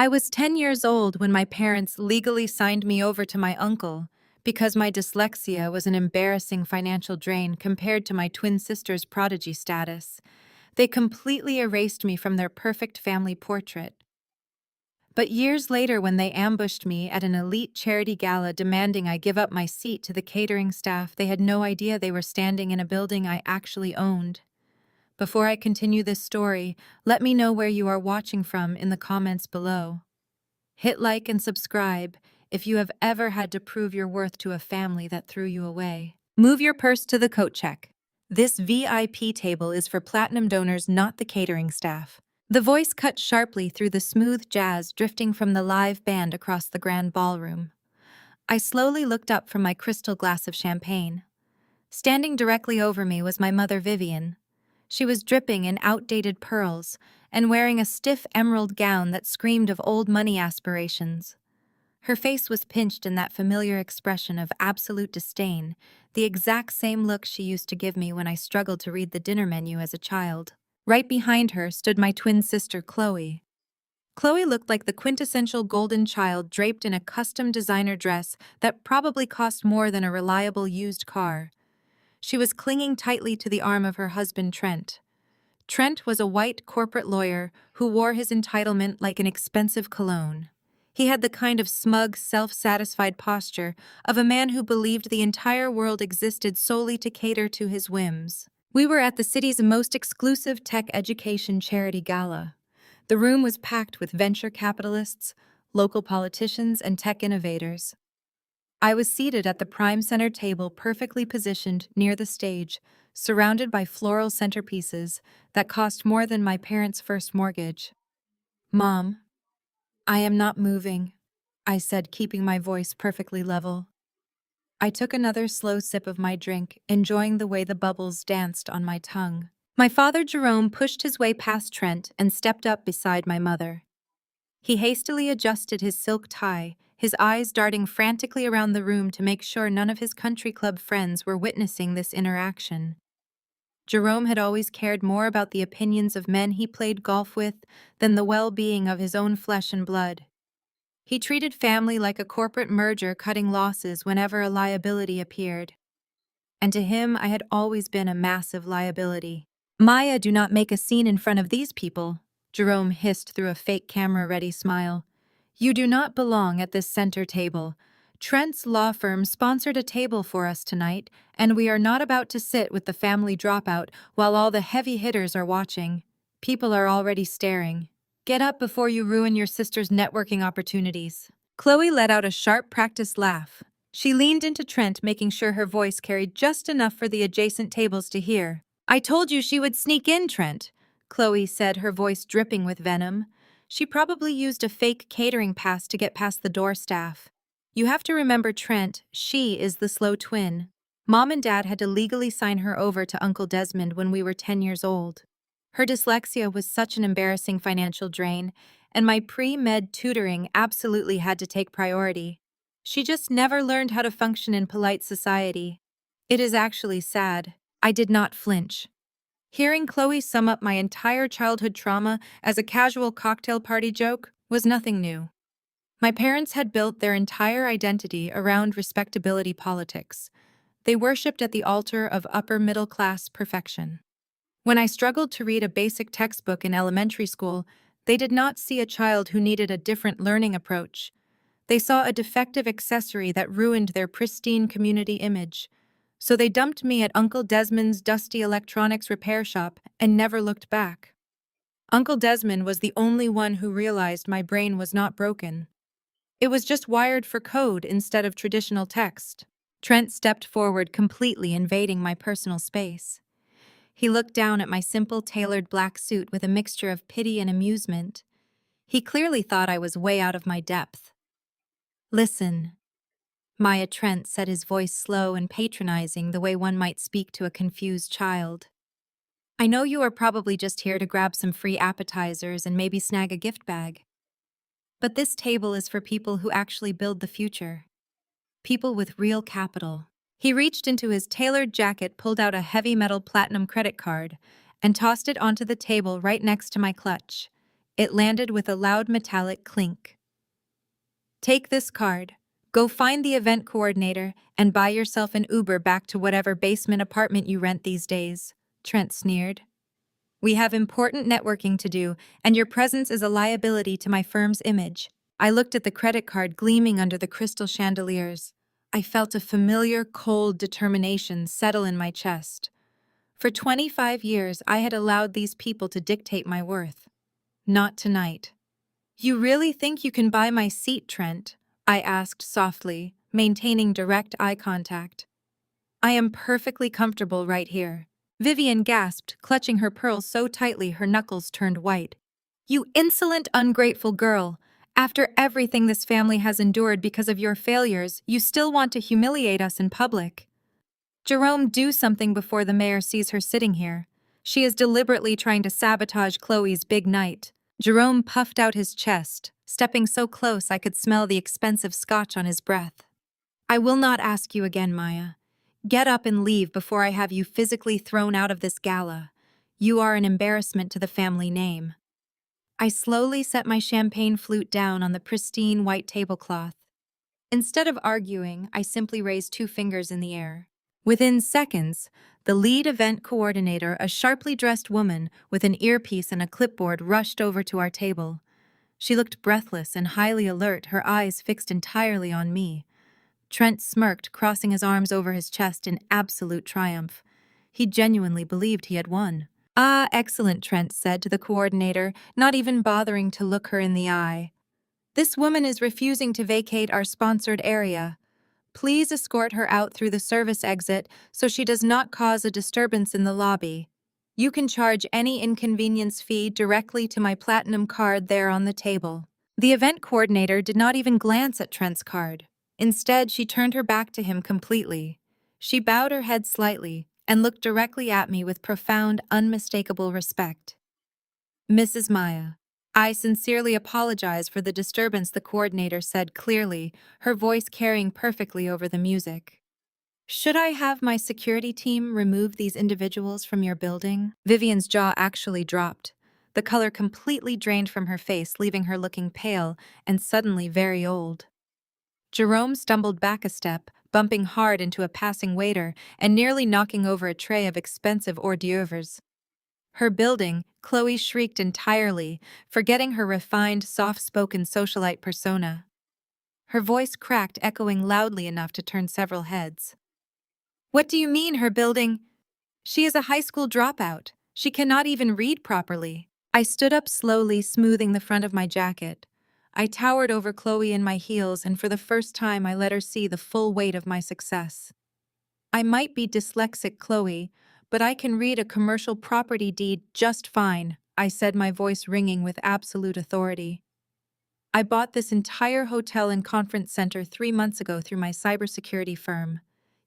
I was 10 years old when my parents legally signed me over to my uncle because my dyslexia was an embarrassing financial drain compared to my twin sister's prodigy status. They completely erased me from their perfect family portrait. But years later, when they ambushed me at an elite charity gala demanding I give up my seat to the catering staff, they had no idea they were standing in a building I actually owned. Before I continue this story, let me know where you are watching from in the comments below. Hit like and subscribe if you have ever had to prove your worth to a family that threw you away. Move your purse to the coat check. This VIP table is for platinum donors, not the catering staff. The voice cut sharply through the smooth jazz drifting from the live band across the grand ballroom. I slowly looked up from my crystal glass of champagne. Standing directly over me was my mother, Vivian. She was dripping in outdated pearls and wearing a stiff emerald gown that screamed of old money aspirations. Her face was pinched in that familiar expression of absolute disdain, the exact same look she used to give me when I struggled to read the dinner menu as a child. Right behind her stood my twin sister, Chloe. Chloe looked like the quintessential golden child draped in a custom designer dress that probably cost more than a reliable used car. She was clinging tightly to the arm of her husband, Trent. Trent was a white corporate lawyer who wore his entitlement like an expensive cologne. He had the kind of smug, self-satisfied posture of a man who believed the entire world existed solely to cater to his whims. We were at the city's most exclusive tech education charity gala. The room was packed with venture capitalists, local politicians, and tech innovators. I was seated at the prime center table, perfectly positioned near the stage, surrounded by floral centerpieces that cost more than my parents' first mortgage. "Mom, I am not moving," I said, keeping my voice perfectly level. I took another slow sip of my drink, enjoying the way the bubbles danced on my tongue. My father, Jerome, pushed his way past Trent and stepped up beside my mother. He hastily adjusted his silk tie, his eyes darting frantically around the room to make sure none of his country club friends were witnessing this interaction. Jerome had always cared more about the opinions of men he played golf with than the well-being of his own flesh and blood. He treated family like a corporate merger, cutting losses whenever a liability appeared. And to him, I had always been a massive liability. "Maya, do not make a scene in front of these people," Jerome hissed through a fake camera-ready smile. "You do not belong at this center table. Trent's law firm sponsored a table for us tonight, and we are not about to sit with the family dropout while all the heavy hitters are watching. People are already staring. Get up before you ruin your sister's networking opportunities." Chloe let out a sharp, practiced laugh. She leaned into Trent, making sure her voice carried just enough for the adjacent tables to hear. "I told you she would sneak in, Trent," Chloe said, her voice dripping with venom. She probably used a fake catering pass to get past the door staff. "You have to remember, Trent, she is the slow twin. Mom and Dad had to legally sign her over to Uncle Desmond when we were 10 years old. Her dyslexia was such an embarrassing financial drain, and my pre-med tutoring absolutely had to take priority. She just never learned how to function in polite society. It is actually sad." I did not flinch. Hearing Chloe sum up my entire childhood trauma as a casual cocktail party joke was nothing new. My parents had built their entire identity around respectability politics. They worshipped at the altar of upper-middle-class perfection. When I struggled to read a basic textbook in elementary school, they did not see a child who needed a different learning approach. They saw a defective accessory that ruined their pristine community image. So they dumped me at Uncle Desmond's dusty electronics repair shop and never looked back. Uncle Desmond was the only one who realized my brain was not broken. It was just wired for code instead of traditional text. Trent stepped forward, completely invading my personal space. He looked down at my simple, tailored black suit with a mixture of pity and amusement. He clearly thought I was way out of my depth. "Listen," Maya, Trent said, his voice slow and patronizing, the way one might speak to a confused child. "I know you are probably just here to grab some free appetizers and maybe snag a gift bag. But this table is for people who actually build the future. People with real capital." He reached into his tailored jacket, pulled out a heavy metal platinum credit card, and tossed it onto the table right next to my clutch. It landed with a loud metallic clink. Take this card. Go find the event coordinator and buy yourself an Uber back to whatever basement apartment you rent these days, Trent sneered. We have important networking to do, and your presence is a liability to my firm's image. I looked at the credit card gleaming under the crystal chandeliers. I felt a familiar, cold determination settle in my chest. For 25 years, I had allowed these people to dictate my worth. Not tonight. You really think you can buy my seat, Trent? I asked softly, maintaining direct eye contact. I am perfectly comfortable right here. Vivian gasped, clutching her pearls so tightly her knuckles turned white. You insolent, ungrateful girl! After everything this family has endured because of your failures, you still want to humiliate us in public. Jerome, do something before the mayor sees her sitting here. She is deliberately trying to sabotage Chloe's big night. Jerome puffed out his chest, stepping so close I could smell the expensive scotch on his breath. I will not ask you again, Maya. Get up and leave before I have you physically thrown out of this gala. You are an embarrassment to the family name. I slowly set my champagne flute down on the pristine white tablecloth. Instead of arguing, I simply raised 2 fingers in the air. Within seconds, the lead event coordinator, a sharply dressed woman with an earpiece and a clipboard, rushed over to our table. She looked breathless and highly alert, her eyes fixed entirely on me. Trent smirked, crossing his arms over his chest in absolute triumph. He genuinely believed he had won. Ah, excellent, Trent said to the coordinator, not even bothering to look her in the eye. This woman is refusing to vacate our sponsored area. Please escort her out through the service exit so she does not cause a disturbance in the lobby. You can charge any inconvenience fee directly to my platinum card there on the table. The event coordinator did not even glance at Trent's card. Instead, she turned her back to him completely. She bowed her head slightly and looked directly at me with profound, unmistakable respect. Mrs. Maya, I sincerely apologize for the disturbance, the coordinator said clearly, her voice carrying perfectly over the music. Should I have my security team remove these individuals from your building? Vivian's jaw actually dropped. The color completely drained from her face, leaving her looking pale and suddenly very old. Jerome stumbled back a step, bumping hard into a passing waiter and nearly knocking over a tray of expensive hors d'oeuvres. Her building, Chloe shrieked entirely, forgetting her refined, soft-spoken socialite persona. Her voice cracked, echoing loudly enough to turn several heads. What do you mean, her building? She is a high school dropout. She cannot even read properly. I stood up slowly, smoothing the front of my jacket. I towered over Chloe in my heels, and for the first time I let her see the full weight of my success. I might be dyslexic, Chloe, but I can read a commercial property deed just fine, I said, my voice ringing with absolute authority. I bought this entire hotel and conference center 3 months ago through my cybersecurity firm.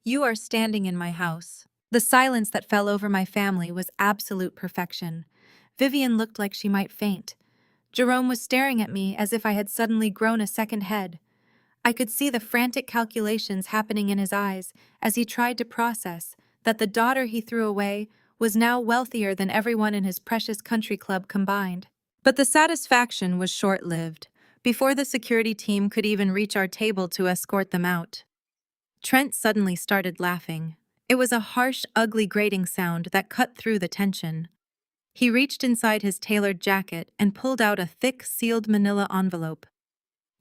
You are standing in my house. The silence that fell over my family was absolute perfection. Vivian looked like she might faint. Jerome was staring at me as if I had suddenly grown a second head. I could see the frantic calculations happening in his eyes as he tried to process that the daughter he threw away was now wealthier than everyone in his precious country club combined. But the satisfaction was short-lived. Before the security team could even reach our table to escort them out, Trent suddenly started laughing. It was a harsh, ugly, grating sound that cut through the tension. He reached inside his tailored jacket and pulled out a thick, sealed manila envelope.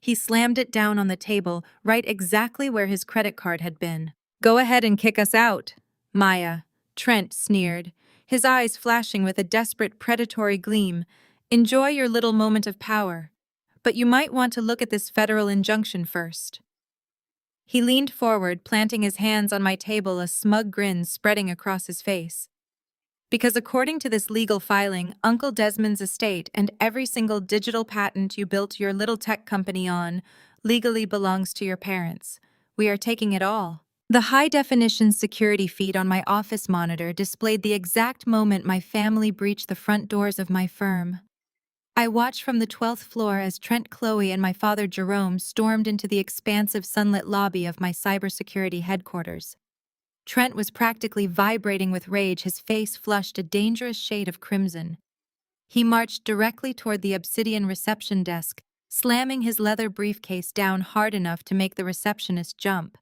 He slammed it down on the table, right exactly where his credit card had been. Go ahead and kick us out, Maya, Trent sneered, his eyes flashing with a desperate, predatory gleam. Enjoy your little moment of power. But you might want to look at this federal injunction first. He leaned forward, planting his hands on my table, a smug grin spreading across his face. Because according to this legal filing, Uncle Desmond's estate and every single digital patent you built your little tech company on legally belongs to your parents. We are taking it all. The high-definition security feed on my office monitor displayed the exact moment my family breached the front doors of my firm. I watched from the 12th floor as Trent, Chloe, and my father Jerome stormed into the expansive sunlit lobby of my cybersecurity headquarters. Trent was practically vibrating with rage, his face flushed a dangerous shade of crimson. He marched directly toward the obsidian reception desk, slamming his leather briefcase down hard enough to make the receptionist jump.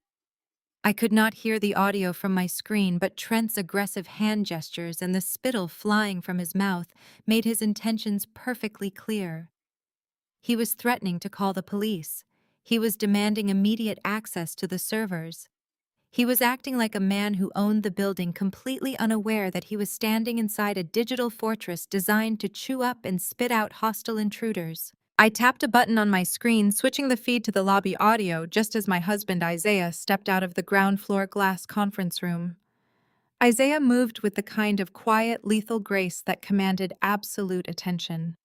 I could not hear the audio from my screen, but Trent's aggressive hand gestures and the spittle flying from his mouth made his intentions perfectly clear. He was threatening to call the police. He was demanding immediate access to the servers. He was acting like a man who owned the building, completely unaware that he was standing inside a digital fortress designed to chew up and spit out hostile intruders. I tapped a button on my screen, switching the feed to the lobby audio just as my husband Isaiah stepped out of the ground floor glass conference room. Isaiah moved with the kind of quiet, lethal grace that commanded absolute attention.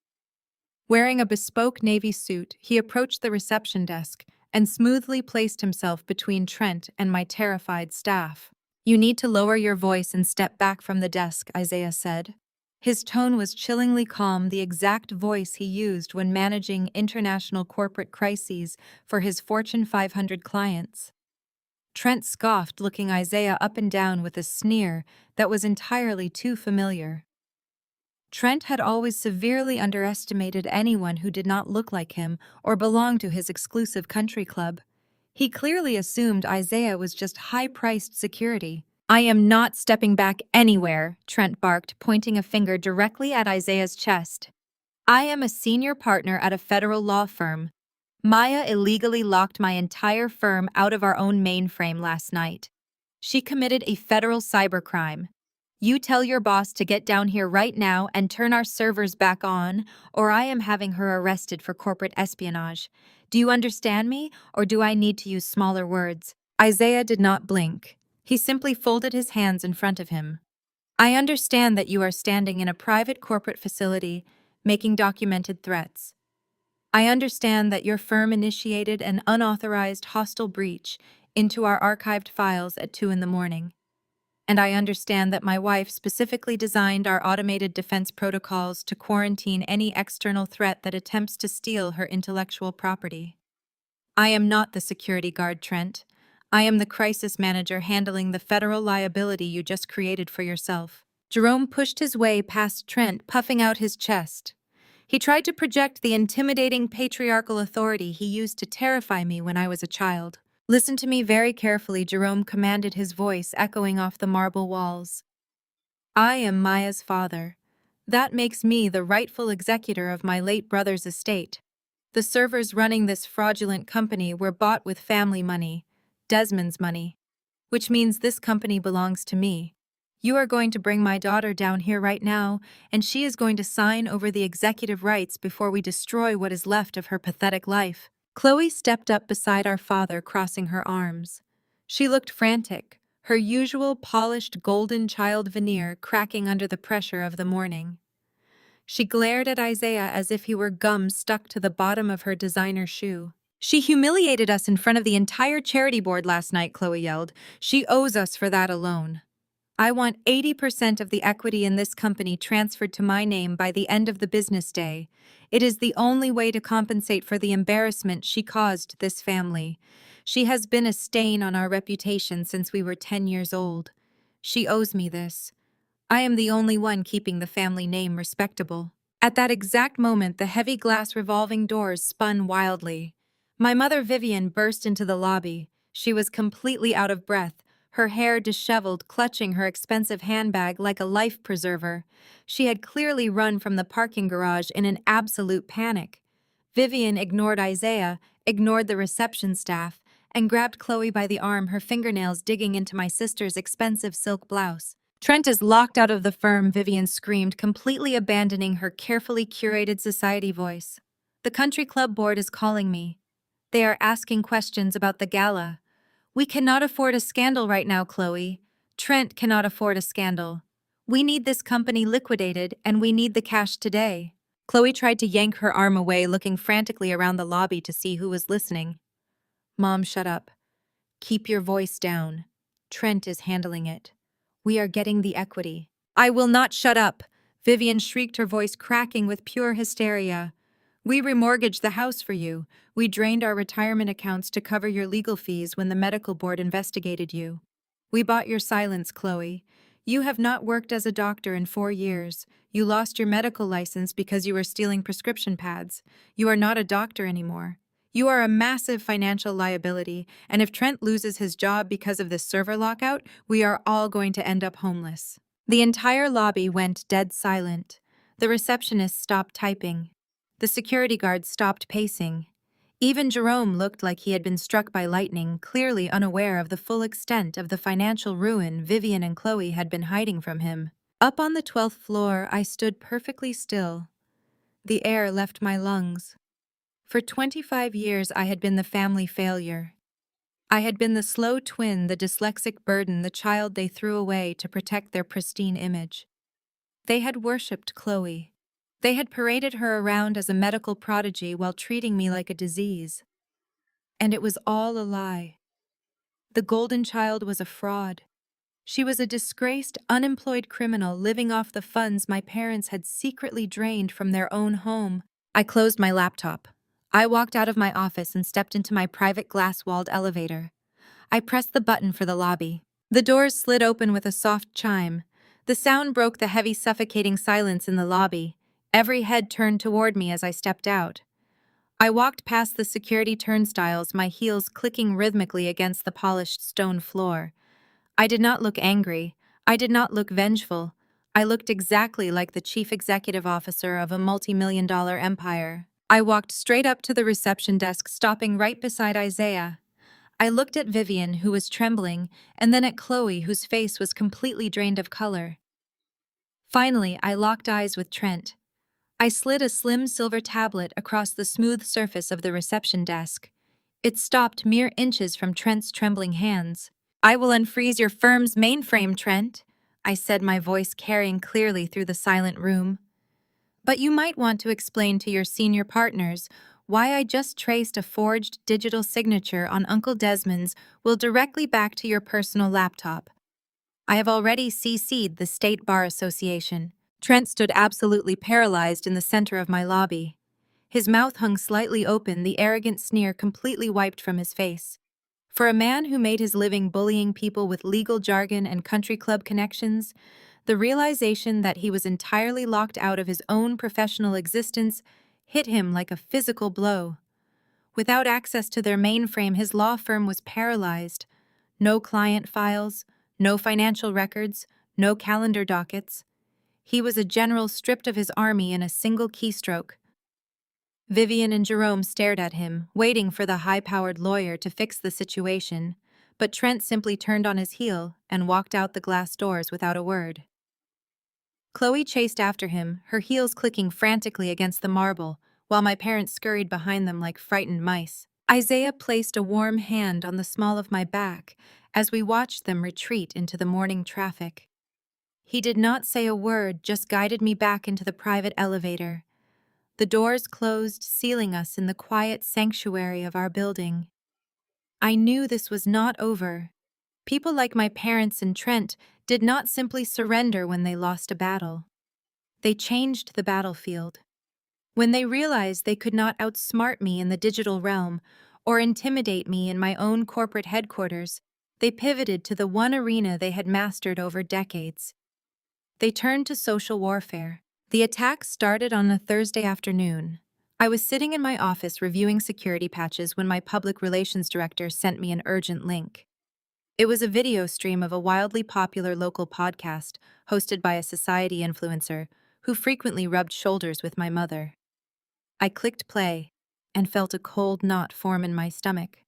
Wearing a bespoke navy suit, he approached the reception desk and smoothly placed himself between Trent and my terrified staff. "You need to lower your voice and step back from the desk," Isaiah said. His tone was chillingly calm, the exact voice he used when managing international corporate crises for his Fortune 500 clients. Trent scoffed, looking Isaiah up and down with a sneer that was entirely too familiar. Trent had always severely underestimated anyone who did not look like him or belong to his exclusive country club. He clearly assumed Isaiah was just high-priced security. "I am not stepping back anywhere," Trent barked, pointing a finger directly at Isaiah's chest. "I am a senior partner at a federal law firm. Maya illegally locked my entire firm out of our own mainframe last night. She committed a federal cybercrime. You tell your boss to get down here right now and turn our servers back on, or I am having her arrested for corporate espionage. Do you understand me, or do I need to use smaller words?" Isaiah did not blink. He simply folded his hands in front of him. "I understand that you are standing in a private corporate facility, making documented threats. I understand that your firm initiated an unauthorized hostile breach into our archived files at 2 in the morning. And I understand that my wife specifically designed our automated defense protocols to quarantine any external threat that attempts to steal her intellectual property. I am not the security guard, Trent. I am the crisis manager handling the federal liability you just created for yourself." Jerome pushed his way past Trent, puffing out his chest. He tried to project the intimidating patriarchal authority he used to terrify me when I was a child. "Listen to me very carefully," Jerome commanded, his voice echoing off the marble walls. "I am Maya's father. That makes me the rightful executor of my late brother's estate. The servers running this fraudulent company were bought with family money, Desmond's money, which means this company belongs to me. You are going to bring my daughter down here right now, and she is going to sign over the executive rights before we destroy what is left of her pathetic life." Chloe stepped up beside our father, crossing her arms. She looked frantic, her usual polished golden child veneer cracking under the pressure of the morning. She glared at Isaiah as if he were gum stuck to the bottom of her designer shoe. "She humiliated us in front of the entire charity board last night," Chloe yelled. "She owes us for that alone. I want 80% of the equity in this company transferred to my name by the end of the business day. It is the only way to compensate for the embarrassment she caused this family. She has been a stain on our reputation since we were 10 years old. She owes me this. I am the only one keeping the family name respectable." At that exact moment, the heavy glass revolving doors spun wildly. My mother Vivian burst into the lobby. She was completely out of breath, her hair disheveled, clutching her expensive handbag like a life preserver. She had clearly run from the parking garage in an absolute panic. Vivian ignored Isaiah, ignored the reception staff, and grabbed Chloe by the arm, her fingernails digging into my sister's expensive silk blouse. "Trent is locked out of the firm," Vivian screamed, completely abandoning her carefully curated society voice. "The country club board is calling me. They are asking questions about the gala. We cannot afford a scandal right now, Chloe. Trent cannot afford a scandal. We need this company liquidated, and we need the cash today." Chloe tried to yank her arm away, looking frantically around the lobby to see who was listening. "Mom, shut up. Keep your voice down. Trent is handling it. We are getting the equity." "I will not shut up," Vivian shrieked, her voice cracking with pure hysteria. "We remortgaged the house for you. We drained our retirement accounts to cover your legal fees when the medical board investigated you. We bought your silence, Chloe. You have not worked as a doctor in 4 years. You lost your medical license because you were stealing prescription pads. You are not a doctor anymore. You are a massive financial liability, and if Trent loses his job because of this server lockout, we are all going to end up homeless." The entire lobby went dead silent. The receptionist stopped typing. The security guards stopped pacing. Even Jerome looked like he had been struck by lightning, clearly unaware of the full extent of the financial ruin Vivian and Chloe had been hiding from him. Up on the 12th floor, I stood perfectly still. The air left my lungs. For 25 years, I had been the family failure. I had been the slow twin, the dyslexic burden, the child they threw away to protect their pristine image. They had worshipped Chloe. They had paraded her around as a medical prodigy while treating me like a disease. And it was all a lie. The golden child was a fraud. She was a disgraced, unemployed criminal living off the funds my parents had secretly drained from their own home. I closed my laptop. I walked out of my office and stepped into my private glass-walled elevator. I pressed the button for the lobby. The doors slid open with a soft chime. The sound broke the heavy, suffocating silence in the lobby. Every head turned toward me as I stepped out. I walked past the security turnstiles, my heels clicking rhythmically against the polished stone floor. I did not look angry. I did not look vengeful. I looked exactly like the chief executive officer of a multi-million-dollar empire. I walked straight up to the reception desk, stopping right beside Isaiah. I looked at Vivian, who was trembling, and then at Chloe, whose face was completely drained of color. Finally, I locked eyes with Trent. I slid a slim silver tablet across the smooth surface of the reception desk. It stopped mere inches from Trent's trembling hands. "I will unfreeze your firm's mainframe, Trent," I said, my voice carrying clearly through the silent room. "But you might want to explain to your senior partners why I just traced a forged digital signature on Uncle Desmond's will directly back to your personal laptop. I have already CC'd the State Bar Association." Trent stood absolutely paralyzed in the center of my lobby. His mouth hung slightly open, the arrogant sneer completely wiped from his face. For a man who made his living bullying people with legal jargon and country club connections, the realization that he was entirely locked out of his own professional existence hit him like a physical blow. Without access to their mainframe, his law firm was paralyzed. No client files, no financial records, no calendar dockets. He was a general stripped of his army in a single keystroke. Vivian and Jerome stared at him, waiting for the high-powered lawyer to fix the situation, but Trent simply turned on his heel and walked out the glass doors without a word. Chloe chased after him, her heels clicking frantically against the marble, while my parents scurried behind them like frightened mice. Isaiah placed a warm hand on the small of my back as we watched them retreat into the morning traffic. He did not say a word, just guided me back into the private elevator. The doors closed, sealing us in the quiet sanctuary of our building. I knew this was not over. People like my parents and Trent did not simply surrender when they lost a battle. They changed the battlefield. When they realized they could not outsmart me in the digital realm or intimidate me in my own corporate headquarters, they pivoted to the one arena they had mastered over decades. They turned to social warfare. The attack started on a Thursday afternoon. I was sitting in my office reviewing security patches when my public relations director sent me an urgent link. It was a video stream of a wildly popular local podcast hosted by a society influencer who frequently rubbed shoulders with my mother. I clicked play and felt a cold knot form in my stomach.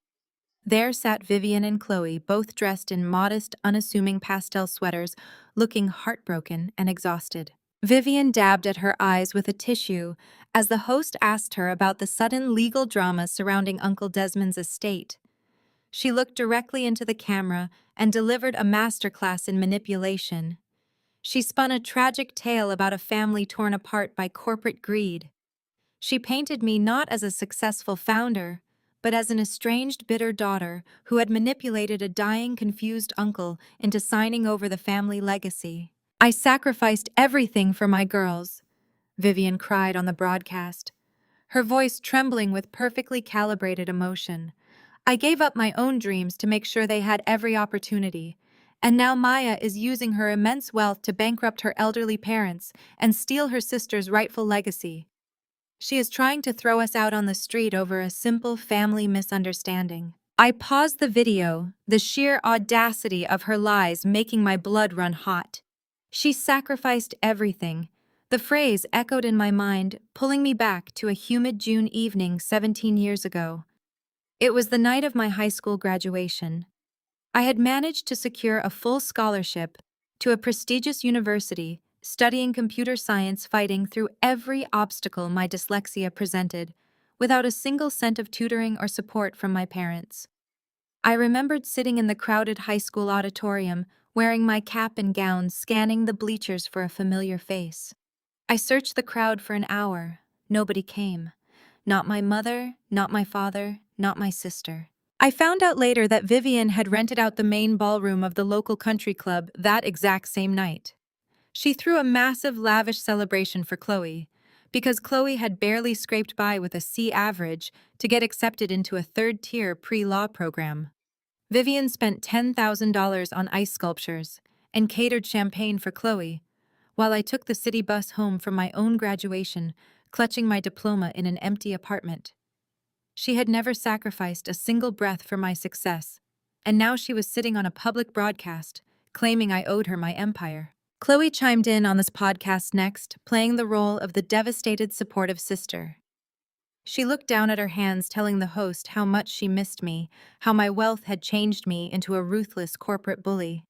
There sat Vivian and Chloe, both dressed in modest, unassuming pastel sweaters, looking heartbroken and exhausted. Vivian dabbed at her eyes with a tissue as the host asked her about the sudden legal drama surrounding Uncle Desmond's estate. She looked directly into the camera and delivered a masterclass in manipulation. She spun a tragic tale about a family torn apart by corporate greed. She painted me not as a successful founder, but as an estranged, bitter daughter who had manipulated a dying, confused uncle into signing over the family legacy. "I sacrificed everything for my girls," Vivian cried on the broadcast, her voice trembling with perfectly calibrated emotion. "I gave up my own dreams to make sure they had every opportunity, And now Maya is using her immense wealth to bankrupt her elderly parents and steal her sister's rightful legacy. She is trying to throw us out on the street over a simple family misunderstanding. I paused the video, the sheer audacity of her lies making my blood run hot. She sacrificed everything. The phrase echoed in my mind, pulling me back to a humid June evening 17 years ago. It was the night of my high school graduation. I had managed to secure a full scholarship to a prestigious university, studying computer science, fighting through every obstacle my dyslexia presented, without a single cent of tutoring or support from my parents. I remembered sitting in the crowded high school auditorium, wearing my cap and gown, scanning the bleachers for a familiar face. I searched the crowd for an hour. Nobody came. Not my mother, not my father, not my sister. I found out later that Vivian had rented out the main ballroom of the local country club that exact same night. She threw a massive, lavish celebration for Chloe, because Chloe had barely scraped by with a C average to get accepted into a third-tier pre-law program. Vivian spent $10,000 on ice sculptures and catered champagne for Chloe, while I took the city bus home from my own graduation, clutching my diploma in an empty apartment. She had never sacrificed a single breath for my success, and now she was sitting on a public broadcast, claiming I owed her my empire. Chloe chimed in on this podcast next, playing the role of the devastated, supportive sister. She looked down at her hands, telling the host how much she missed me, how my wealth had changed me into a ruthless corporate bully.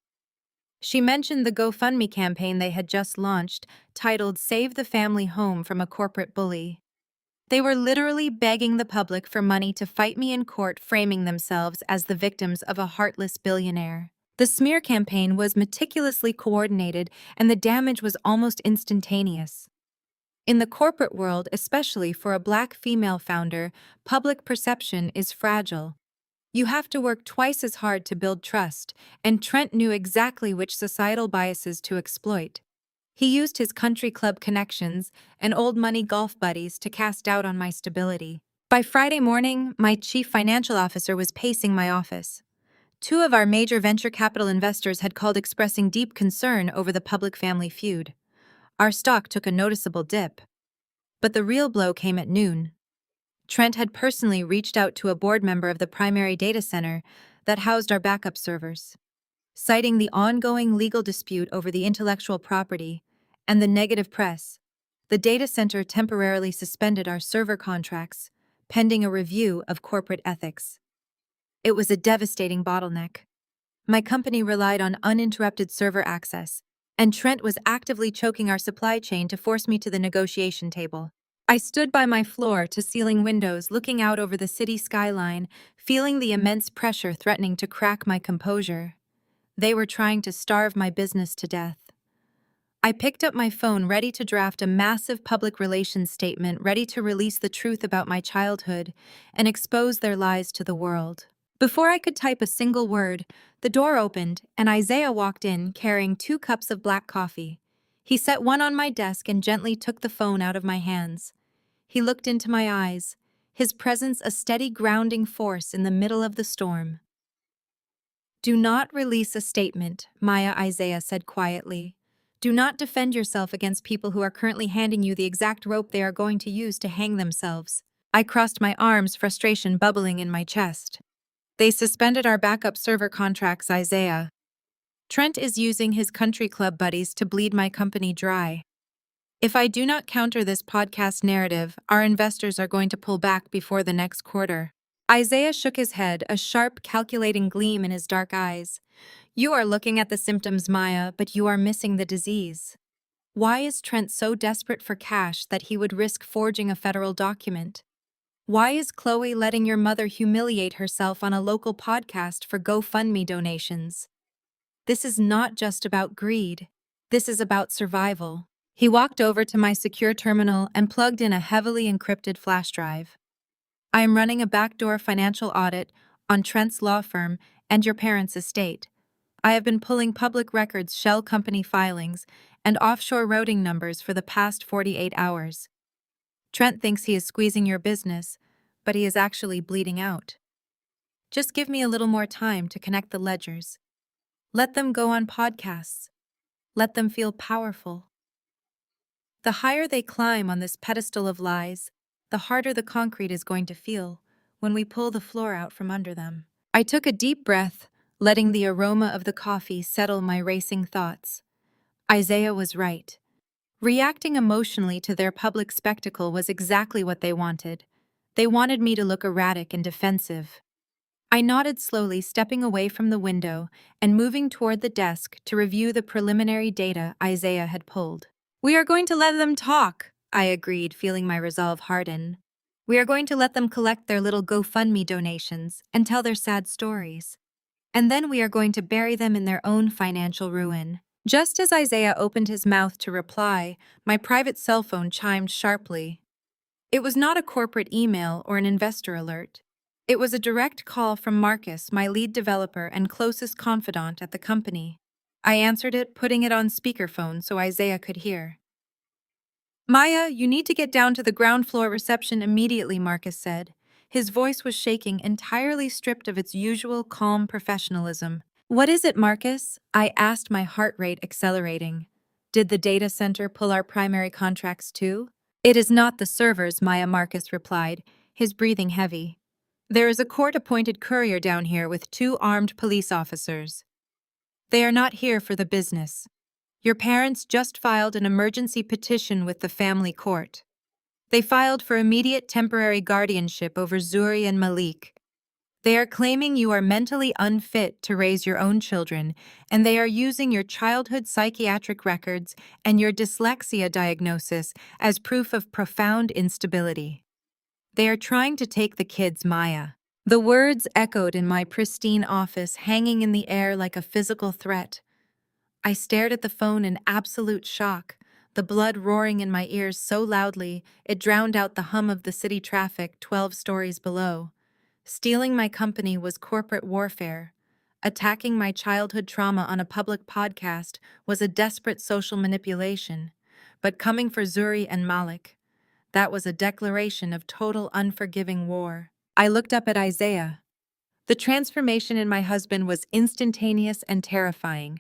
She mentioned the GoFundMe campaign they had just launched, titled Save the Family Home from a Corporate Bully. They were literally begging the public for money to fight me in court, framing themselves as the victims of a heartless billionaire. The smear campaign was meticulously coordinated, and the damage was almost instantaneous. In the corporate world, especially for a Black female founder, public perception is fragile. You have to work twice as hard to build trust, and Trent knew exactly which societal biases to exploit. He used his country club connections and old money golf buddies to cast doubt on my stability. By Friday morning, my chief financial officer was pacing my office. Two of our major venture capital investors had called, expressing deep concern over the public-family feud. Our stock took a noticeable dip. But the real blow came at noon. Trent had personally reached out to a board member of the primary data center that housed our backup servers. Citing the ongoing legal dispute over the intellectual property and the negative press, the data center temporarily suspended our server contracts, pending a review of corporate ethics. It was a devastating bottleneck. My company relied on uninterrupted server access, and Trent was actively choking our supply chain to force me to the negotiation table. I stood by my floor-to-ceiling windows, looking out over the city skyline, feeling the immense pressure threatening to crack my composure. They were trying to starve my business to death. I picked up my phone, ready to draft a massive public relations statement, ready to release the truth about my childhood and expose their lies to the world. Before I could type a single word, the door opened and Isaiah walked in, carrying 2 cups of black coffee. He set one on my desk and gently took the phone out of my hands. He looked into my eyes, his presence a steady grounding force in the middle of the storm. "Do not release a statement," Isaiah said quietly. "Do not defend yourself against people who are currently handing you the exact rope they are going to use to hang themselves." I crossed my arms, frustration bubbling in my chest. "They suspended our backup server contracts, Isaiah. Trent is using his country club buddies to bleed my company dry. If I do not counter this podcast narrative, our investors are going to pull back before the next quarter." Isaiah shook his head, a sharp, calculating gleam in his dark eyes. "You are looking at the symptoms, Maya, but you are missing the disease. Why is Trent so desperate for cash that he would risk forging a federal document? Why is Chloe letting your mother humiliate herself on a local podcast for GoFundMe donations? This is not just about greed. This is about survival." He walked over to my secure terminal and plugged in a heavily encrypted flash drive. "I am running a backdoor financial audit on Trent's law firm and your parents' estate. I have been pulling public records, shell company filings, and offshore routing numbers for the past 48 hours. Trent thinks he is squeezing your business, but he is actually bleeding out. Just give me a little more time to connect the ledgers." Let them go on podcasts. Let them feel powerful. The higher they climb on this pedestal of lies, the harder the concrete is going to feel when we pull the floor out from under them. I took a deep breath, letting the aroma of the coffee settle my racing thoughts. Isaiah was right. Reacting emotionally to their public spectacle was exactly what they wanted. They wanted me to look erratic and defensive. I nodded slowly, stepping away from the window and moving toward the desk to review the preliminary data Isaiah had pulled. "We are going to let them talk," I agreed, feeling my resolve harden. "We are going to let them collect their little GoFundMe donations and tell their sad stories. And then we are going to bury them in their own financial ruin." Just as Isaiah opened his mouth to reply, my private cell phone chimed sharply. It was not a corporate email or an investor alert. It was a direct call from Marcus, my lead developer and closest confidant at the company. I answered it, putting it on speakerphone so Isaiah could hear. "Maya, you need to get down to the ground floor reception immediately," Marcus said. His voice was shaking, entirely stripped of its usual calm professionalism. "What is it, Marcus?" I asked, my heart rate accelerating. "Did the data center pull our primary contracts too?" "It is not the servers," Marcus replied, his breathing heavy. "There is a court-appointed courier down here with 2 armed police officers. They are not here for the business. Your parents just filed an emergency petition with the family court. They filed for immediate temporary guardianship over Zuri and Malik. They are claiming you are mentally unfit to raise your own children, and they are using your childhood psychiatric records and your dyslexia diagnosis as proof of profound instability. They are trying to take the kids, Maya." The words echoed in my pristine office, hanging in the air like a physical threat. I stared at the phone in absolute shock, the blood roaring in my ears so loudly it drowned out the hum of the city traffic 12 stories below. Stealing my company was corporate warfare. Attacking my childhood trauma on a public podcast was a desperate social manipulation. But coming for Zuri and Malik, that was a declaration of total unforgiving war. I looked up at Isaiah. The transformation in my husband was instantaneous and terrifying.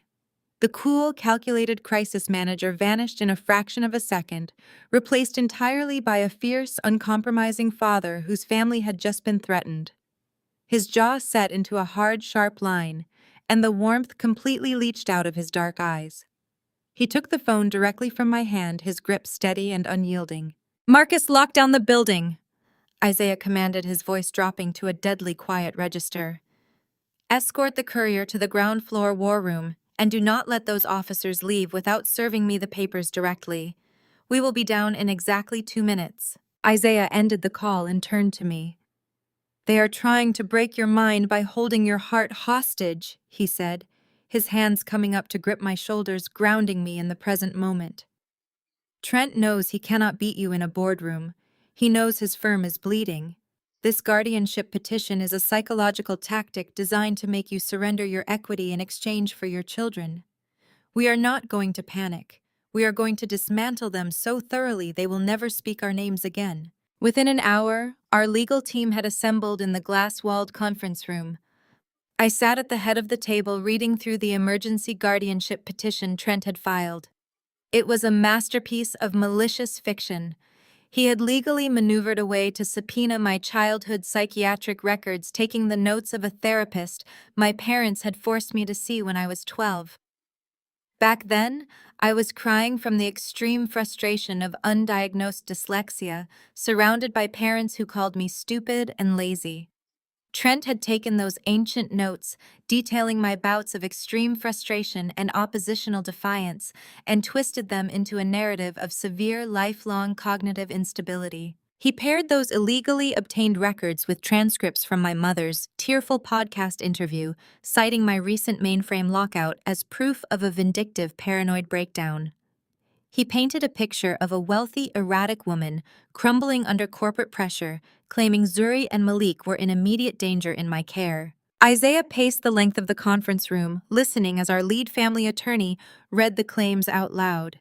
The cool, calculated crisis manager vanished in a fraction of a second, replaced entirely by a fierce, uncompromising father whose family had just been threatened. His jaw set into a hard, sharp line, and the warmth completely leached out of his dark eyes. He took the phone directly from my hand, his grip steady and unyielding. "Marcus, lock down the building," Isaiah commanded, his voice dropping to a deadly quiet register. "Escort the courier to the ground floor war room, and do not let those officers leave without serving me the papers directly. We will be down in exactly 2 minutes." Isaiah ended the call and turned to me. "They are trying to break your mind by holding your heart hostage," he said, his hands coming up to grip my shoulders, grounding me in the present moment. "Trent knows he cannot beat you in a boardroom. He knows his firm is bleeding. This guardianship petition is a psychological tactic designed to make you surrender your equity in exchange for your children. We are not going to panic. We are going to dismantle them so thoroughly they will never speak our names again." Within an hour, our legal team had assembled in the glass-walled conference room. I sat at the head of the table reading through the emergency guardianship petition Trent had filed. It was a masterpiece of malicious fiction. He had legally maneuvered a way to subpoena my childhood psychiatric records, taking the notes of a therapist my parents had forced me to see when I was 12. Back then, I was crying from the extreme frustration of undiagnosed dyslexia, surrounded by parents who called me stupid and lazy. Trent had taken those ancient notes, detailing my bouts of extreme frustration and oppositional defiance, and twisted them into a narrative of severe lifelong cognitive instability. He paired those illegally obtained records with transcripts from my mother's tearful podcast interview, citing my recent mainframe lockout as proof of a vindictive paranoid breakdown. He painted a picture of a wealthy, erratic woman crumbling under corporate pressure, claiming Zuri and Malik were in immediate danger in my care. Isaiah paced the length of the conference room, listening as our lead family attorney read the claims out loud.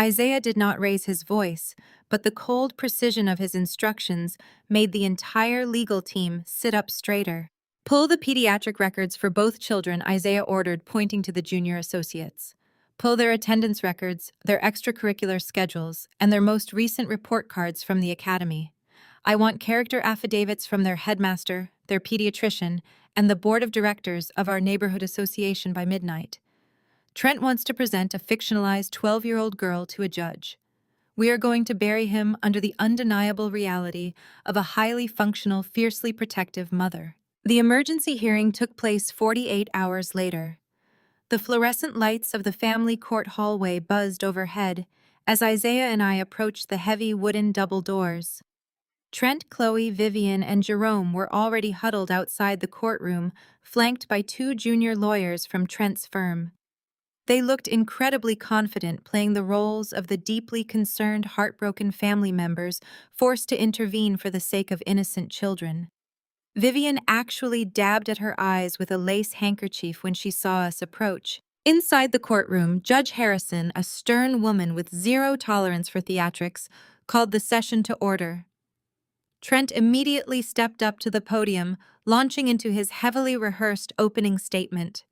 Isaiah did not raise his voice, but the cold precision of his instructions made the entire legal team sit up straighter. Pull the pediatric records for both children, Isaiah ordered, pointing to the junior associates. Pull their attendance records, their extracurricular schedules, and their most recent report cards from the academy. I want character affidavits from their headmaster, their pediatrician, and the board of directors of our neighborhood association by midnight. Trent wants to present a fictionalized 12-year-old girl to a judge. We are going to bury him under the undeniable reality of a highly functional, fiercely protective mother. The emergency hearing took place 48 hours later. The fluorescent lights of the family court hallway buzzed overhead as Isaiah and I approached the heavy wooden double doors. Trent, Chloe, Vivian, and Jerome were already huddled outside the courtroom, flanked by two junior lawyers from Trent's firm. They looked incredibly confident, playing the roles of the deeply concerned, heartbroken family members forced to intervene for the sake of innocent children. Vivian actually dabbed at her eyes with a lace handkerchief when she saw us approach. Inside the courtroom, Judge Harrison, a stern woman with zero tolerance for theatrics, called the session to order. Trent immediately stepped up to the podium, launching into his heavily rehearsed opening statement.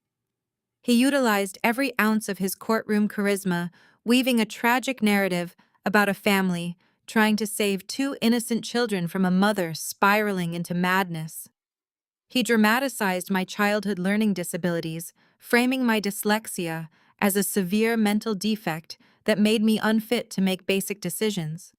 He utilized every ounce of his courtroom charisma, weaving a tragic narrative about a family trying to save two innocent children from a mother spiraling into madness. He dramatized my childhood learning disabilities, framing my dyslexia as a severe mental defect that made me unfit to make basic decisions.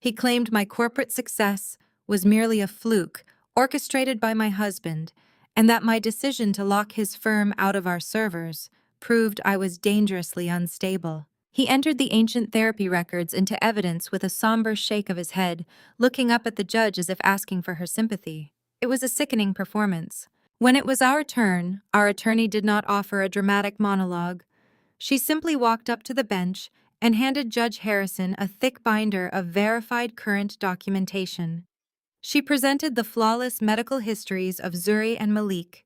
He claimed my corporate success was merely a fluke orchestrated by my husband, and that my decision to lock his firm out of our servers proved I was dangerously unstable. He entered the ancient therapy records into evidence with a somber shake of his head, looking up at the judge as if asking for her sympathy. It was a sickening performance. When it was our turn, our attorney did not offer a dramatic monologue. She simply walked up to the bench and handed Judge Harrison a thick binder of verified current documentation. She presented the flawless medical histories of Zuri and Malik.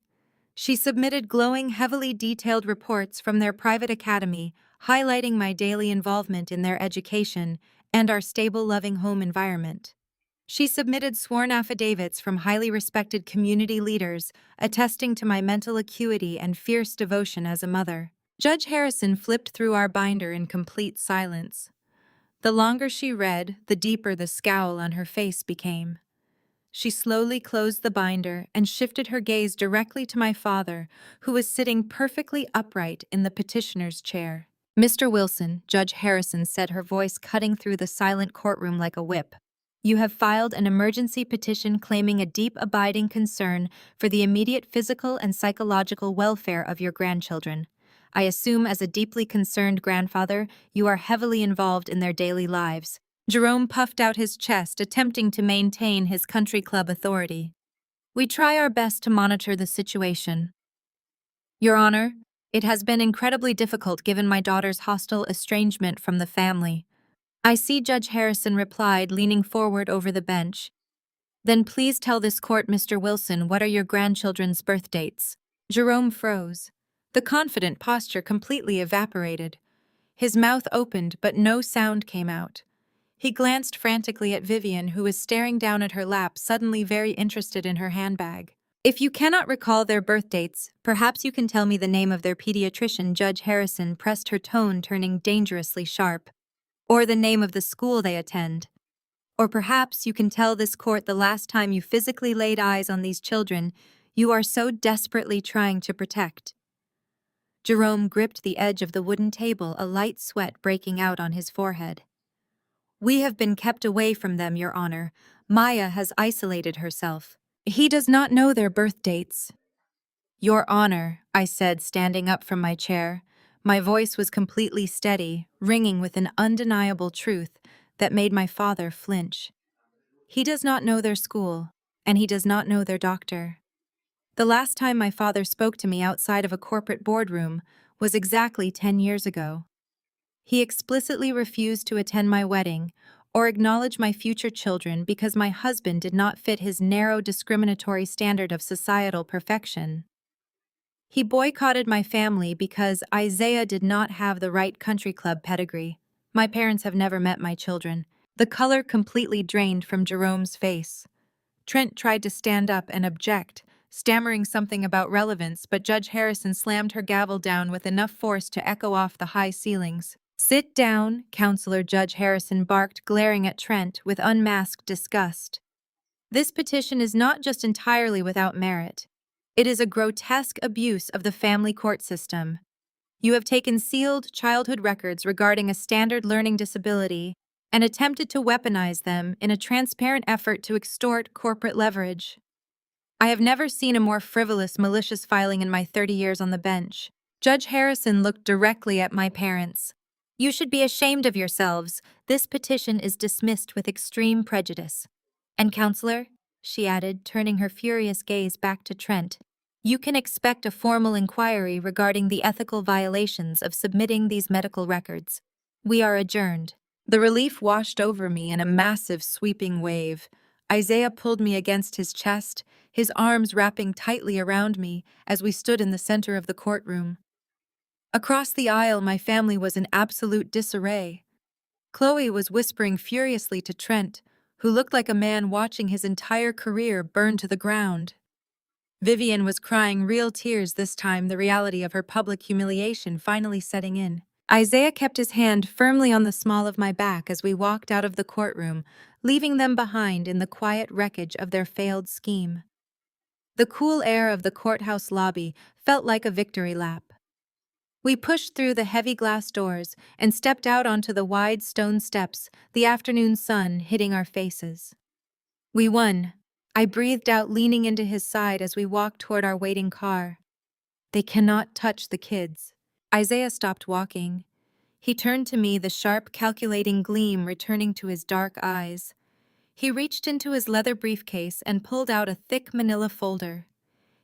She submitted glowing, heavily detailed reports from their private academy, highlighting my daily involvement in their education and our stable, loving home environment. She submitted sworn affidavits from highly respected community leaders, attesting to my mental acuity and fierce devotion as a mother. Judge Harrison flipped through our binder in complete silence. The longer she read, the deeper the scowl on her face became. She slowly closed the binder and shifted her gaze directly to my father, who was sitting perfectly upright in the petitioner's chair. "Mr. Wilson," Judge Harrison said, her voice cutting through the silent courtroom like a whip, "you have filed an emergency petition claiming a deep, abiding concern for the immediate physical and psychological welfare of your grandchildren. I assume as a deeply concerned grandfather, you are heavily involved in their daily lives." Jerome puffed out his chest, attempting to maintain his country club authority. "We try our best to monitor the situation. Your Honor, it has been incredibly difficult given my daughter's hostile estrangement from the family." "I see," Judge Harrison replied, leaning forward over the bench. "Then please tell this court, Mr. Wilson, what are your grandchildren's birth dates?" Jerome froze. The confident posture completely evaporated. His mouth opened, but no sound came out. He glanced frantically at Vivian, who was staring down at her lap, suddenly very interested in her handbag. "If you cannot recall their birth dates, perhaps you can tell me the name of their pediatrician," Judge Harrison pressed, her tone turning dangerously sharp. "Or the name of the school they attend. Or perhaps you can tell this court the last time you physically laid eyes on these children you are so desperately trying to protect." Jerome gripped the edge of the wooden table, a light sweat breaking out on his forehead. "We have been kept away from them, Your Honor. Maya has isolated herself. He does not know their birth dates." "Your Honor," I said, standing up from my chair. My voice was completely steady, ringing with an undeniable truth that made my father flinch. "He does not know their school, and he does not know their doctor." The last time my father spoke to me outside of a corporate boardroom was exactly 10 years ago. He explicitly refused to attend my wedding or acknowledge my future children because my husband did not fit his narrow, discriminatory standard of societal perfection. He boycotted my family because Isaiah did not have the right country club pedigree. My parents have never met my children. The color completely drained from Jerome's face. Trent tried to stand up and object, stammering something about relevance, but Judge Harrison slammed her gavel down with enough force to echo off the high ceilings. "Sit down," Counselor Judge Harrison barked, glaring at Trent with unmasked disgust. "This petition is not just entirely without merit. It is a grotesque abuse of the family court system. You have taken sealed childhood records regarding a standard learning disability and attempted to weaponize them in a transparent effort to extort corporate leverage. I have never seen a more frivolous, malicious filing in my 30 years on the bench." Judge Harrison looked directly at my parents. "You should be ashamed of yourselves. This petition is dismissed with extreme prejudice. And, Counselor," she added, turning her furious gaze back to Trent, "you can expect a formal inquiry regarding the ethical violations of submitting these medical records. We are adjourned." The relief washed over me in a massive, sweeping wave. Isaiah pulled me against his chest, his arms wrapping tightly around me as we stood in the center of the courtroom. Across the aisle, my family was in absolute disarray. Chloe was whispering furiously to Trent, who looked like a man watching his entire career burn to the ground. Vivian was crying real tears this time, the reality of her public humiliation finally setting in. Isaiah kept his hand firmly on the small of my back as we walked out of the courtroom, leaving them behind in the quiet wreckage of their failed scheme. The cool air of the courthouse lobby felt like a victory lap. We pushed through the heavy glass doors and stepped out onto the wide stone steps, the afternoon sun hitting our faces. "We won," I breathed out, leaning into his side as we walked toward our waiting car. "They cannot touch the kids." Isaiah stopped walking. He turned to me, the sharp, calculating gleam returning to his dark eyes. He reached into his leather briefcase and pulled out a thick manila folder.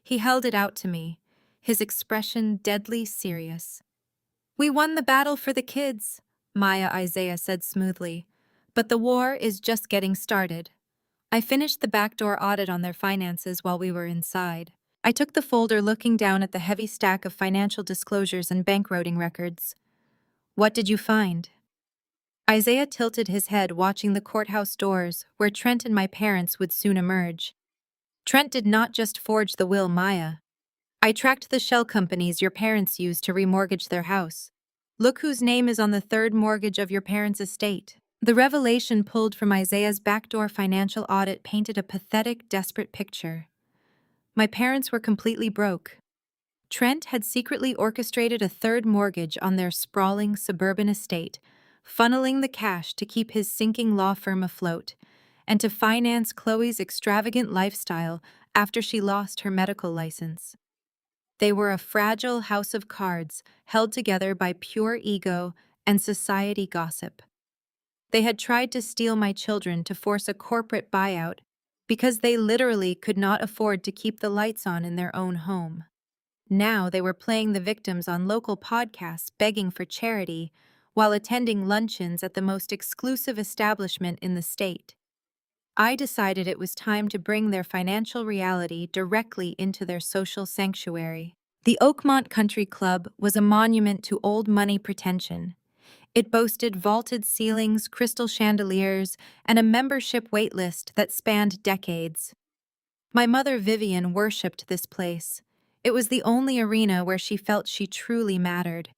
He held it out to me, his expression deadly serious. "We won the battle for the kids," Isaiah said smoothly. "But the war is just getting started." I finished the backdoor audit on their finances while we were inside. I took the folder, looking down at the heavy stack of financial disclosures and bankroting records. "What did you find?" Isaiah tilted his head, watching the courthouse doors, where Trent and my parents would soon emerge. "Trent did not just forge the will, Maya. I tracked the shell companies your parents used to remortgage their house. Look whose name is on the third mortgage of your parents' estate." The revelation pulled from Isaiah's backdoor financial audit painted a pathetic, desperate picture. My parents were completely broke. Trent had secretly orchestrated a third mortgage on their sprawling suburban estate, funneling the cash to keep his sinking law firm afloat, and to finance Chloe's extravagant lifestyle after she lost her medical license. They were a fragile house of cards held together by pure ego and society gossip. They had tried to steal my children to force a corporate buyout because they literally could not afford to keep the lights on in their own home. Now they were playing the victims on local podcasts, begging for charity, while attending luncheons at the most exclusive establishment in the state. I decided it was time to bring their financial reality directly into their social sanctuary. The Oakmont Country Club was a monument to old money pretension. It boasted vaulted ceilings, crystal chandeliers, and a membership waitlist that spanned decades. My mother, Vivian, worshipped this place. It was the only arena where she felt she truly mattered.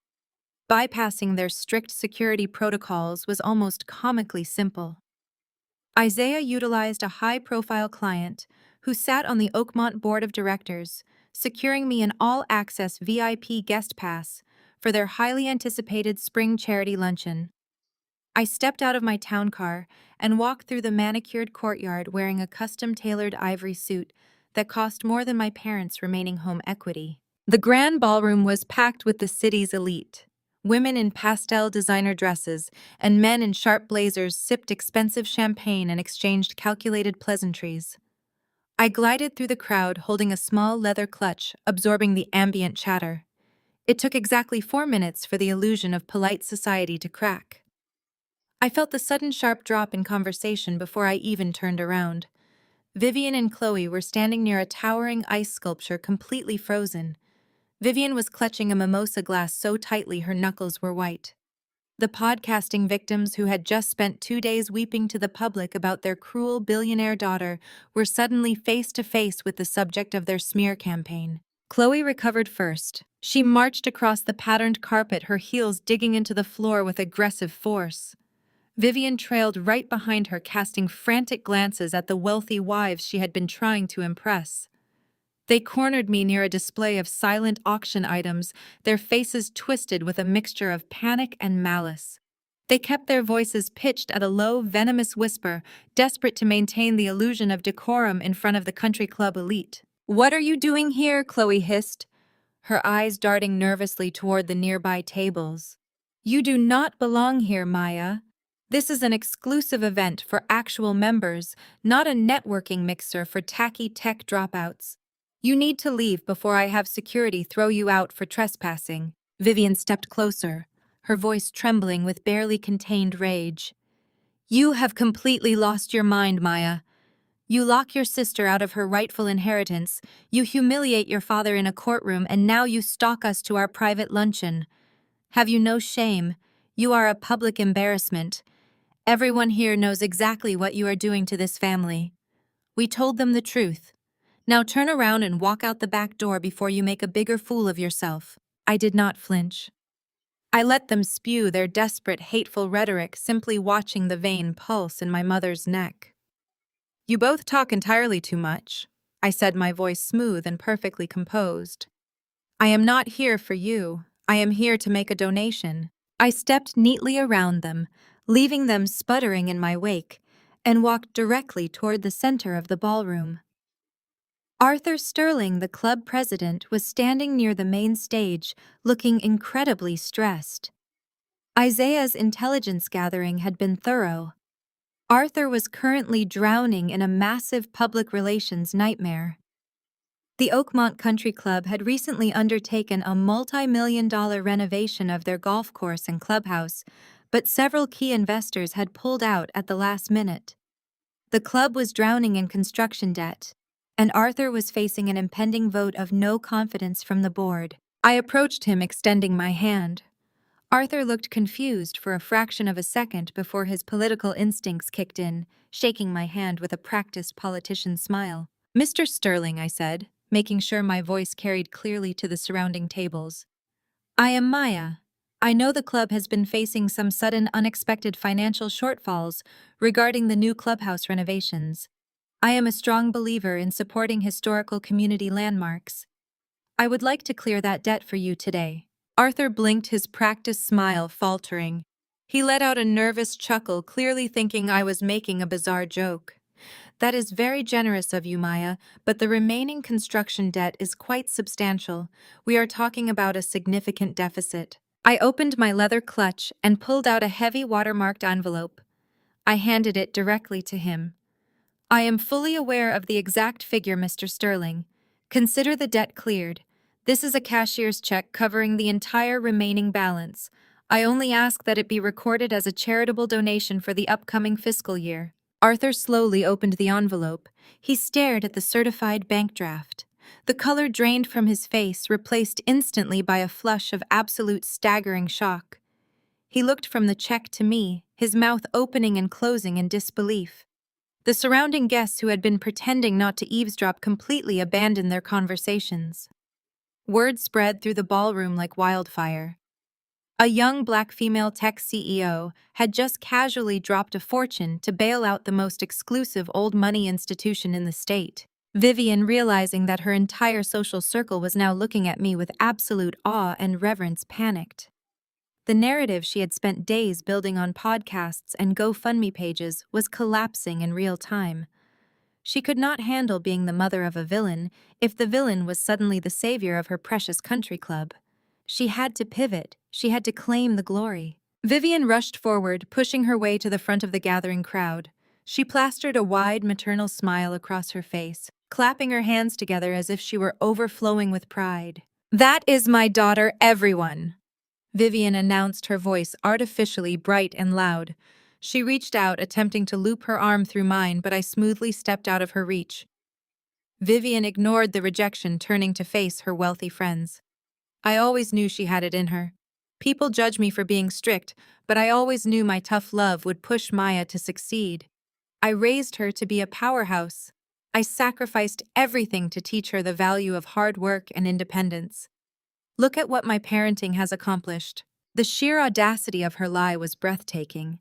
Bypassing their strict security protocols was almost comically simple. Isaiah utilized a high-profile client who sat on the Oakmont Board of Directors, securing me an all-access VIP guest pass for their highly anticipated spring charity luncheon. I stepped out of my town car and walked through the manicured courtyard wearing a custom-tailored ivory suit that cost more than my parents' remaining home equity. The grand ballroom was packed with the city's elite. Women in pastel designer dresses and men in sharp blazers sipped expensive champagne and exchanged calculated pleasantries. I glided through the crowd holding a small leather clutch, absorbing the ambient chatter. It took exactly 4 minutes for the illusion of polite society to crack. I felt the sudden sharp drop in conversation before I even turned around. Vivian and Chloe were standing near a towering ice sculpture completely frozen. Vivian was clutching a mimosa glass so tightly her knuckles were white. The podcasting victims who had just spent 2 days weeping to the public about their cruel billionaire daughter were suddenly face to face with the subject of their smear campaign. Chloe recovered first. She marched across the patterned carpet, her heels digging into the floor with aggressive force. Vivian trailed right behind her, casting frantic glances at the wealthy wives she had been trying to impress. They cornered me near a display of silent auction items, their faces twisted with a mixture of panic and malice. They kept their voices pitched at a low, venomous whisper, desperate to maintain the illusion of decorum in front of the country club elite. "What are you doing here?" Chloe hissed, her eyes darting nervously toward the nearby tables. "You do not belong here, Maya. This is an exclusive event for actual members, not a networking mixer for tacky tech dropouts. You need to leave before I have security throw you out for trespassing." Vivian stepped closer, her voice trembling with barely contained rage. "You have completely lost your mind, Maya. You lock your sister out of her rightful inheritance, you humiliate your father in a courtroom, and now you stalk us to our private luncheon. Have you no shame? You are a public embarrassment. Everyone here knows exactly what you are doing to this family. We told them the truth. Now turn around and walk out the back door before you make a bigger fool of yourself." I did not flinch. I let them spew their desperate, hateful rhetoric, simply watching the vein pulse in my mother's neck. "You both talk entirely too much," I said, my voice smooth and perfectly composed. "I am not here for you. I am here to make a donation." I stepped neatly around them, leaving them sputtering in my wake, and walked directly toward the center of the ballroom. Arthur Sterling, the club president, was standing near the main stage, looking incredibly stressed. Isaiah's intelligence gathering had been thorough. Arthur was currently drowning in a massive public relations nightmare. The Oakmont Country Club had recently undertaken a multi-million-dollar renovation of their golf course and clubhouse, but several key investors had pulled out at the last minute. The club was drowning in construction debt, and Arthur was facing an impending vote of no confidence from the board. I approached him, extending my hand. Arthur looked confused for a fraction of a second before his political instincts kicked in, shaking my hand with a practiced politician's smile. "Mr. Sterling," I said, making sure my voice carried clearly to the surrounding tables. "I am Maya. I know the club has been facing some sudden, unexpected financial shortfalls regarding the new clubhouse renovations. I am a strong believer in supporting historical community landmarks. I would like to clear that debt for you today." Arthur blinked, his practiced smile faltering. He let out a nervous chuckle, clearly thinking I was making a bizarre joke. "That is very generous of you, Maya, but the remaining construction debt is quite substantial. We are talking about a significant deficit." I opened my leather clutch and pulled out a heavy watermarked envelope. I handed it directly to him. "I am fully aware of the exact figure, Mr. Sterling. Consider the debt cleared. This is a cashier's check covering the entire remaining balance. I only ask that it be recorded as a charitable donation for the upcoming fiscal year." Arthur slowly opened the envelope. He stared at the certified bank draft. The color drained from his face, replaced instantly by a flush of absolute staggering shock. He looked from the check to me, his mouth opening and closing in disbelief. The surrounding guests, who had been pretending not to eavesdrop, completely abandoned their conversations. Word spread through the ballroom like wildfire. A young black female tech CEO had just casually dropped a fortune to bail out the most exclusive old money institution in the state. Vivian, realizing that her entire social circle was now looking at me with absolute awe and reverence, panicked. The narrative she had spent days building on podcasts and GoFundMe pages was collapsing in real time. She could not handle being the mother of a villain if the villain was suddenly the savior of her precious country club. She had to pivot. She had to claim the glory. Vivian rushed forward, pushing her way to the front of the gathering crowd. She plastered a wide maternal smile across her face, clapping her hands together as if she were overflowing with pride. "That is my daughter, everyone," Vivian announced, her voice artificially bright and loud. She reached out, attempting to loop her arm through mine, but I smoothly stepped out of her reach. Vivian ignored the rejection, turning to face her wealthy friends. I always knew she had it in her. People judge me for being strict, but I always knew my tough love would push Maya to succeed. I raised her to be a powerhouse. I sacrificed everything to teach her the value of hard work and independence. Look at what my parenting has accomplished. The sheer audacity of her lie was breathtaking.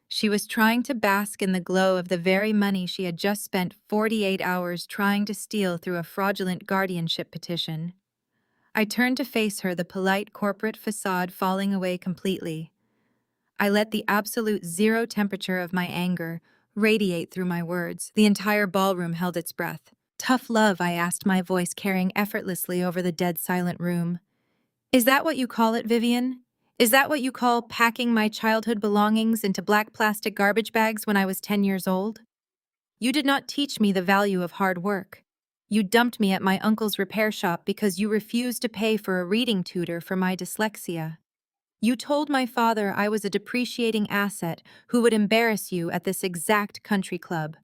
She was trying to bask in the glow of the very money she had just spent 48 hours trying to steal through a fraudulent guardianship petition. I turned to face her, the polite corporate facade falling away completely. I let the absolute zero temperature of my anger radiate through my words. The entire ballroom held its breath. "Tough love?" I asked, my voice carrying effortlessly over the dead silent room. "Is that what you call it, Vivian? Is that what you call packing my childhood belongings into black plastic garbage bags when I was 10 years old? You did not teach me the value of hard work. You dumped me at my uncle's repair shop because you refused to pay for a reading tutor for my dyslexia. You told my father I was a depreciating asset who would embarrass you at this exact country club.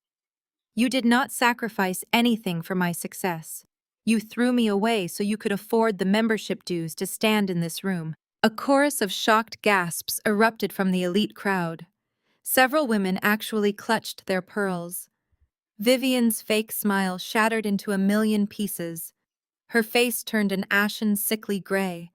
You did not sacrifice anything for my success. You threw me away so you could afford the membership dues to stand in this room." A chorus of shocked gasps erupted from the elite crowd. Several women actually clutched their pearls. Vivian's fake smile shattered into a million pieces. Her face turned an ashen, sickly gray.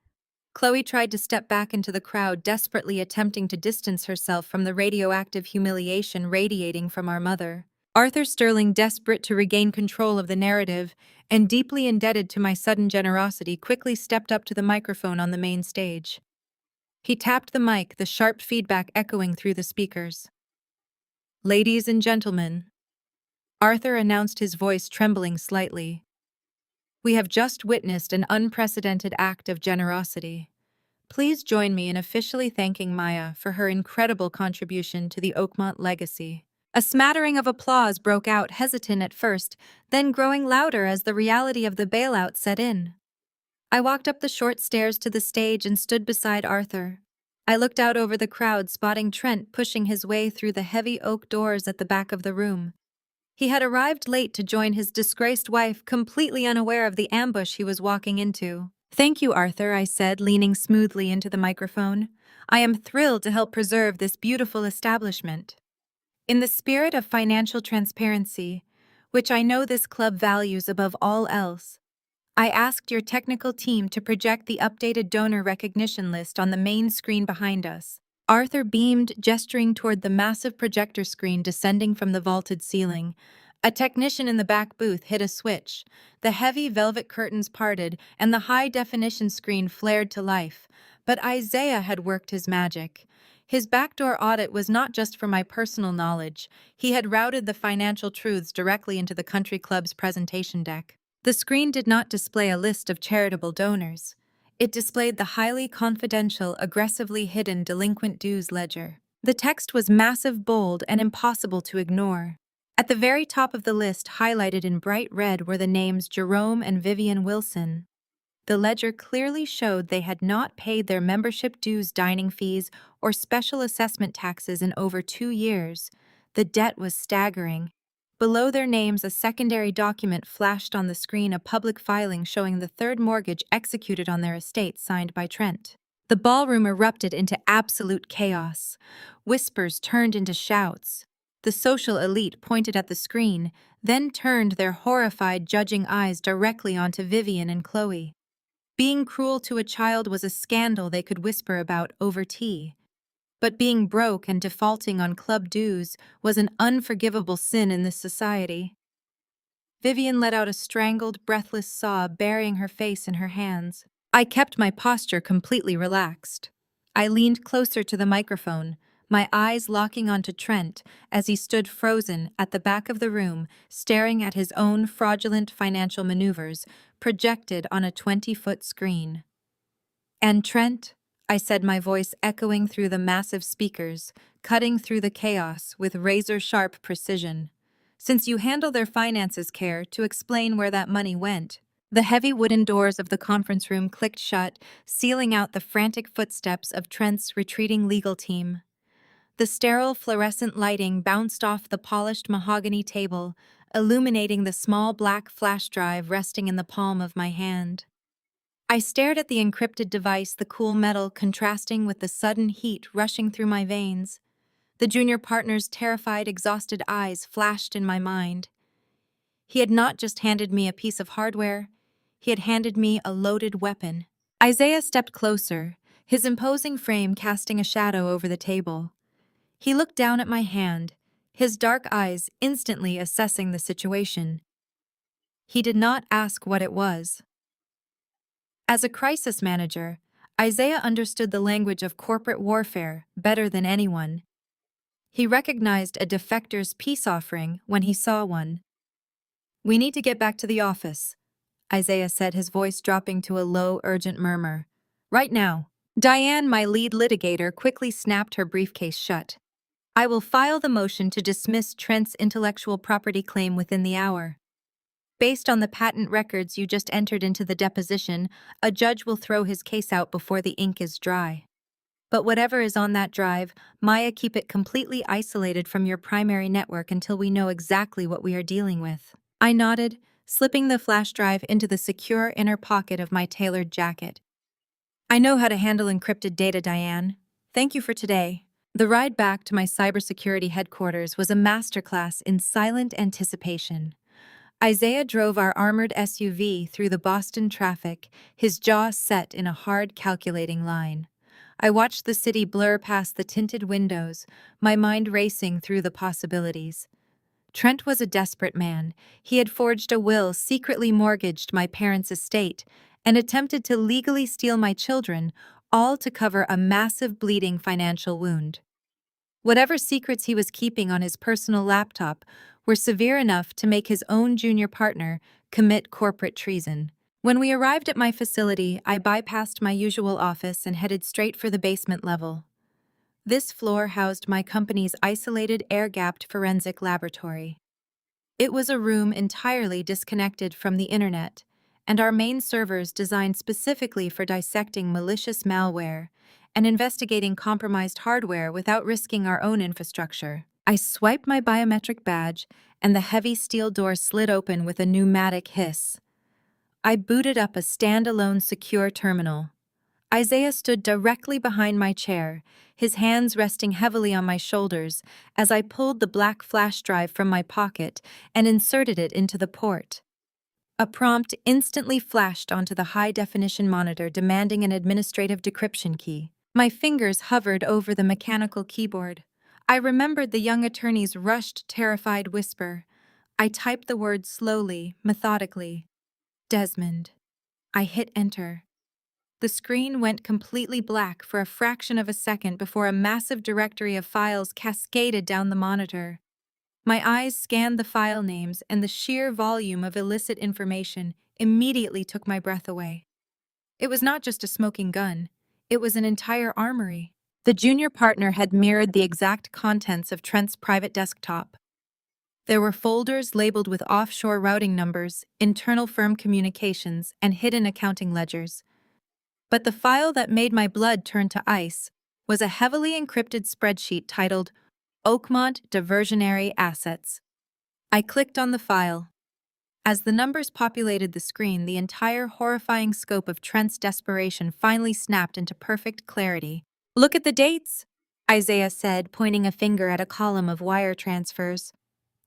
Chloe tried to step back into the crowd, desperately attempting to distance herself from the radioactive humiliation radiating from our mother. Arthur Sterling, desperate to regain control of the narrative and deeply indebted to my sudden generosity, quickly stepped up to the microphone on the main stage. He tapped the mic, the sharp feedback echoing through the speakers. "Ladies and gentlemen," Arthur announced, his voice trembling slightly, "we have just witnessed an unprecedented act of generosity. Please join me in officially thanking Maya for her incredible contribution to the Oakmont legacy." A smattering of applause broke out, hesitant at first, then growing louder as the reality of the bailout set in. I walked up the short stairs to the stage and stood beside Arthur. I looked out over the crowd, spotting Trent pushing his way through the heavy oak doors at the back of the room. He had arrived late to join his disgraced wife, completely unaware of the ambush he was walking into. "Thank you, Arthur," I said, leaning smoothly into the microphone. "I am thrilled to help preserve this beautiful establishment. In the spirit of financial transparency, which I know this club values above all else, I asked your technical team to project the updated donor recognition list on the main screen behind us." Arthur beamed, gesturing toward the massive projector screen descending from the vaulted ceiling. A technician in the back booth hit a switch. The heavy velvet curtains parted, and the high-definition screen flared to life. But Isaiah had worked his magic. His backdoor audit was not just for my personal knowledge. He had routed the financial truths directly into the country club's presentation deck. The screen did not display a list of charitable donors. It displayed the highly confidential, aggressively hidden delinquent dues ledger. The text was massive, bold, and impossible to ignore. At the very top of the list, highlighted in bright red, were the names Jerome and Vivian Wilson. The ledger clearly showed they had not paid their membership dues, dining fees, or special assessment taxes in over 2 years. The debt was staggering. Below their names, a secondary document flashed on the screen, a public filing showing the third mortgage executed on their estate, signed by Trent. The ballroom erupted into absolute chaos. Whispers turned into shouts. The social elite pointed at the screen, then turned their horrified, judging eyes directly onto Vivian and Chloe. Being cruel to a child was a scandal they could whisper about over tea. But being broke and defaulting on club dues was an unforgivable sin in this society. Vivian let out a strangled, breathless sob, burying her face in her hands. I kept my posture completely relaxed. I leaned closer to the microphone, my eyes locking onto Trent as he stood frozen at the back of the room, staring at his own fraudulent financial maneuvers projected on a 20-foot screen. "And Trent," I said, my voice echoing through the massive speakers, cutting through the chaos with razor-sharp precision, "since you handle their finances, care to explain where that money went?" The heavy wooden doors of the conference room clicked shut, sealing out the frantic footsteps of Trent's retreating legal team. The sterile fluorescent lighting bounced off the polished mahogany table, illuminating the small black flash drive resting in the palm of my hand. I stared at the encrypted device, the cool metal contrasting with the sudden heat rushing through my veins. The junior partner's terrified, exhausted eyes flashed in my mind. He had not just handed me a piece of hardware, he had handed me a loaded weapon. Isaiah stepped closer, his imposing frame casting a shadow over the table. He looked down at my hand, his dark eyes instantly assessing the situation. He did not ask what it was. As a crisis manager, Isaiah understood the language of corporate warfare better than anyone. He recognized a defector's peace offering when he saw one. "We need to get back to the office," Isaiah said, his voice dropping to a low, urgent murmur. "Right now." Diane, my lead litigator, quickly snapped her briefcase shut. "I will file the motion to dismiss Trent's intellectual property claim within the hour. Based on the patent records you just entered into the deposition, a judge will throw his case out before the ink is dry. But whatever is on that drive, Maya, keep it completely isolated from your primary network until we know exactly what we are dealing with." I nodded, slipping the flash drive into the secure inner pocket of my tailored jacket. "I know how to handle encrypted data, Diane. Thank you for today." The ride back to my cybersecurity headquarters was a masterclass in silent anticipation. Isaiah drove our armored SUV through the Boston traffic, his jaw set in a hard, calculating line. I watched the city blur past the tinted windows, my mind racing through the possibilities. Trent was a desperate man. He had forged a will, secretly mortgaged my parents' estate, and attempted to legally steal my children, all to cover a massive bleeding financial wound. Whatever secrets he was keeping on his personal laptop were severe enough to make his own junior partner commit corporate treason. When we arrived at my facility, I bypassed my usual office and headed straight for the basement level. This floor housed my company's isolated, air-gapped forensic laboratory. It was a room entirely disconnected from the internet, and our main servers designed specifically for dissecting malicious malware and investigating compromised hardware without risking our own infrastructure. I swiped my biometric badge, and the heavy steel door slid open with a pneumatic hiss. I booted up a standalone secure terminal. Isaiah stood directly behind my chair, his hands resting heavily on my shoulders as I pulled the black flash drive from my pocket and inserted it into the port. A prompt instantly flashed onto the high-definition monitor demanding an administrative decryption key. My fingers hovered over the mechanical keyboard. I remembered the young attorney's rushed, terrified whisper. I typed the words slowly, methodically. "Desmond." I hit enter. The screen went completely black for a fraction of a second before a massive directory of files cascaded down the monitor. My eyes scanned the file names, and the sheer volume of illicit information immediately took my breath away. It was not just a smoking gun. It was an entire armory. The junior partner had mirrored the exact contents of Trent's private desktop. There were folders labeled with offshore routing numbers, internal firm communications, and hidden accounting ledgers. But the file that made my blood turn to ice was a heavily encrypted spreadsheet titled Oakmont Diversionary Assets. I clicked on the file. As the numbers populated the screen, the entire horrifying scope of Trent's desperation finally snapped into perfect clarity. "Look at the dates," Isaiah said, pointing a finger at a column of wire transfers.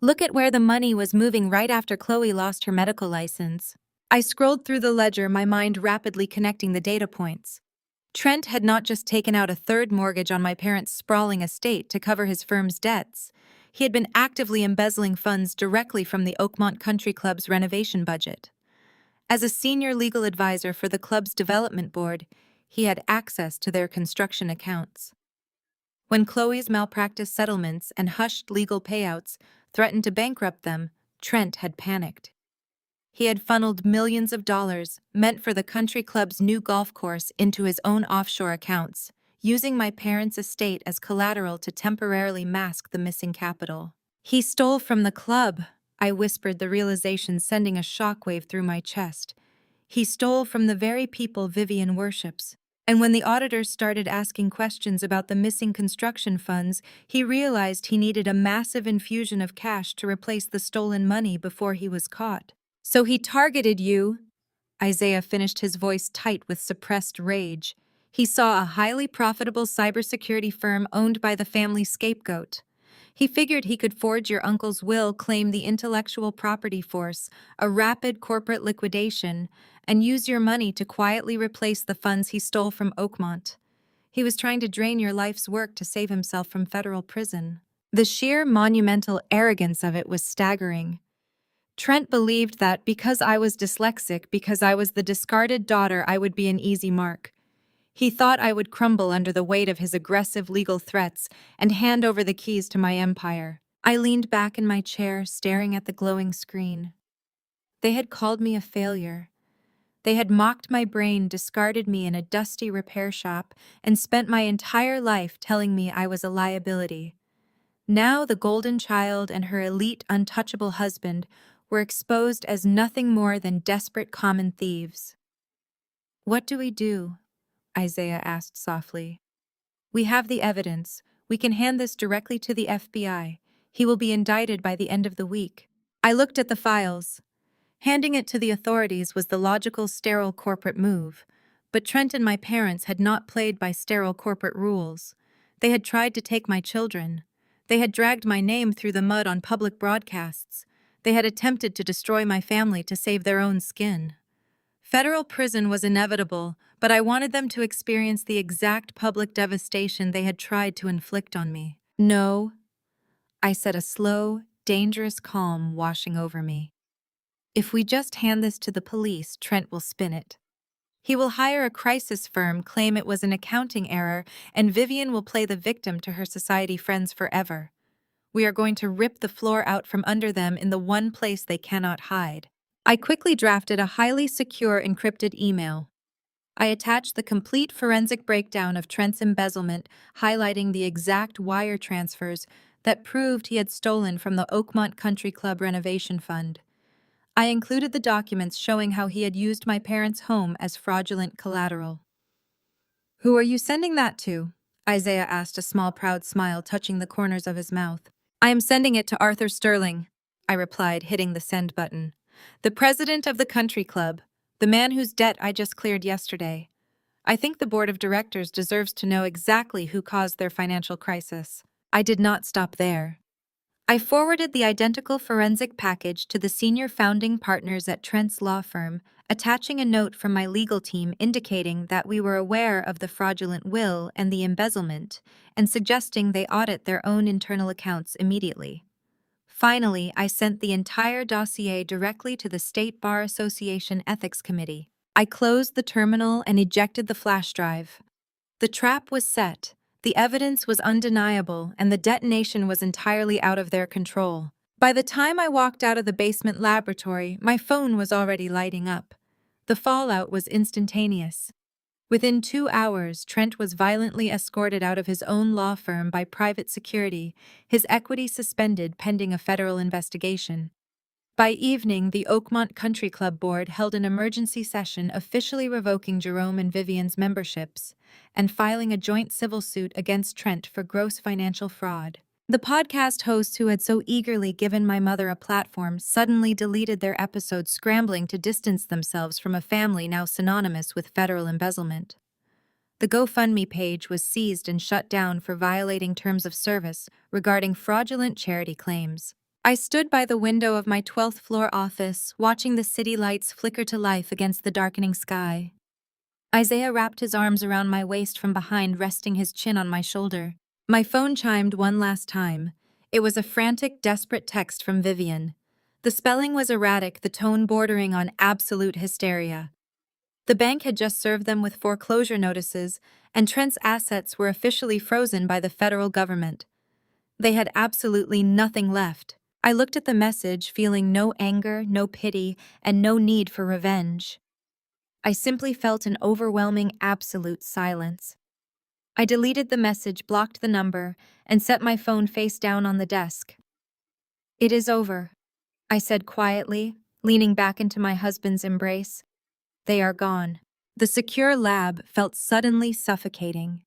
"Look at where the money was moving right after Chloe lost her medical license." I scrolled through the ledger, my mind rapidly connecting the data points. Trent had not just taken out a third mortgage on my parents' sprawling estate to cover his firm's debts. He had been actively embezzling funds directly from the Oakmont Country Club's renovation budget. As a senior legal advisor for the club's development board, he had access to their construction accounts. When Chloe's malpractice settlements and hushed legal payouts threatened to bankrupt them, Trent had panicked. He had funneled millions of dollars, meant for the country club's new golf course, into his own offshore accounts, using my parents' estate as collateral to temporarily mask the missing capital. "He stole from the club," I whispered, the realization sending a shockwave through my chest. "He stole from the very people Vivian worships." And when the auditors started asking questions about the missing construction funds, he realized he needed a massive infusion of cash to replace the stolen money before he was caught. "So he targeted you," Isaiah finished, his voice tight with suppressed rage. He saw a highly profitable cybersecurity firm owned by the family scapegoat. He figured he could forge your uncle's will, claim the intellectual property force, a rapid corporate liquidation, and use your money to quietly replace the funds he stole from Oakmont. He was trying to drain your life's work to save himself from federal prison. The sheer monumental arrogance of it was staggering. Trent believed that because I was dyslexic, because I was the discarded daughter, I would be an easy mark. He thought I would crumble under the weight of his aggressive legal threats and hand over the keys to my empire. I leaned back in my chair, staring at the glowing screen. They had called me a failure. They had mocked my brain, discarded me in a dusty repair shop, and spent my entire life telling me I was a liability. Now the golden child and her elite, untouchable husband were exposed as nothing more than desperate common thieves. "What do we do?" Isaiah asked softly. "We have the evidence. We can hand this directly to the FBI. He will be indicted by the end of the week." I looked at the files. Handing it to the authorities was the logical, sterile corporate move. But Trent and my parents had not played by sterile corporate rules. They had tried to take my children. They had dragged my name through the mud on public broadcasts. They had attempted to destroy my family to save their own skin. Federal prison was inevitable, but I wanted them to experience the exact public devastation they had tried to inflict on me. "No," I said, a slow, dangerous calm washing over me. "If we just hand this to the police, Trent will spin it. He will hire a crisis firm, claim it was an accounting error, and Vivian will play the victim to her society friends forever. We are going to rip the floor out from under them in the one place they cannot hide." I quickly drafted a highly secure encrypted email. I attached the complete forensic breakdown of Trent's embezzlement, highlighting the exact wire transfers that proved he had stolen from the Oakmont Country Club renovation fund. I included the documents showing how he had used my parents' home as fraudulent collateral. "Who are you sending that to?" Isaiah asked, a small proud smile touching the corners of his mouth. "I am sending it to Arthur Sterling," I replied, hitting the send button. "The president of the country club, the man whose debt I just cleared yesterday. I think the board of directors deserves to know exactly who caused their financial crisis." I did not stop there. I forwarded the identical forensic package to the senior founding partners at Trent's law firm, attaching a note from my legal team indicating that we were aware of the fraudulent will and the embezzlement, and suggesting they audit their own internal accounts immediately. Finally, I sent the entire dossier directly to the State Bar Association Ethics Committee. I closed the terminal and ejected the flash drive. The trap was set, the evidence was undeniable, and the detonation was entirely out of their control. By the time I walked out of the basement laboratory, my phone was already lighting up. The fallout was instantaneous. Within 2 hours, Trent was violently escorted out of his own law firm by private security, his equity suspended pending a federal investigation. By evening, the Oakmont Country Club board held an emergency session officially revoking Jerome and Vivian's memberships and filing a joint civil suit against Trent for gross financial fraud. The podcast hosts who had so eagerly given my mother a platform suddenly deleted their episodes, scrambling to distance themselves from a family now synonymous with federal embezzlement. The GoFundMe page was seized and shut down for violating terms of service regarding fraudulent charity claims. I stood by the window of my 12th floor office, watching the city lights flicker to life against the darkening sky. Isaiah wrapped his arms around my waist from behind, resting his chin on my shoulder. My phone chimed one last time. It was a frantic, desperate text from Vivian. The spelling was erratic, the tone bordering on absolute hysteria. The bank had just served them with foreclosure notices, and Trent's assets were officially frozen by the federal government. They had absolutely nothing left. I looked at the message, feeling no anger, no pity, and no need for revenge. I simply felt an overwhelming, absolute silence. I deleted the message, blocked the number, and set my phone face down on the desk. "It is over," I said quietly, leaning back into my husband's embrace. "They are gone." The secure lab felt suddenly suffocating.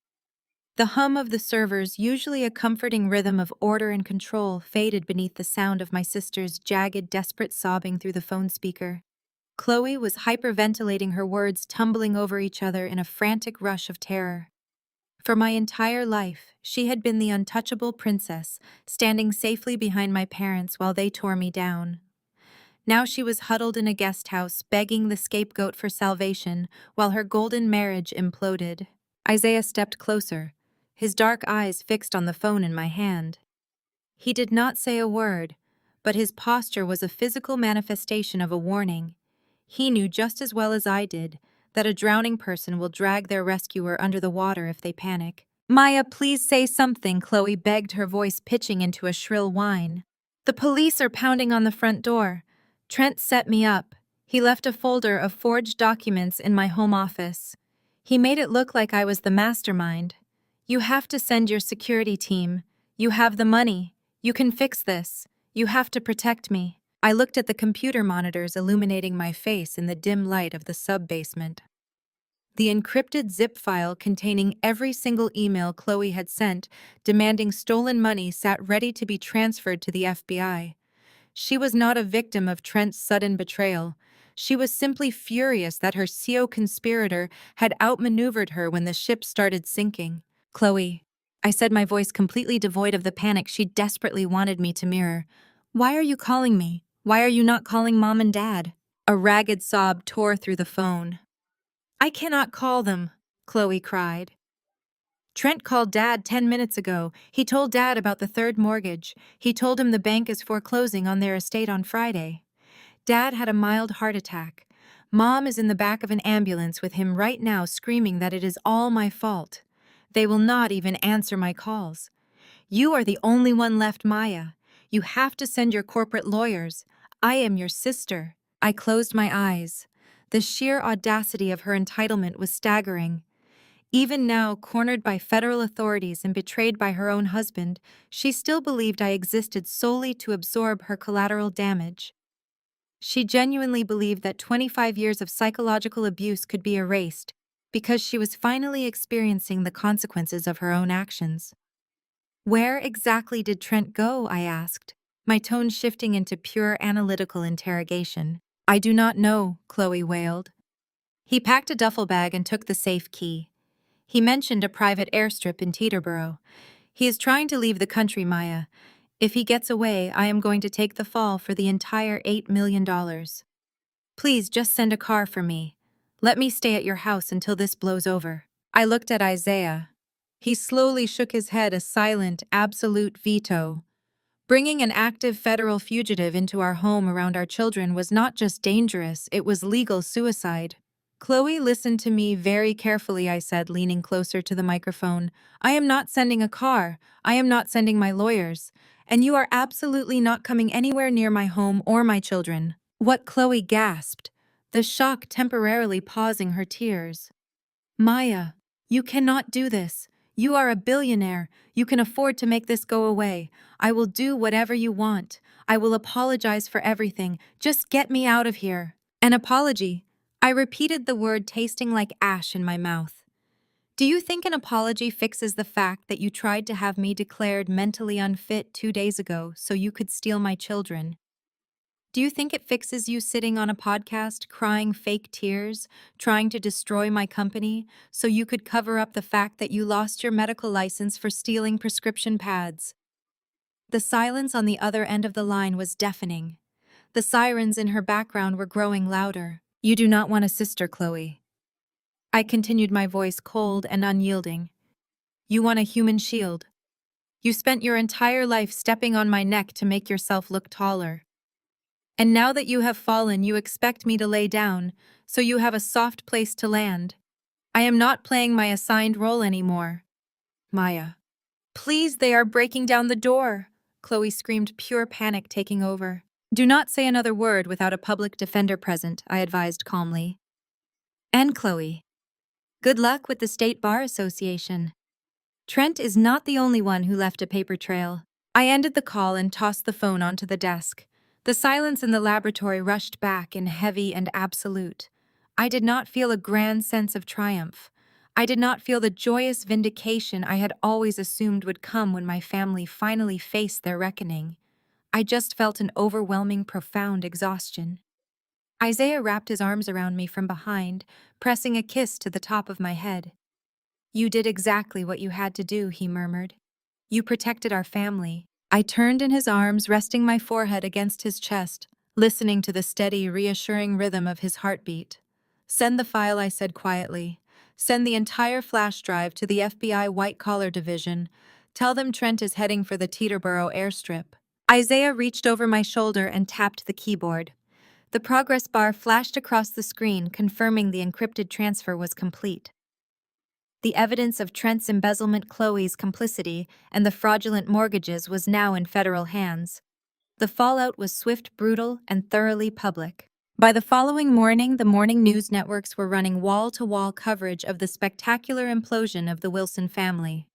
The hum of the servers, usually a comforting rhythm of order and control, faded beneath the sound of my sister's jagged, desperate sobbing through the phone speaker. Chloe was hyperventilating, her words tumbling over each other in a frantic rush of terror. For my entire life, she had been the untouchable princess, standing safely behind my parents while they tore me down. Now she was huddled in a guest house, begging the scapegoat for salvation, while her golden marriage imploded. Isaiah stepped closer, his dark eyes fixed on the phone in my hand. He did not say a word, but his posture was a physical manifestation of a warning. He knew just as well as I did that a drowning person will drag their rescuer under the water if they panic. "Maya, please say something," Chloe begged, her voice pitching into a shrill whine. "The police are pounding on the front door. Trent set me up. He left a folder of forged documents in my home office. He made it look like I was the mastermind. You have to send your security team. You have the money. You can fix this. You have to protect me." I looked at the computer monitors illuminating my face in the dim light of the sub-basement. The encrypted zip file containing every single email Chloe had sent, demanding stolen money, sat ready to be transferred to the FBI. She was not a victim of Trent's sudden betrayal. She was simply furious that her co-conspirator had outmaneuvered her when the ship started sinking. "Chloe," I said, my voice completely devoid of the panic she desperately wanted me to mirror. "Why are you calling me? Why are you not calling Mom and Dad?" A ragged sob tore through the phone. "I cannot call them," Chloe cried. "Trent called Dad 10 minutes ago. He told Dad about the third mortgage. He told him the bank is foreclosing on their estate on Friday. Dad had a mild heart attack. Mom is in the back of an ambulance with him right now, screaming that it is all my fault. They will not even answer my calls. You are the only one left, Maya. You have to send your corporate lawyers. I am your sister." I closed my eyes. The sheer audacity of her entitlement was staggering. Even now, cornered by federal authorities and betrayed by her own husband, she still believed I existed solely to absorb her collateral damage. She genuinely believed that 25 years of psychological abuse could be erased because she was finally experiencing the consequences of her own actions. "Where exactly did Trent go?" I asked, my tone shifting into pure analytical interrogation. "I do not know," Chloe wailed. "He packed a duffel bag and took the safe key. He mentioned a private airstrip in Teterboro. He is trying to leave the country, Maya. If he gets away, I am going to take the fall for the entire $8 million. Please just send a car for me. Let me stay at your house until this blows over." I looked at Isaiah. He slowly shook his head, a silent, absolute veto. Bringing an active federal fugitive into our home around our children was not just dangerous, it was legal suicide. "Chloe, listen to me very carefully," I said, leaning closer to the microphone. "I am not sending a car. I am not sending my lawyers. And you are absolutely not coming anywhere near my home or my children." What? Chloe gasped, the shock temporarily pausing her tears. "Maya, you cannot do this. You are a billionaire. You can afford to make this go away. I will do whatever you want. I will apologize for everything. Just get me out of here." "An apology?" I repeated the word, tasting like ash in my mouth. "Do you think an apology fixes the fact that you tried to have me declared mentally unfit 2 days ago so you could steal my children? Do you think it fixes you sitting on a podcast crying fake tears, trying to destroy my company so you could cover up the fact that you lost your medical license for stealing prescription pads?" The silence on the other end of the line was deafening. The sirens in her background were growing louder. "You do not want a sister, Chloe." I continued, my voice cold and unyielding. "You want a human shield. You spent your entire life stepping on my neck to make yourself look taller. And now that you have fallen, you expect me to lay down, so you have a soft place to land. I am not playing my assigned role anymore." "Maya, please, they are breaking down the door," Chloe screamed, pure panic taking over. "Do not say another word without a public defender present," I advised calmly. "And Chloe, good luck with the State Bar Association. Trent is not the only one who left a paper trail." I ended the call and tossed the phone onto the desk. The silence in the laboratory rushed back in heavy and absolute. I did not feel a grand sense of triumph. I did not feel the joyous vindication I had always assumed would come when my family finally faced their reckoning. I just felt an overwhelming, profound exhaustion. Isaiah wrapped his arms around me from behind, pressing a kiss to the top of my head. "You did exactly what you had to do," he murmured. "You protected our family." I turned in his arms, resting my forehead against his chest, listening to the steady, reassuring rhythm of his heartbeat. "Send the file," I said quietly. "Send the entire flash drive to the FBI White Collar Division. Tell them Trent is heading for the Teterboro airstrip." Isaiah reached over my shoulder and tapped the keyboard. The progress bar flashed across the screen, confirming the encrypted transfer was complete. The evidence of Trent's embezzlement, Chloe's complicity, and the fraudulent mortgages was now in federal hands. The fallout was swift, brutal, and thoroughly public. By the following morning, the morning news networks were running wall-to-wall coverage of the spectacular implosion of the Wilson family.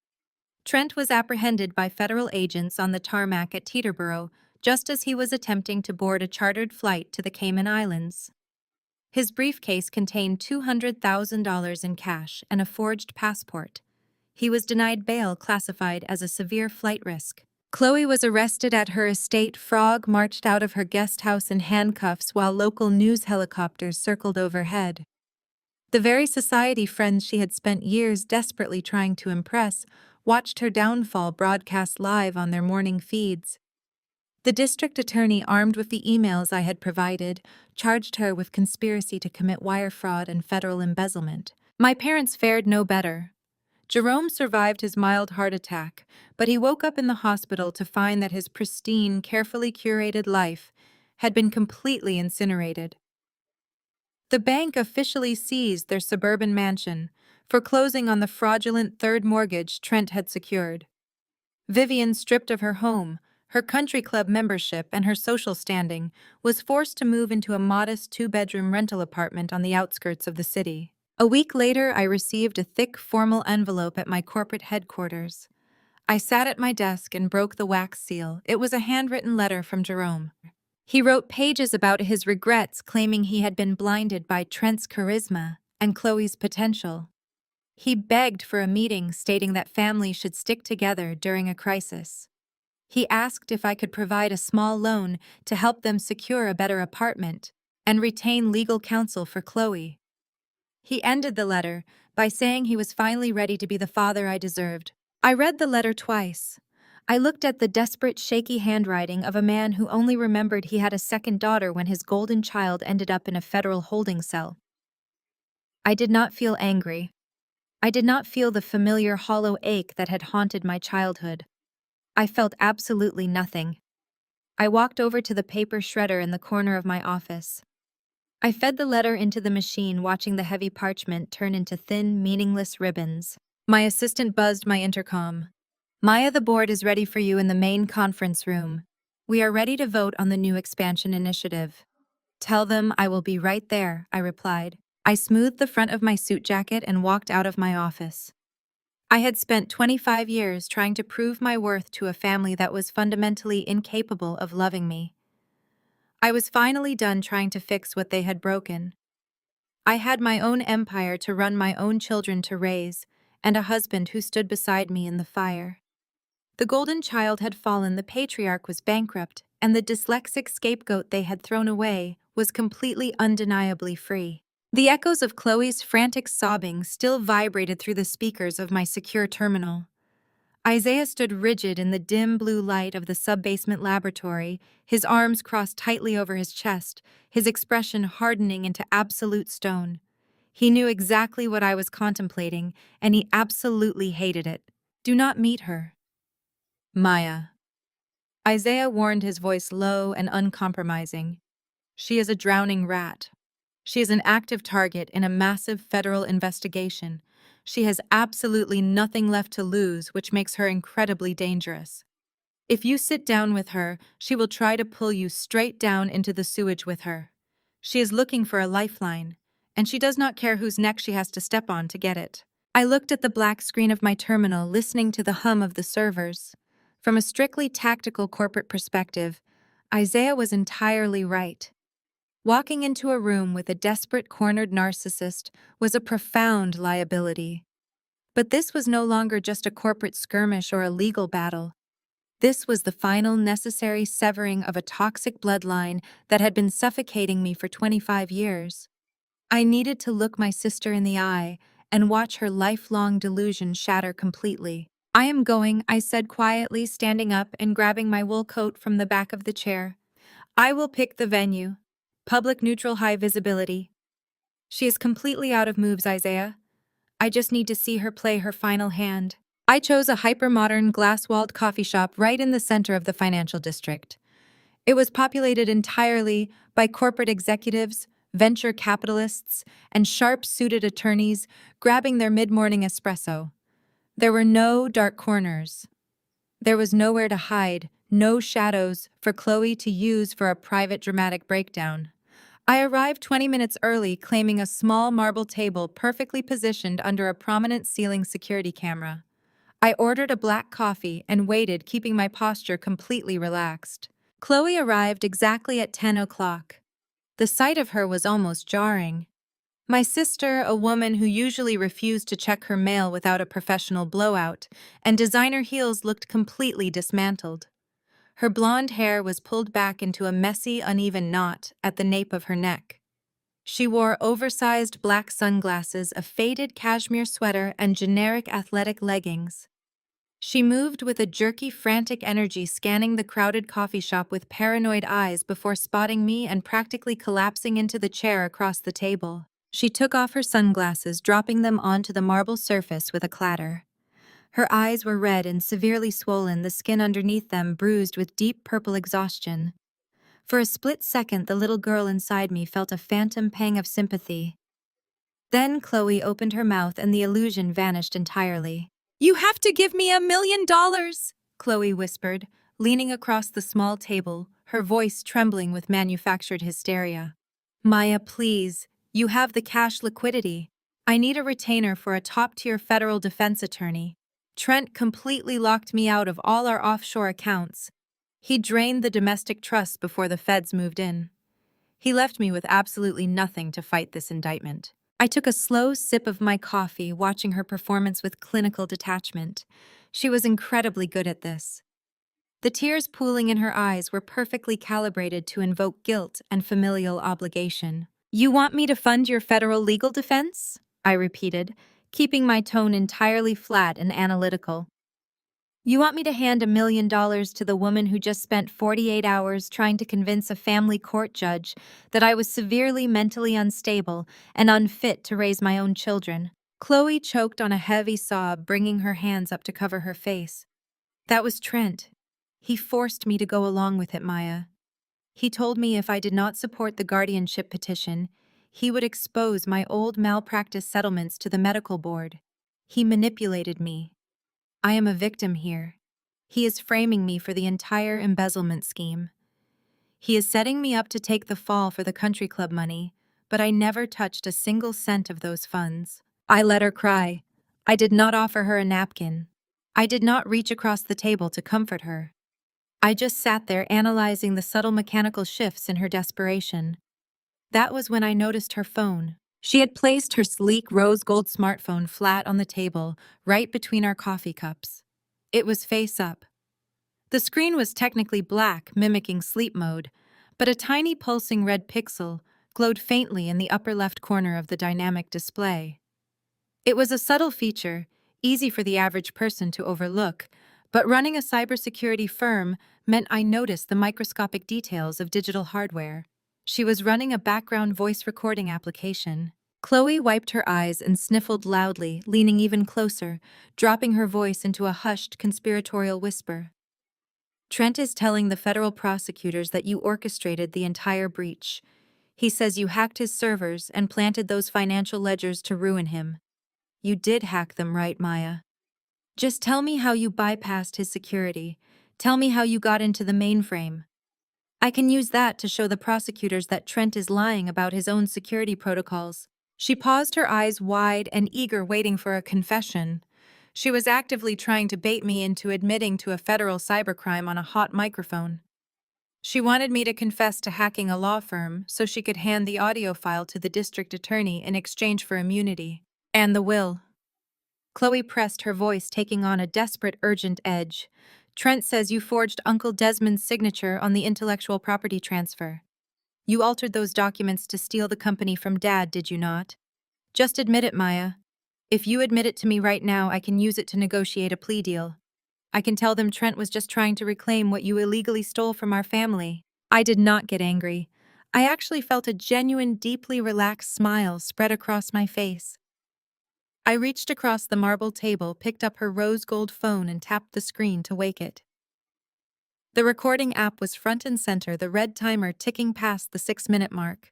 Trent was apprehended by federal agents on the tarmac at Teterboro, just as he was attempting to board a chartered flight to the Cayman Islands. His briefcase contained $200,000 in cash and a forged passport. He was denied bail, classified as a severe flight risk. Chloe was arrested at her estate. Frog marched out of her guest house in handcuffs while local news helicopters circled overhead. The very society friends she had spent years desperately trying to impress watched her downfall broadcast live on their morning feeds. The district attorney, armed with the emails I had provided, charged her with conspiracy to commit wire fraud and federal embezzlement. My parents fared no better. Jerome survived his mild heart attack, but he woke up in the hospital to find that his pristine, carefully curated life had been completely incinerated. The bank officially seized their suburban mansion, foreclosing on the fraudulent third mortgage Trent had secured. Vivian, stripped of her home, her country club membership, and her social standing, was forced to move into a modest two-bedroom rental apartment on the outskirts of the city. A week later, I received a thick, formal envelope at my corporate headquarters. I sat at my desk and broke the wax seal. It was a handwritten letter from Jerome. He wrote pages about his regrets, claiming he had been blinded by Trent's charisma and Chloe's potential. He begged for a meeting, stating that families should stick together during a crisis. He asked if I could provide a small loan to help them secure a better apartment and retain legal counsel for Chloe. He ended the letter by saying he was finally ready to be the father I deserved. I read the letter twice. I looked at the desperate, shaky handwriting of a man who only remembered he had a second daughter when his golden child ended up in a federal holding cell. I did not feel angry. I did not feel the familiar hollow ache that had haunted my childhood. I felt absolutely nothing. I walked over to the paper shredder in the corner of my office. I fed the letter into the machine, watching the heavy parchment turn into thin, meaningless ribbons. My assistant buzzed my intercom. "Maya, the board is ready for you in the main conference room. We are ready to vote on the new expansion initiative." "Tell them I will be right there," I replied. I smoothed the front of my suit jacket and walked out of my office. I had spent 25 years trying to prove my worth to a family that was fundamentally incapable of loving me. I was finally done trying to fix what they had broken. I had my own empire to run, my own children to raise, and a husband who stood beside me in the fire. The golden child had fallen, the patriarch was bankrupt, and the dyslexic scapegoat they had thrown away was completely, undeniably free. The echoes of Chloe's frantic sobbing still vibrated through the speakers of my secure terminal. Isaiah stood rigid in the dim blue light of the sub-basement laboratory, his arms crossed tightly over his chest, his expression hardening into absolute stone. He knew exactly what I was contemplating, and he absolutely hated it. "Do not meet her, Maya." Isaiah warned, his voice low and uncompromising. "She is a drowning rat. She is an active target in a massive federal investigation. She has absolutely nothing left to lose, which makes her incredibly dangerous. If you sit down with her, she will try to pull you straight down into the sewage with her. She is looking for a lifeline, and she does not care whose neck she has to step on to get it." I looked at the black screen of my terminal, listening to the hum of the servers. From a strictly tactical corporate perspective, Isaiah was entirely right. Walking into a room with a desperate, cornered narcissist was a profound liability. But this was no longer just a corporate skirmish or a legal battle. This was the final necessary severing of a toxic bloodline that had been suffocating me for 25 years. I needed to look my sister in the eye and watch her lifelong delusion shatter completely. I am going, I said quietly, standing up and grabbing my wool coat from the back of the chair. I will pick the venue. Public neutral high visibility. She is completely out of moves, Isaiah. I just need to see her play her final hand. I chose a hyper-modern glass-walled coffee shop right in the center of the financial district. It was populated entirely by corporate executives, venture capitalists, and sharp-suited attorneys grabbing their mid-morning espresso. There were no dark corners. There was nowhere to hide, no shadows for Chloe to use for a private dramatic breakdown. I arrived 20 minutes early, claiming a small marble table perfectly positioned under a prominent ceiling security camera. I ordered a black coffee and waited, keeping my posture completely relaxed. Chloe arrived exactly at 10 o'clock. The sight of her was almost jarring. My sister, a woman who usually refused to check her mail without a professional blowout, and designer heels looked completely dismantled. Her blonde hair was pulled back into a messy, uneven knot at the nape of her neck. She wore oversized black sunglasses, a faded cashmere sweater, and generic athletic leggings. She moved with a jerky, frantic energy, scanning the crowded coffee shop with paranoid eyes before spotting me and practically collapsing into the chair across the table. She took off her sunglasses, dropping them onto the marble surface with a clatter. Her eyes were red and severely swollen, the skin underneath them bruised with deep purple exhaustion. For a split second, the little girl inside me felt a phantom pang of sympathy. Then Chloe opened her mouth and the illusion vanished entirely. "You have to give me $1 million!" Chloe whispered, leaning across the small table, her voice trembling with manufactured hysteria. "Maya, please, you have the cash liquidity. I need a retainer for a top-tier federal defense attorney. Trent completely locked me out of all our offshore accounts. He drained the domestic trust before the feds moved in. He left me with absolutely nothing to fight this indictment." I took a slow sip of my coffee, watching her performance with clinical detachment. She was incredibly good at this. The tears pooling in her eyes were perfectly calibrated to invoke guilt and familial obligation. "You want me to fund your federal legal defense?" I repeated, keeping my tone entirely flat and analytical. "You want me to hand $1 million to the woman who just spent 48 hours trying to convince a family court judge that I was severely mentally unstable and unfit to raise my own children?" Chloe choked on a heavy sob, bringing her hands up to cover her face. "That was Trent. He forced me to go along with it, Maya. He told me if I did not support the guardianship petition, he would expose my old malpractice settlements to the medical board. He manipulated me. I am a victim here. He is framing me for the entire embezzlement scheme. He is setting me up to take the fall for the country club money, but I never touched a single cent of those funds." I let her cry. I did not offer her a napkin. I did not reach across the table to comfort her. I just sat there analyzing the subtle mechanical shifts in her desperation. That was when I noticed her phone. She had placed her sleek rose gold smartphone flat on the table, right between our coffee cups. It was face up. The screen was technically black, mimicking sleep mode, but a tiny pulsing red pixel glowed faintly in the upper left corner of the dynamic display. It was a subtle feature, easy for the average person to overlook, but running a cybersecurity firm meant I noticed the microscopic details of digital hardware. She was running a background voice recording application. Chloe wiped her eyes and sniffled loudly, leaning even closer, dropping her voice into a hushed, conspiratorial whisper. "Trent is telling the federal prosecutors that you orchestrated the entire breach. He says you hacked his servers and planted those financial ledgers to ruin him. You did hack them, right, Maya? Just tell me how you bypassed his security. Tell me how you got into the mainframe. I can use that to show the prosecutors that Trent is lying about his own security protocols." She paused, her eyes wide and eager, waiting for a confession. She was actively trying to bait me into admitting to a federal cybercrime on a hot microphone. She wanted me to confess to hacking a law firm so she could hand the audio file to the district attorney in exchange for immunity. "And the will." Chloe pressed, her voice taking on a desperate, urgent edge. Trent says you forged Uncle Desmond's signature on the intellectual property transfer. You altered those documents to steal the company from Dad, did you not? Just admit it, Maya. If you admit it to me right now, I can use it to negotiate a plea deal. I can tell them Trent was just trying to reclaim what you illegally stole from our family. I did not get angry. I actually felt a genuine, deeply relaxed smile spread across my face. I reached across the marble table, picked up her rose gold phone, and tapped the screen to wake it. The recording app was front and center, the red timer ticking past the 6-minute mark.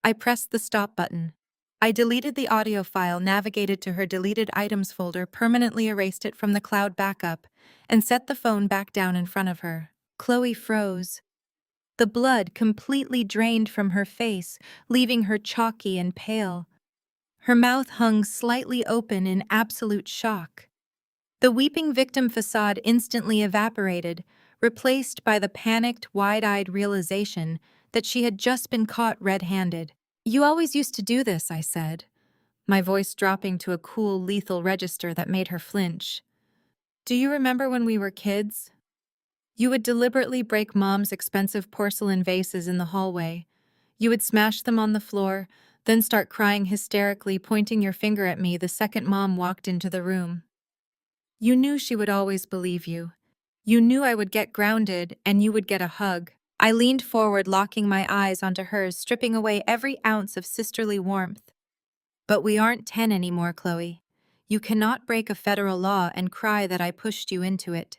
I pressed the stop button. I deleted the audio file, navigated to her deleted items folder, permanently erased it from the cloud backup, and set the phone back down in front of her. Chloe froze. The blood completely drained from her face, leaving her chalky and pale. Her mouth hung slightly open in absolute shock. The weeping victim facade instantly evaporated, replaced by the panicked, wide-eyed realization that she had just been caught red-handed. "You always used to do this," I said, my voice dropping to a cool, lethal register that made her flinch. "Do you remember when we were kids? You would deliberately break Mom's expensive porcelain vases in the hallway. You would smash them on the floor, then start crying hysterically, pointing your finger at me the second Mom walked into the room. You knew she would always believe you. You knew I would get grounded and you would get a hug." I leaned forward, locking my eyes onto hers, stripping away every ounce of sisterly warmth. "But we aren't 10 anymore, Chloe. You cannot break a federal law and cry that I pushed you into it.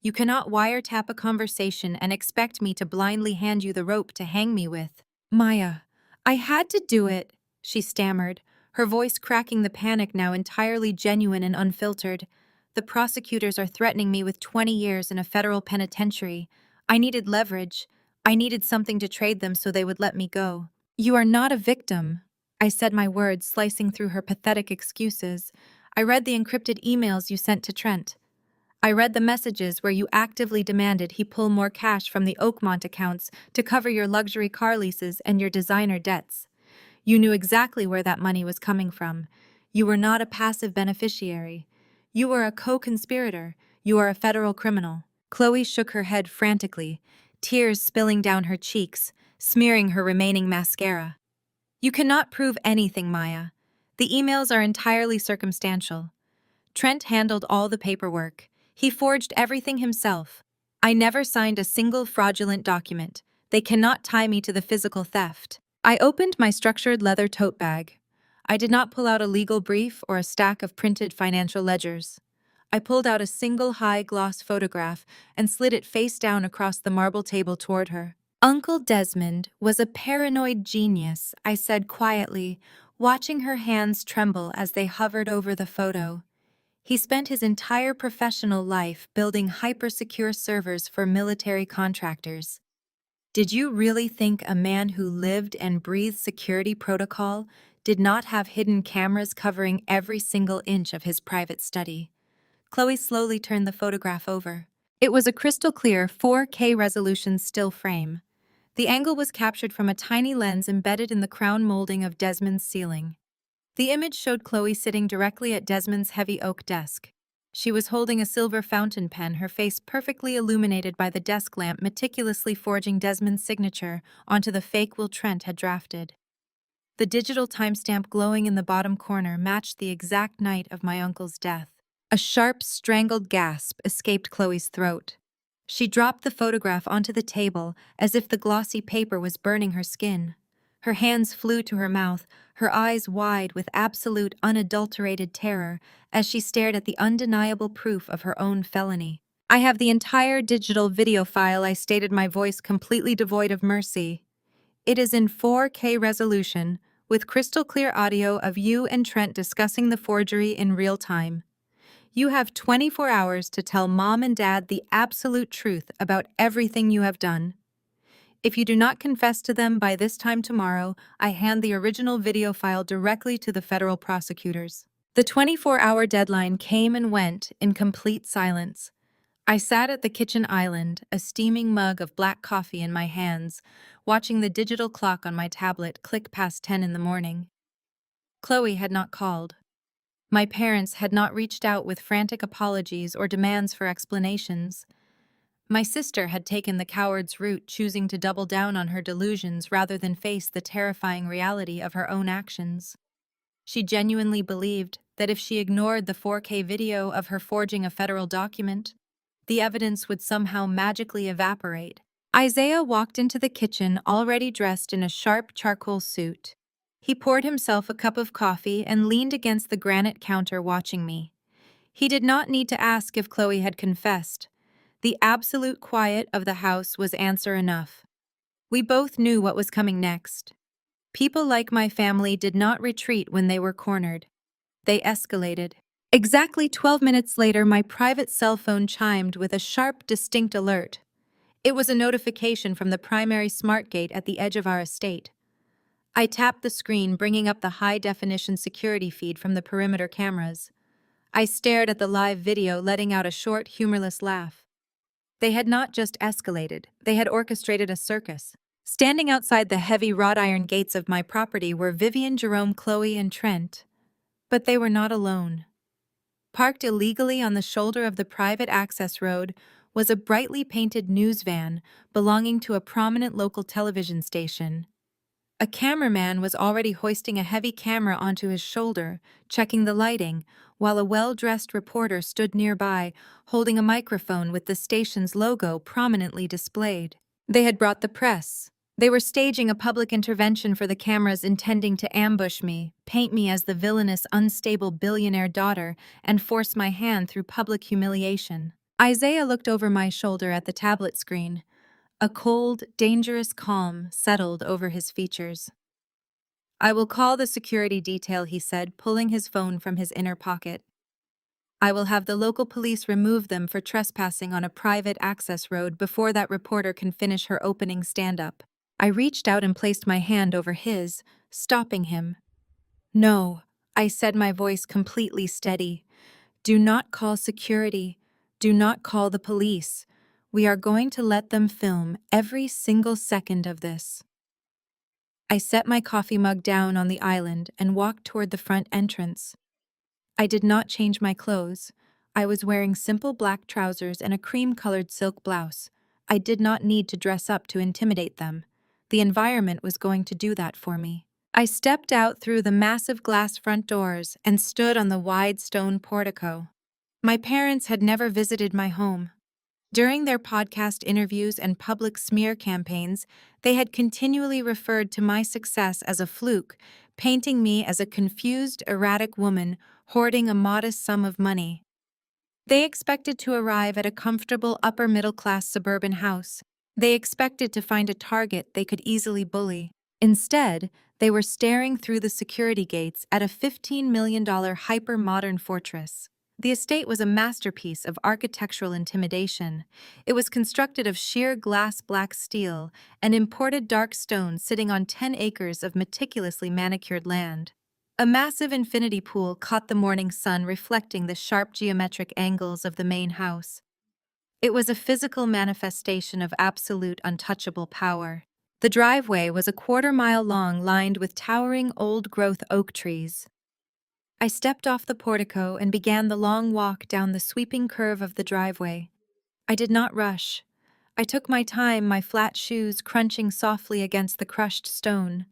You cannot wiretap a conversation and expect me to blindly hand you the rope to hang me with." "Maya, I had to do it," she stammered, her voice cracking, the panic now entirely genuine and unfiltered. "The prosecutors are threatening me with 20 years in a federal penitentiary. I needed leverage. I needed something to trade them so they would let me go." "You are not a victim," I said, my words slicing through her pathetic excuses. "I read the encrypted emails you sent to Trent. I read the messages where you actively demanded he pull more cash from the Oakmont accounts to cover your luxury car leases and your designer debts. You knew exactly where that money was coming from. You were not a passive beneficiary. You were a co-conspirator. You are a federal criminal." Chloe shook her head frantically, tears spilling down her cheeks, smearing her remaining mascara. "You cannot prove anything, Maya. The emails are entirely circumstantial. Trent handled all the paperwork. He forged everything himself. I never signed a single fraudulent document. They cannot tie me to the physical theft." I opened my structured leather tote bag. I did not pull out a legal brief or a stack of printed financial ledgers. I pulled out a single high-gloss photograph and slid it face down across the marble table toward her. "Uncle Desmond was a paranoid genius," I said quietly, watching her hands tremble as they hovered over the photo. "He spent his entire professional life building hyper-secure servers for military contractors. Did you really think a man who lived and breathed security protocol did not have hidden cameras covering every single inch of his private study?" Chloe slowly turned the photograph over. It was a crystal-clear 4K resolution still frame. The angle was captured from a tiny lens embedded in the crown molding of Desmond's ceiling. The image showed Chloe sitting directly at Desmond's heavy oak desk. She was holding a silver fountain pen, her face perfectly illuminated by the desk lamp, meticulously forging Desmond's signature onto the fake will Trent had drafted. The digital timestamp glowing in the bottom corner matched the exact night of my uncle's death. A sharp, strangled gasp escaped Chloe's throat. She dropped the photograph onto the table as if the glossy paper was burning her skin. Her hands flew to her mouth, her eyes wide with absolute, unadulterated terror as she stared at the undeniable proof of her own felony. "I have the entire digital video file," I stated, my voice completely devoid of mercy. "It is in 4K resolution, with crystal-clear audio of you and Trent discussing the forgery in real time. You have 24 hours to tell Mom and Dad the absolute truth about everything you have done. If you do not confess to them by this time tomorrow, I hand the original video file directly to the federal prosecutors." The 24-hour deadline came and went in complete silence. I sat at the kitchen island, a steaming mug of black coffee in my hands, watching the digital clock on my tablet click past 10 in the morning. Chloe had not called. My parents had not reached out with frantic apologies or demands for explanations. My sister had taken the coward's route, choosing to double down on her delusions rather than face the terrifying reality of her own actions. She genuinely believed that if she ignored the 4K video of her forging a federal document, the evidence would somehow magically evaporate. Isaiah walked into the kitchen already dressed in a sharp charcoal suit. He poured himself a cup of coffee and leaned against the granite counter watching me. He did not need to ask if Chloe had confessed. The absolute quiet of the house was answer enough. We both knew what was coming next. People like my family did not retreat when they were cornered. They escalated. Exactly 12 minutes later, my private cell phone chimed with a sharp, distinct alert. It was a notification from the primary smart gate at the edge of our estate. I tapped the screen, bringing up the high-definition security feed from the perimeter cameras. I stared at the live video, letting out a short, humorless laugh. They had not just escalated, they had orchestrated a circus. Standing outside the heavy wrought iron gates of my property were Vivian, Jerome, Chloe, and Trent. But they were not alone. Parked illegally on the shoulder of the private access road was a brightly painted news van belonging to a prominent local television station. A cameraman was already hoisting a heavy camera onto his shoulder, checking the lighting, while a well-dressed reporter stood nearby, holding a microphone with the station's logo prominently displayed. They had brought the press. They were staging a public intervention for the cameras, intending to ambush me, paint me as the villainous, unstable billionaire daughter, and force my hand through public humiliation. Isaiah looked over my shoulder at the tablet screen. A cold, dangerous calm settled over his features. "I will call the security detail," he said, pulling his phone from his inner pocket. "I will have the local police remove them for trespassing on a private access road before that reporter can finish her opening stand-up." I reached out and placed my hand over his, stopping him. "No," I said, my voice completely steady. "Do not call security. Do not call the police. We are going to let them film every single second of this." I set my coffee mug down on the island and walked toward the front entrance. I did not change my clothes. I was wearing simple black trousers and a cream-colored silk blouse. I did not need to dress up to intimidate them. The environment was going to do that for me. I stepped out through the massive glass front doors and stood on the wide stone portico. My parents had never visited my home. During their podcast interviews and public smear campaigns, they had continually referred to my success as a fluke, painting me as a confused, erratic woman hoarding a modest sum of money. They expected to arrive at a comfortable upper-middle-class suburban house. They expected to find a target they could easily bully. Instead, they were staring through the security gates at a $15 million hyper-modern fortress. The estate was a masterpiece of architectural intimidation. It was constructed of sheer glass black steel and imported dark stone sitting on 10 acres of meticulously manicured land. A massive infinity pool caught the morning sun, reflecting the sharp geometric angles of the main house. It was a physical manifestation of absolute untouchable power. The driveway was a quarter-mile long, lined with towering old-growth oak trees. I stepped off the portico and began the long walk down the sweeping curve of the driveway. I did not rush. I took my time, my flat shoes crunching softly against the crushed stone.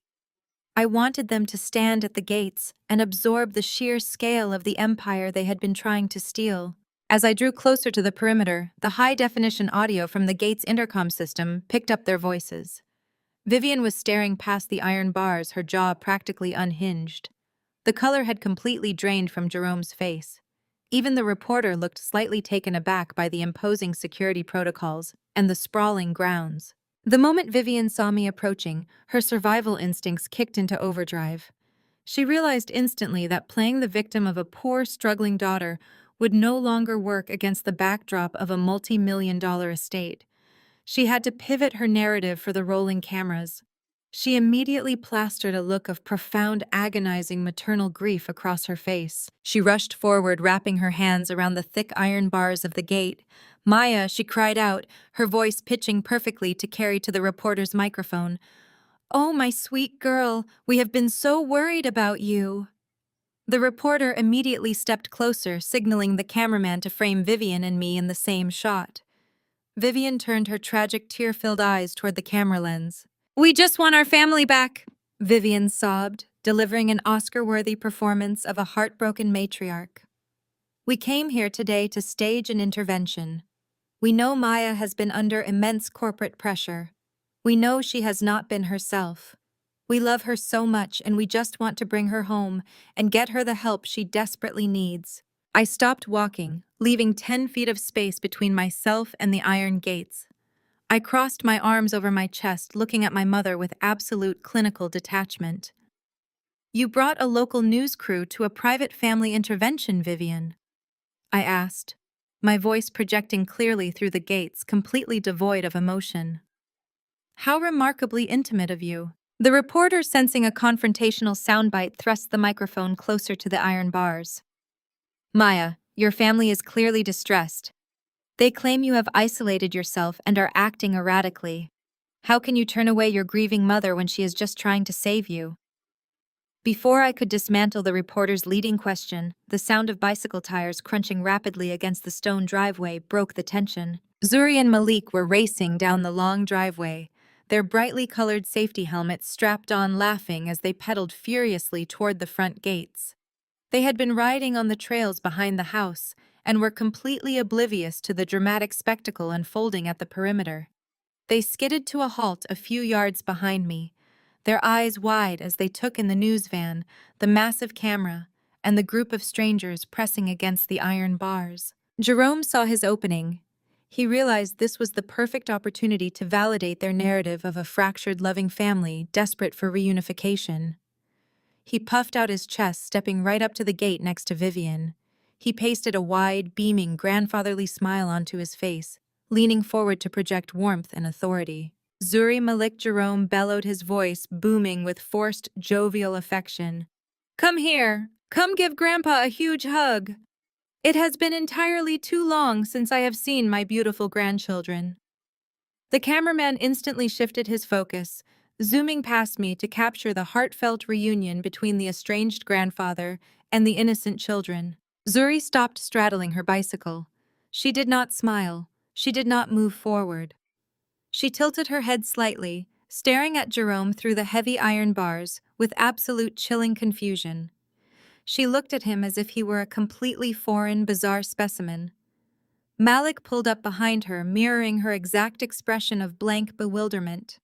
I wanted them to stand at the gates and absorb the sheer scale of the empire they had been trying to steal. As I drew closer to the perimeter, the high-definition audio from the gate's intercom system picked up their voices. Vivian was staring past the iron bars, her jaw practically unhinged. The color had completely drained from Jerome's face. Even the reporter looked slightly taken aback by the imposing security protocols and the sprawling grounds. The moment Vivian saw me approaching, her survival instincts kicked into overdrive. She realized instantly that playing the victim of a poor, struggling daughter would no longer work against the backdrop of a multi-million-dollar estate. She had to pivot her narrative for the rolling cameras. She immediately plastered a look of profound, agonizing maternal grief across her face. She rushed forward, wrapping her hands around the thick iron bars of the gate. "Maya," she cried out, her voice pitching perfectly to carry to the reporter's microphone. "Oh, my sweet girl, we have been so worried about you." The reporter immediately stepped closer, signaling the cameraman to frame Vivian and me in the same shot. Vivian turned her tragic, tear-filled eyes toward the camera lens. "We just want our family back," Vivian sobbed, delivering an Oscar-worthy performance of a heartbroken matriarch. "We came here today to stage an intervention. We know Maya has been under immense corporate pressure. We know she has not been herself. We love her so much and we just want to bring her home and get her the help she desperately needs." I stopped walking, leaving 10 feet of space between myself and the iron gates. I crossed my arms over my chest, looking at my mother with absolute clinical detachment. "You brought a local news crew to a private family intervention, Vivian?" I asked, my voice projecting clearly through the gates, completely devoid of emotion. "How remarkably intimate of you." The reporter, sensing a confrontational soundbite, thrust the microphone closer to the iron bars. "Maya, your family is clearly distressed. They claim you have isolated yourself and are acting erratically. How can you turn away your grieving mother when she is just trying to save you?" Before I could dismantle the reporter's leading question, the sound of bicycle tires crunching rapidly against the stone driveway broke the tension. Zuri and Malik were racing down the long driveway, their brightly colored safety helmets strapped on, laughing as they pedaled furiously toward the front gates. They had been riding on the trails behind the house and were completely oblivious to the dramatic spectacle unfolding at the perimeter. They skidded to a halt a few yards behind me, their eyes wide as they took in the news van, the massive camera, and the group of strangers pressing against the iron bars. Jerome saw his opening. He realized this was the perfect opportunity to validate their narrative of a fractured, loving family desperate for reunification. He puffed out his chest, stepping right up to the gate next to Vivian. He pasted a wide, beaming, grandfatherly smile onto his face, leaning forward to project warmth and authority. Zuri Malik Jerome bellowed, his voice booming with forced, jovial affection. "Come here! Come give Grandpa a huge hug! It has been entirely too long since I have seen my beautiful grandchildren." The cameraman instantly shifted his focus, zooming past me to capture the heartfelt reunion between the estranged grandfather and the innocent children. Zuri stopped straddling her bicycle. She did not smile. She did not move forward. She tilted her head slightly, staring at Jerome through the heavy iron bars with absolute chilling confusion. She looked at him as if he were a completely foreign, bizarre specimen. Malik pulled up behind her, mirroring her exact expression of blank bewilderment.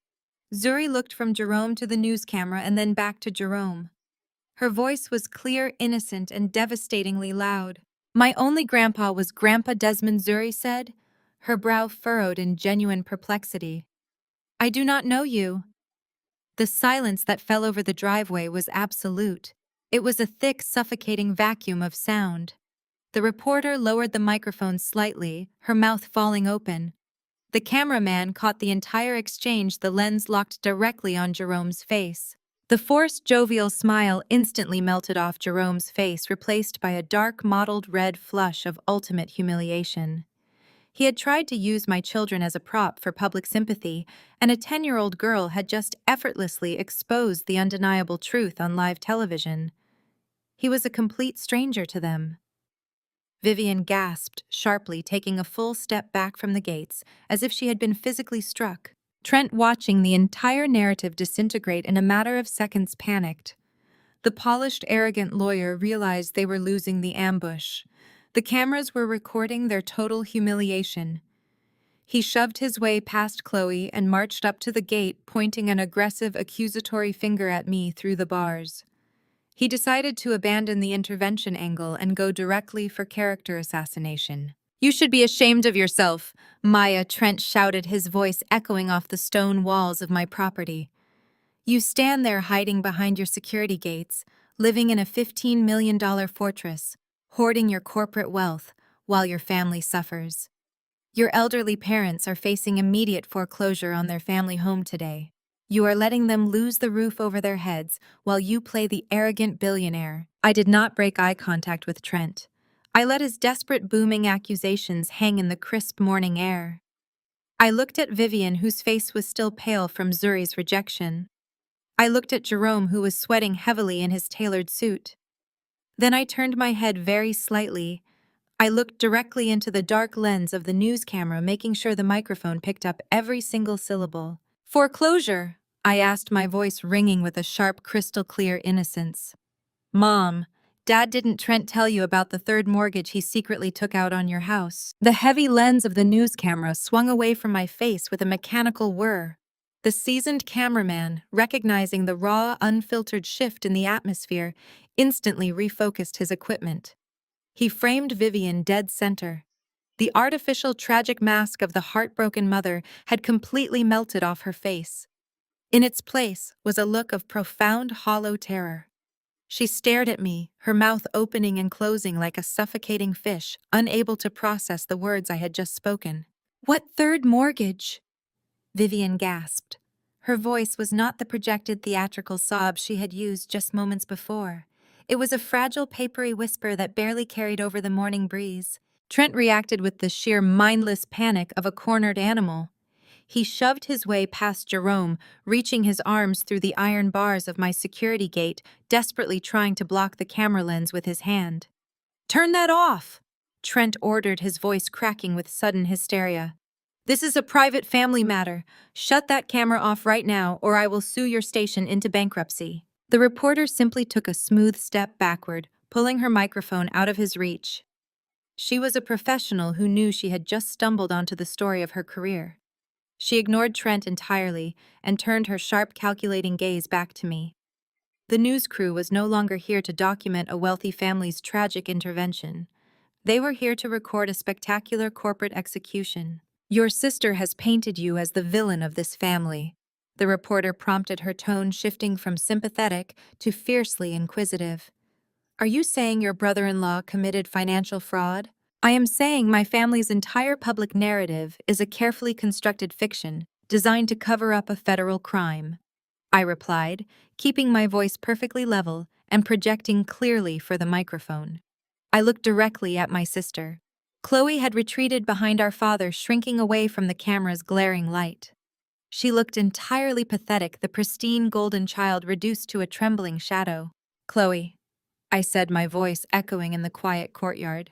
Zuri looked from Jerome to the news camera and then back to Jerome. Her voice was clear, innocent, and devastatingly loud. "My only grandpa was Grandpa Desmond," Zuri said, her brow furrowed in genuine perplexity. "I do not know you." The silence that fell over the driveway was absolute. It was a thick, suffocating vacuum of sound. The reporter lowered the microphone slightly, her mouth falling open. The cameraman caught the entire exchange, the lens locked directly on Jerome's face. The forced, jovial smile instantly melted off Jerome's face, replaced by a dark, mottled red flush of ultimate humiliation. He had tried to use my children as a prop for public sympathy, and a 10-year-old girl had just effortlessly exposed the undeniable truth on live television. He was a complete stranger to them. Vivian gasped sharply, taking a full step back from the gates, as if she had been physically struck. Trent, watching the entire narrative disintegrate in a matter of seconds, panicked. The polished, arrogant lawyer realized they were losing the ambush. The cameras were recording their total humiliation. He shoved his way past Chloe and marched up to the gate, pointing an aggressive, accusatory finger at me through the bars. He decided to abandon the intervention angle and go directly for character assassination. "You should be ashamed of yourself," Maya, Trent shouted, his voice echoing off the stone walls of my property. "You stand there hiding behind your security gates, living in a $15 million fortress, hoarding your corporate wealth while your family suffers. Your elderly parents are facing immediate foreclosure on their family home today. You are letting them lose the roof over their heads while you play the arrogant billionaire." I did not break eye contact with Trent. I let his desperate, booming accusations hang in the crisp morning air. I looked at Vivian, whose face was still pale from Zuri's rejection. I looked at Jerome, who was sweating heavily in his tailored suit. Then I turned my head very slightly. I looked directly into the dark lens of the news camera, making sure the microphone picked up every single syllable. "Foreclosure?" I asked, my voice ringing with a sharp, crystal-clear innocence. "Mom, Dad, didn't Trent tell you about the third mortgage he secretly took out on your house?" The heavy lens of the news camera swung away from my face with a mechanical whir. The seasoned cameraman, recognizing the raw, unfiltered shift in the atmosphere, instantly refocused his equipment. He framed Vivian dead center. The artificial, tragic mask of the heartbroken mother had completely melted off her face. In its place was a look of profound, hollow terror. She stared at me, her mouth opening and closing like a suffocating fish, unable to process the words I had just spoken. "What third mortgage?" Vivian gasped. Her voice was not the projected theatrical sob she had used just moments before. It was a fragile, papery whisper that barely carried over the morning breeze. Trent reacted with the sheer mindless panic of a cornered animal. He shoved his way past Jerome, reaching his arms through the iron bars of my security gate, desperately trying to block the camera lens with his hand. "Turn that off!" Trent ordered, his voice cracking with sudden hysteria. "This is a private family matter. Shut that camera off right now, or I will sue your station into bankruptcy." The reporter simply took a smooth step backward, pulling her microphone out of his reach. She was a professional who knew she had just stumbled onto the story of her career. She ignored Trent entirely and turned her sharp, calculating gaze back to me. The news crew was no longer here to document a wealthy family's tragic intervention. They were here to record a spectacular corporate execution. "Your sister has painted you as the villain of this family," the reporter prompted, her tone shifting from sympathetic to fiercely inquisitive. "Are you saying your brother-in-law committed financial fraud?" "I am saying my family's entire public narrative is a carefully constructed fiction designed to cover up a federal crime," I replied, keeping my voice perfectly level and projecting clearly for the microphone. I looked directly at my sister. Chloe had retreated behind our father, shrinking away from the camera's glaring light. She looked entirely pathetic, the pristine golden child reduced to a trembling shadow. "Chloe," I said, my voice echoing in the quiet courtyard,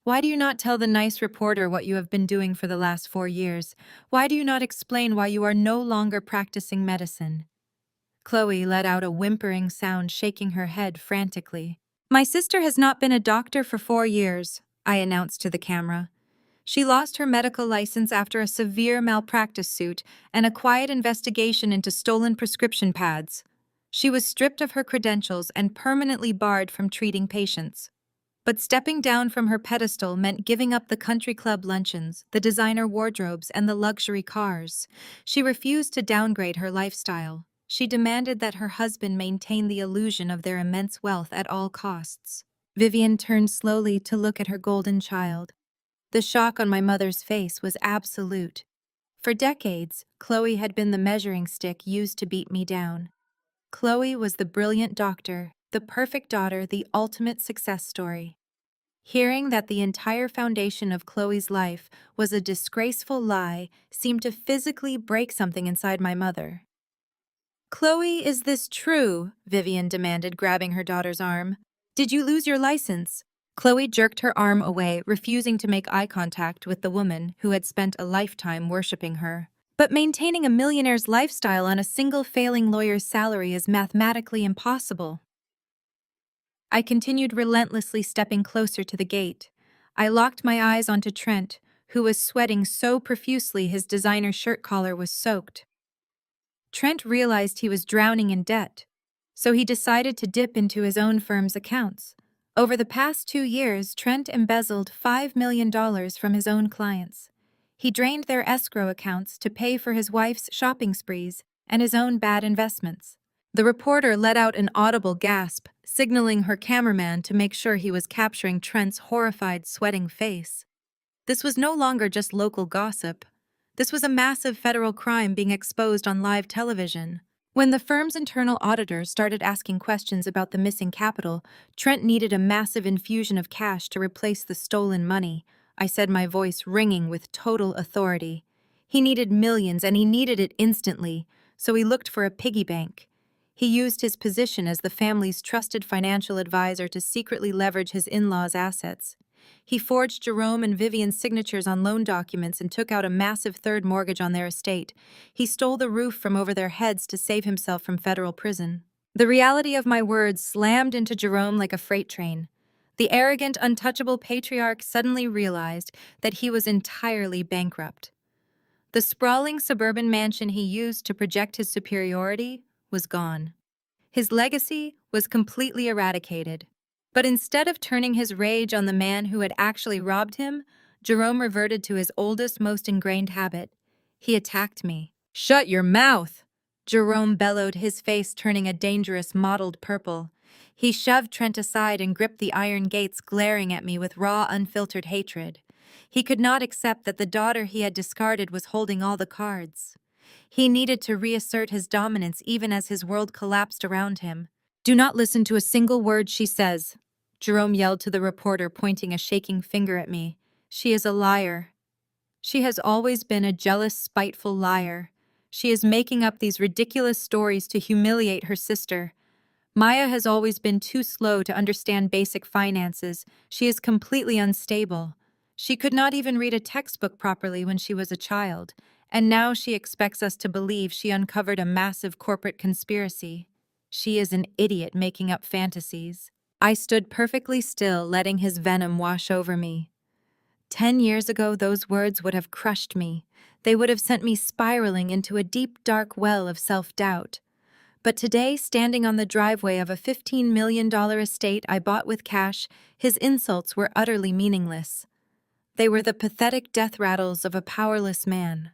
"why do you not tell the nice reporter what you have been doing for the last 4 years? Why do you not explain why you are no longer practicing medicine?" Chloe let out a whimpering sound, shaking her head frantically. "My sister has not been a doctor for 4 years," I announced to the camera. "She lost her medical license after a severe malpractice suit and a quiet investigation into stolen prescription pads. She was stripped of her credentials and permanently barred from treating patients. But stepping down from her pedestal meant giving up the country club luncheons, the designer wardrobes, and the luxury cars. She refused to downgrade her lifestyle. She demanded that her husband maintain the illusion of their immense wealth at all costs." Vivian turned slowly to look at her golden child. The shock on my mother's face was absolute. For decades, Chloe had been the measuring stick used to beat me down. Chloe was the brilliant doctor, the perfect daughter, the ultimate success story. Hearing that the entire foundation of Chloe's life was a disgraceful lie seemed to physically break something inside my mother. "Chloe, is this true?" Vivian demanded, grabbing her daughter's arm. "Did you lose your license?" Chloe jerked her arm away, refusing to make eye contact with the woman who had spent a lifetime worshipping her. "But maintaining a millionaire's lifestyle on a single failing lawyer's salary is mathematically impossible." I continued, relentlessly stepping closer to the gate. I locked my eyes onto Trent, who was sweating so profusely his designer shirt collar was soaked. Trent realized he was drowning in debt, so he decided to dip into his own firm's accounts. Over the past 2 years, Trent embezzled $5 million from his own clients. He drained their escrow accounts to pay for his wife's shopping sprees and his own bad investments. The reporter let out an audible gasp, signaling her cameraman to make sure he was capturing Trent's horrified, sweating face. This was no longer just local gossip. This was a massive federal crime being exposed on live television. When the firm's internal auditors started asking questions about the missing capital, Trent needed a massive infusion of cash to replace the stolen money. I said, my voice ringing with total authority. He needed millions, and he needed it instantly, so he looked for a piggy bank. He used his position as the family's trusted financial advisor to secretly leverage his in-laws' assets. He forged Jerome and Vivian's signatures on loan documents and took out a massive third mortgage on their estate. He stole the roof from over their heads to save himself from federal prison. The reality of my words slammed into Jerome like a freight train. The arrogant, untouchable patriarch suddenly realized that he was entirely bankrupt. The sprawling suburban mansion he used to project his superiority was gone. His legacy was completely eradicated. But instead of turning his rage on the man who had actually robbed him, Jerome reverted to his oldest, most ingrained habit. He attacked me. "Shut your mouth!" Jerome bellowed, his face turning a dangerous mottled purple. He shoved Trent aside and gripped the iron gates, glaring at me with raw, unfiltered hatred. He could not accept that the daughter he had discarded was holding all the cards. He needed to reassert his dominance even as his world collapsed around him. "Do not listen to a single word she says," Jerome yelled to the reporter, pointing a shaking finger at me. "She is a liar. She has always been a jealous, spiteful liar. She is making up these ridiculous stories to humiliate her sister. Maya has always been too slow to understand basic finances. She is completely unstable. She could not even read a textbook properly when she was a child, and now she expects us to believe she uncovered a massive corporate conspiracy. She is an idiot making up fantasies." I stood perfectly still, letting his venom wash over me. 10 years ago, those words would have crushed me. They would have sent me spiraling into a deep, dark well of self-doubt. But today, standing on the driveway of a $15 million estate I bought with cash, his insults were utterly meaningless. They were the pathetic death rattles of a powerless man.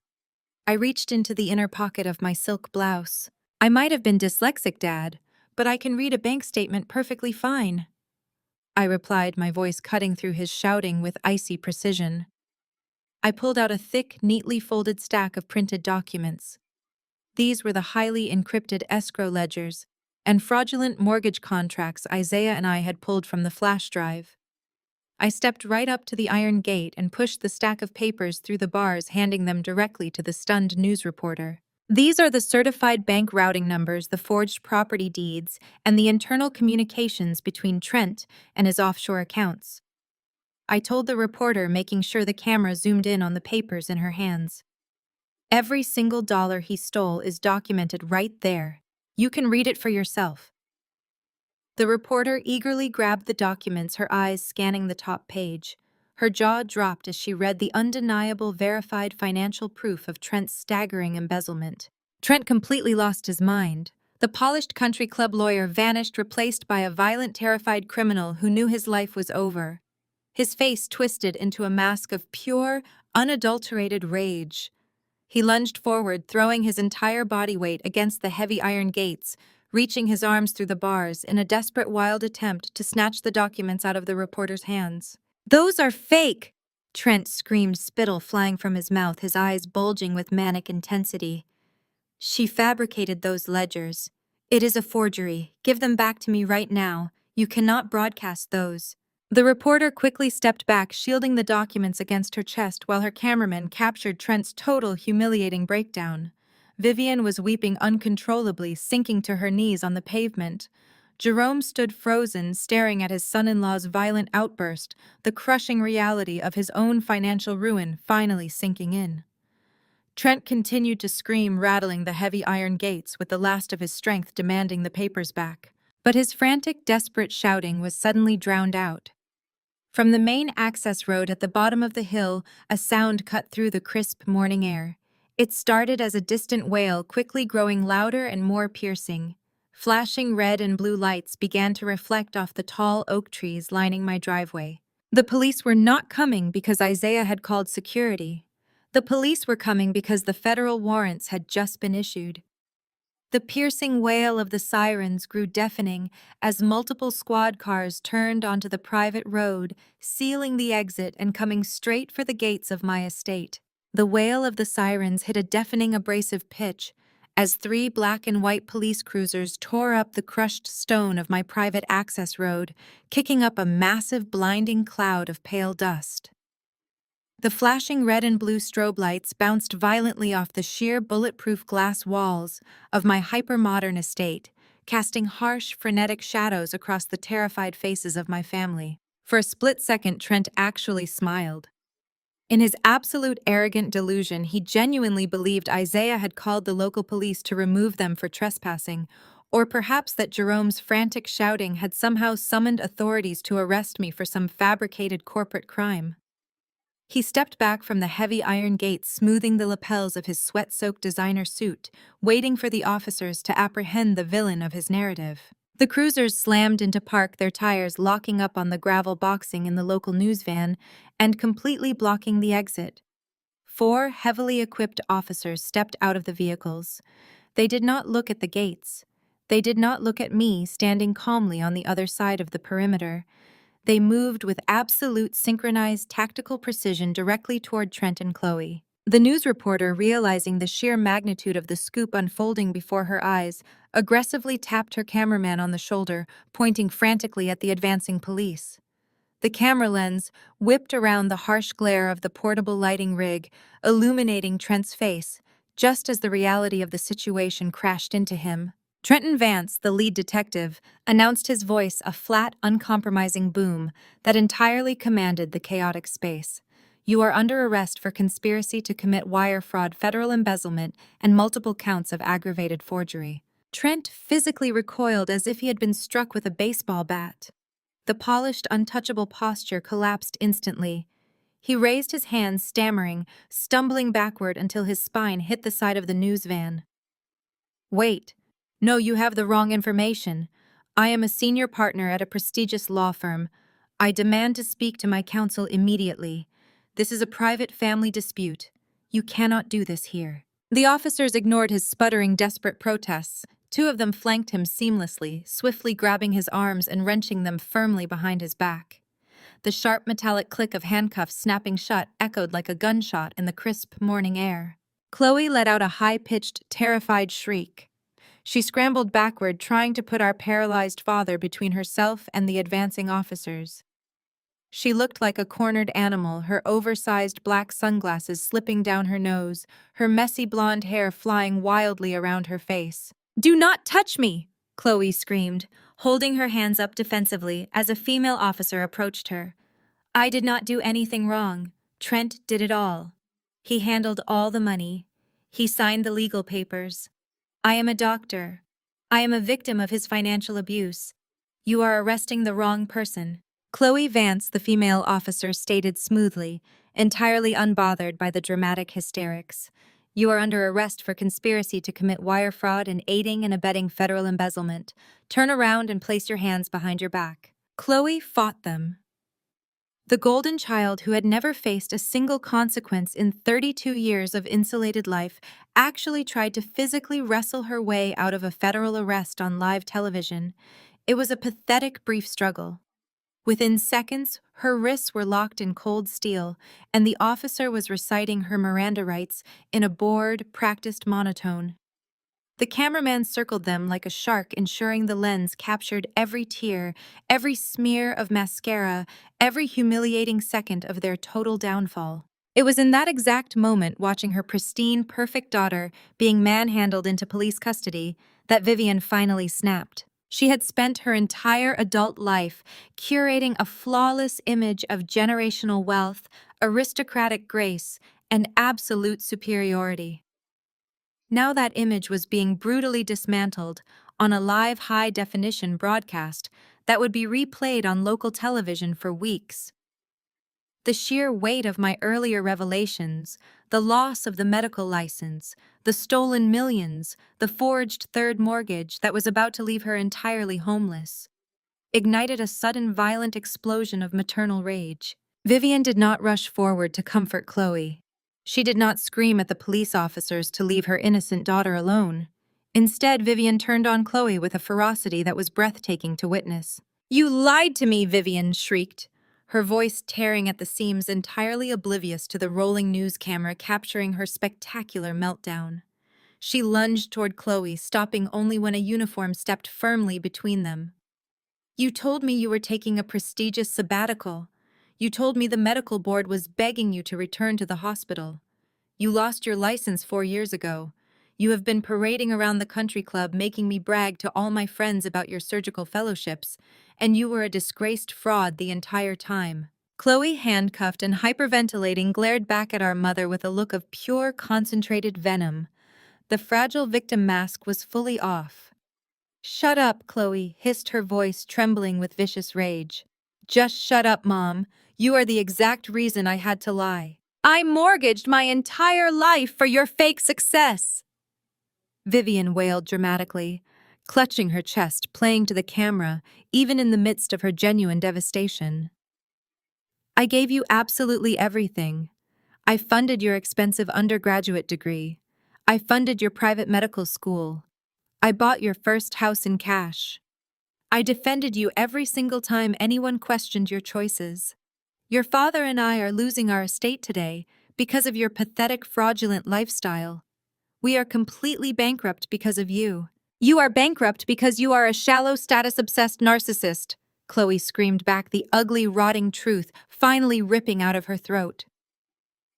I reached into the inner pocket of my silk blouse. "I might have been dyslexic, Dad, but I can read a bank statement perfectly fine," I replied, my voice cutting through his shouting with icy precision. I pulled out a thick, neatly folded stack of printed documents. These were the highly encrypted escrow ledgers and fraudulent mortgage contracts Isaiah and I had pulled from the flash drive. I stepped right up to the iron gate and pushed the stack of papers through the bars, handing them directly to the stunned news reporter. "These are the certified bank routing numbers, the forged property deeds, and the internal communications between Trent and his offshore accounts," I told the reporter, making sure the camera zoomed in on the papers in her hands. "Every single dollar he stole is documented right there. You can read it for yourself." The reporter eagerly grabbed the documents, her eyes scanning the top page. Her jaw dropped as she read the undeniable, verified financial proof of Trent's staggering embezzlement. Trent completely lost his mind. The polished country club lawyer vanished, replaced by a violent, terrified criminal who knew his life was over. His face twisted into a mask of pure, unadulterated rage. He lunged forward, throwing his entire body weight against the heavy iron gates, reaching his arms through the bars in a desperate, wild attempt to snatch the documents out of the reporter's hands. "Those are fake!" Trent screamed, spittle flying from his mouth, his eyes bulging with manic intensity. "She fabricated those ledgers. It is a forgery. Give them back to me right now. You cannot broadcast those." The reporter quickly stepped back, shielding the documents against her chest while her cameraman captured Trent's total, humiliating breakdown. Vivian was weeping uncontrollably, sinking to her knees on the pavement. Jerome stood frozen, staring at his son-in-law's violent outburst, the crushing reality of his own financial ruin finally sinking in. Trent continued to scream, rattling the heavy iron gates with the last of his strength, demanding the papers back. But his frantic, desperate shouting was suddenly drowned out. From the main access road at the bottom of the hill, a sound cut through the crisp morning air. It started as a distant wail, quickly growing louder and more piercing. Flashing red and blue lights began to reflect off the tall oak trees lining my driveway. The police were not coming because Isaiah had called security. The police were coming because the federal warrants had just been issued. The piercing wail of the sirens grew deafening as multiple squad cars turned onto the private road, sealing the exit and coming straight for the gates of my estate. The wail of the sirens hit a deafening, abrasive pitch as 3 black and white police cruisers tore up the crushed stone of my private access road, kicking up a massive, blinding cloud of pale dust. The flashing red and blue strobe lights bounced violently off the sheer bulletproof glass walls of my hyper-modern estate, casting harsh, frenetic shadows across the terrified faces of my family. For a split second, Trent actually smiled. In his absolute arrogant delusion, he genuinely believed Isaiah had called the local police to remove them for trespassing, or perhaps that Jerome's frantic shouting had somehow summoned authorities to arrest me for some fabricated corporate crime. He stepped back from the heavy iron gate, smoothing the lapels of his sweat-soaked designer suit, waiting for the officers to apprehend the villain of his narrative. The cruisers slammed into park, their tires locking up on the gravel boxing in the local news van and completely blocking the exit. 4 heavily equipped officers stepped out of the vehicles. They did not look at the gates. They did not look at me standing calmly on the other side of the perimeter. They moved with absolute synchronized tactical precision directly toward Trent and Chloe. The news reporter, realizing the sheer magnitude of the scoop unfolding before her eyes, aggressively tapped her cameraman on the shoulder, pointing frantically at the advancing police. The camera lens whipped around the harsh glare of the portable lighting rig, illuminating Trent's face, just as the reality of the situation crashed into him. Trenton Vance, the lead detective, announced, his voice a flat, uncompromising boom that entirely commanded the chaotic space. "You are under arrest for conspiracy to commit wire fraud, federal embezzlement, and multiple counts of aggravated forgery." Trent physically recoiled as if he had been struck with a baseball bat. The polished, untouchable posture collapsed instantly. He raised his hands, stammering, stumbling backward until his spine hit the side of the news van. "Wait. No, you have the wrong information. I am a senior partner at a prestigious law firm. I demand to speak to my counsel immediately. This is a private family dispute. You cannot do this here." The officers ignored his sputtering, desperate protests. 2 of them flanked him seamlessly, swiftly grabbing his arms and wrenching them firmly behind his back. The sharp metallic click of handcuffs snapping shut echoed like a gunshot in the crisp morning air. Chloe let out a high-pitched, terrified shriek. She scrambled backward, trying to put our paralyzed father between herself and the advancing officers. She looked like a cornered animal, her oversized black sunglasses slipping down her nose, her messy blonde hair flying wildly around her face. "Do not touch me!" Chloe screamed, holding her hands up defensively as a female officer approached her. "I did not do anything wrong. Trent did it all. He handled all the money. He signed the legal papers. I am a doctor. I am a victim of his financial abuse. You are arresting the wrong person." Chloe Vance, the female officer, stated smoothly, entirely unbothered by the dramatic hysterics. "You are under arrest for conspiracy to commit wire fraud and aiding and abetting federal embezzlement. Turn around and place your hands behind your back." Chloe fought them. The golden child, who had never faced a single consequence in 32 years of insulated life, actually tried to physically wrestle her way out of a federal arrest on live television. It was a pathetic, brief struggle. Within seconds, her wrists were locked in cold steel, and the officer was reciting her Miranda rights in a bored, practiced monotone. The cameraman circled them like a shark, ensuring the lens captured every tear, every smear of mascara, every humiliating second of their total downfall. It was in that exact moment, watching her pristine, perfect daughter being manhandled into police custody, that Vivian finally snapped. She had spent her entire adult life curating a flawless image of generational wealth, aristocratic grace, and absolute superiority. Now that image was being brutally dismantled on a live high-definition broadcast that would be replayed on local television for weeks. The sheer weight of my earlier revelations, the loss of the medical license, the stolen millions, the forged third mortgage that was about to leave her entirely homeless, ignited a sudden violent explosion of maternal rage. Vivian did not rush forward to comfort Chloe. She did not scream at the police officers to leave her innocent daughter alone. Instead, Vivian turned on Chloe with a ferocity that was breathtaking to witness. "You lied to me!" Vivian shrieked, her voice tearing at the seams, entirely oblivious to the rolling news camera capturing her spectacular meltdown. She lunged toward Chloe, stopping only when a uniform stepped firmly between them. "You told me you were taking a prestigious sabbatical. You told me the medical board was begging you to return to the hospital. You lost your license 4 years ago. You have been parading around the country club making me brag to all my friends about your surgical fellowships, and you were a disgraced fraud the entire time. Chloe, handcuffed and hyperventilating, glared back at our mother with a look of pure, concentrated venom. The fragile victim mask was fully off. "Shut up," Chloe hissed, her voice trembling with vicious rage. "Just shut up, Mom. You are the exact reason I had to lie. I mortgaged my entire life for your fake success," Vivian wailed dramatically, clutching her chest, playing to the camera, even in the midst of her genuine devastation. "I gave you absolutely everything. I funded your expensive undergraduate degree. I funded your private medical school. I bought your first house in cash. I defended you every single time anyone questioned your choices. Your father and I are losing our estate today because of your pathetic, fraudulent lifestyle. We are completely bankrupt because of you. You are bankrupt because you are a shallow, status-obsessed narcissist," Chloe screamed back, the ugly, rotting truth finally ripping out of her throat.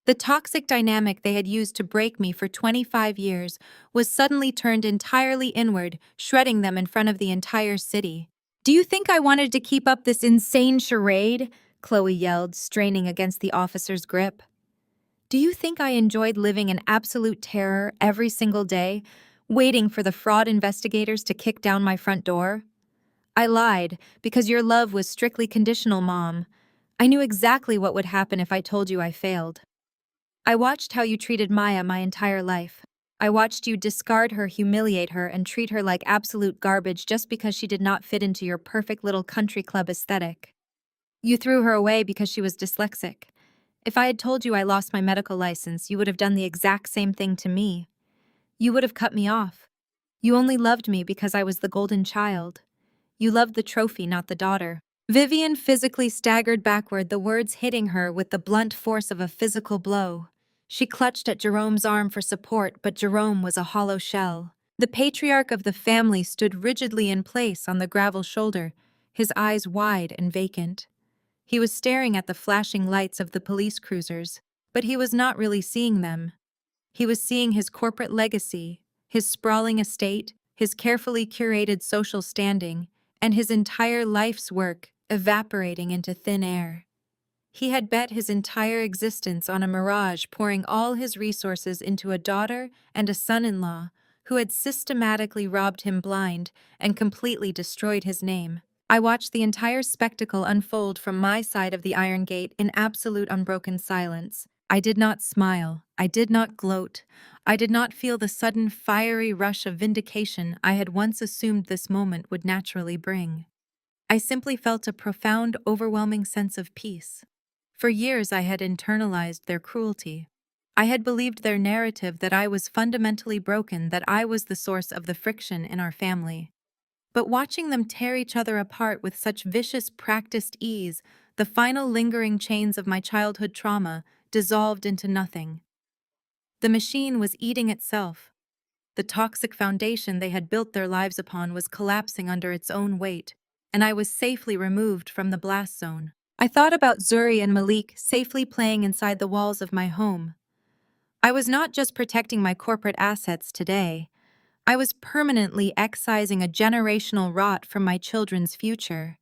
The toxic dynamic they had used to break me for 25 years was suddenly turned entirely inward, shredding them in front of the entire city. "Do you think I wanted to keep up this insane charade?" Chloe yelled, straining against the officer's grip. "Do you think I enjoyed living in absolute terror every single day, waiting for the fraud investigators to kick down my front door? I lied because your love was strictly conditional, Mom. I knew exactly what would happen if I told you I failed. I watched how you treated Maya my entire life. I watched you discard her, humiliate her, and treat her like absolute garbage just because she did not fit into your perfect little country club aesthetic. You threw her away because she was dyslexic. If I had told you I lost my medical license, you would have done the exact same thing to me. You would have cut me off. You only loved me because I was the golden child. You loved the trophy, not the daughter." Vivian physically staggered backward, the words hitting her with the blunt force of a physical blow. She clutched at Jerome's arm for support, but Jerome was a hollow shell. The patriarch of the family stood rigidly in place on the gravel shoulder, his eyes wide and vacant. He was staring at the flashing lights of the police cruisers, but he was not really seeing them. He was seeing his corporate legacy, his sprawling estate, his carefully curated social standing, and his entire life's work evaporating into thin air. He had bet his entire existence on a mirage, pouring all his resources into a daughter and a son-in-law who had systematically robbed him blind and completely destroyed his name. I watched the entire spectacle unfold from my side of the iron gate in absolute unbroken silence. I did not smile. I did not gloat. I did not feel the sudden fiery rush of vindication I had once assumed this moment would naturally bring. I simply felt a profound, overwhelming sense of peace. For years I had internalized their cruelty. I had believed their narrative that I was fundamentally broken, that I was the source of the friction in our family. But watching them tear each other apart with such vicious, practiced ease, the final lingering chains of my childhood trauma dissolved into nothing. The machine was eating itself. The toxic foundation they had built their lives upon was collapsing under its own weight, and I was safely removed from the blast zone. I thought about Zuri and Malik safely playing inside the walls of my home. I was not just protecting my corporate assets today. I was permanently excising a generational rot from my children's future.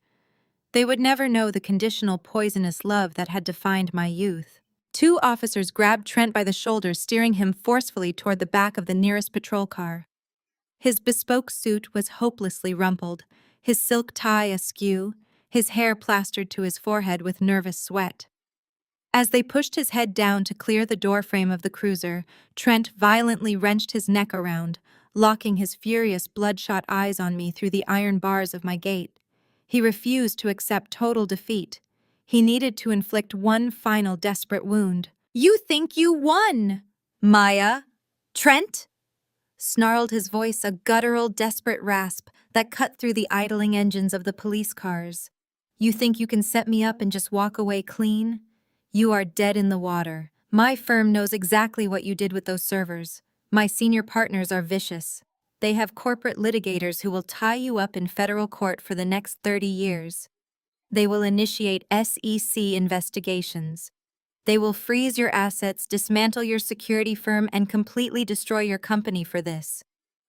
They would never know the conditional, poisonous love that had defined my youth. Two officers grabbed Trent by the shoulders, steering him forcefully toward the back of the nearest patrol car. His bespoke suit was hopelessly rumpled, his silk tie askew, his hair plastered to his forehead with nervous sweat. As they pushed his head down to clear the doorframe of the cruiser, Trent violently wrenched his neck around, locking his furious, bloodshot eyes on me through the iron bars of my gate. He refused to accept total defeat. He needed to inflict one final desperate wound. "You think you won, Maya? Trent?" Snarled his voice, a guttural, desperate rasp that cut through the idling engines of the police cars. "You think you can set me up and just walk away clean? You are dead in the water. My firm knows exactly what you did with those servers. My senior partners are vicious. They have corporate litigators who will tie you up in federal court for the next 30 years. They will initiate SEC investigations. They will freeze your assets, dismantle your security firm, and completely destroy your company for this.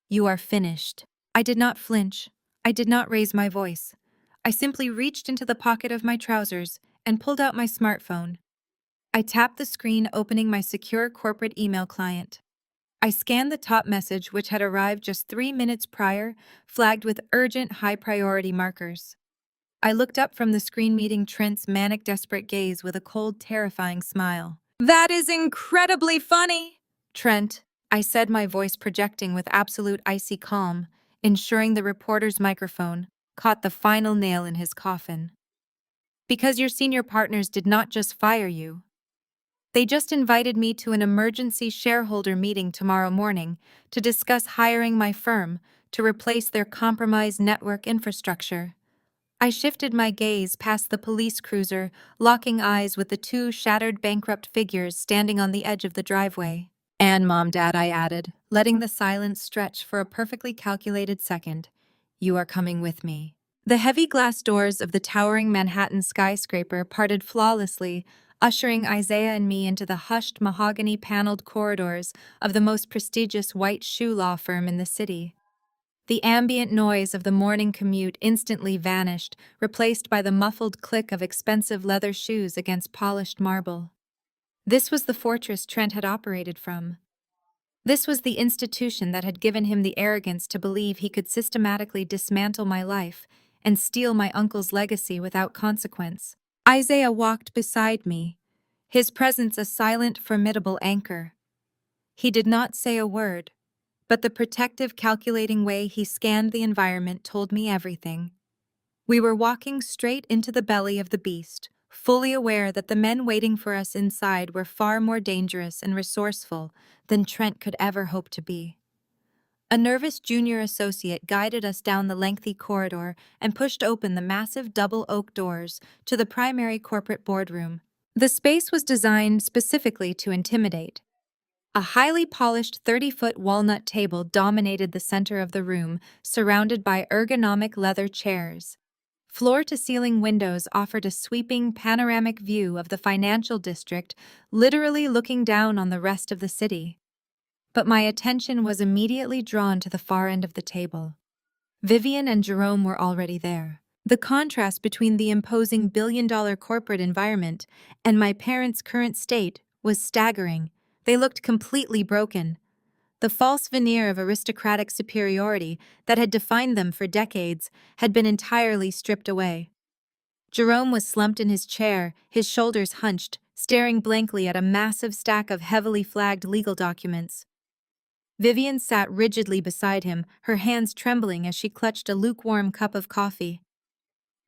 You are finished. I did not flinch. I did not raise my voice. I simply reached into the pocket of my trousers and pulled out my smartphone. I tapped the screen, opening my secure corporate email client. I scanned the top message, which had arrived just 3 minutes prior, flagged with urgent high-priority markers. I looked up from the screen, meeting Trent's manic, desperate gaze with a cold, terrifying smile. "That is incredibly funny, Trent," I said, my voice projecting with absolute icy calm, ensuring the reporter's microphone caught the final nail in his coffin. "Because your senior partners did not just fire you. They just invited me to an emergency shareholder meeting tomorrow morning to discuss hiring my firm to replace their compromised network infrastructure." I shifted my gaze past the police cruiser, locking eyes with the two shattered, bankrupt figures standing on the edge of the driveway. "And Mom, Dad," I added, letting the silence stretch for a perfectly calculated second. "You are coming with me." The heavy glass doors of the towering Manhattan skyscraper parted flawlessly, ushering Isaiah and me into the hushed, mahogany-paneled corridors of the most prestigious white shoe law firm in the city. The ambient noise of the morning commute instantly vanished, replaced by the muffled click of expensive leather shoes against polished marble. This was the fortress Trent had operated from. This was the institution that had given him the arrogance to believe he could systematically dismantle my life and steal my uncle's legacy without consequence. Isaiah walked beside me, his presence a silent, formidable anchor. He did not say a word, but the protective, calculating way he scanned the environment told me everything. We were walking straight into the belly of the beast, fully aware that the men waiting for us inside were far more dangerous and resourceful than Trent could ever hope to be. A nervous junior associate guided us down the lengthy corridor and pushed open the massive double oak doors to the primary corporate boardroom. The space was designed specifically to intimidate. A highly polished 30-foot walnut table dominated the center of the room, surrounded by ergonomic leather chairs. Floor-to-ceiling windows offered a sweeping, panoramic view of the financial district, literally looking down on the rest of the city. But my attention was immediately drawn to the far end of the table. Vivian and Jerome were already there. The contrast between the imposing billion-dollar corporate environment and my parents' current state was staggering. They looked completely broken. The false veneer of aristocratic superiority that had defined them for decades had been entirely stripped away. Jerome was slumped in his chair, his shoulders hunched, staring blankly at a massive stack of heavily flagged legal documents. Vivian sat rigidly beside him, her hands trembling as she clutched a lukewarm cup of coffee.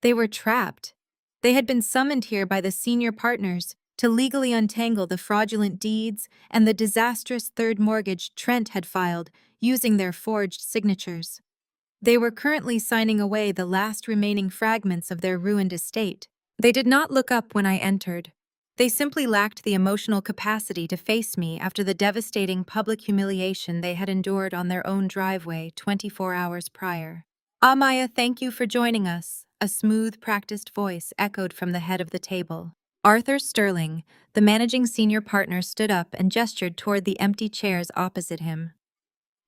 They were trapped. They had been summoned here by the senior partners to legally untangle the fraudulent deeds and the disastrous third mortgage Trent had filed using their forged signatures. They were currently signing away the last remaining fragments of their ruined estate. They did not look up when I entered. They simply lacked the emotional capacity to face me after the devastating public humiliation they had endured on their own driveway 24 hours prior. "Amaya, thank you for joining us," a smooth, practiced voice echoed from the head of the table. Arthur Sterling, the managing senior partner, stood up and gestured toward the empty chairs opposite him.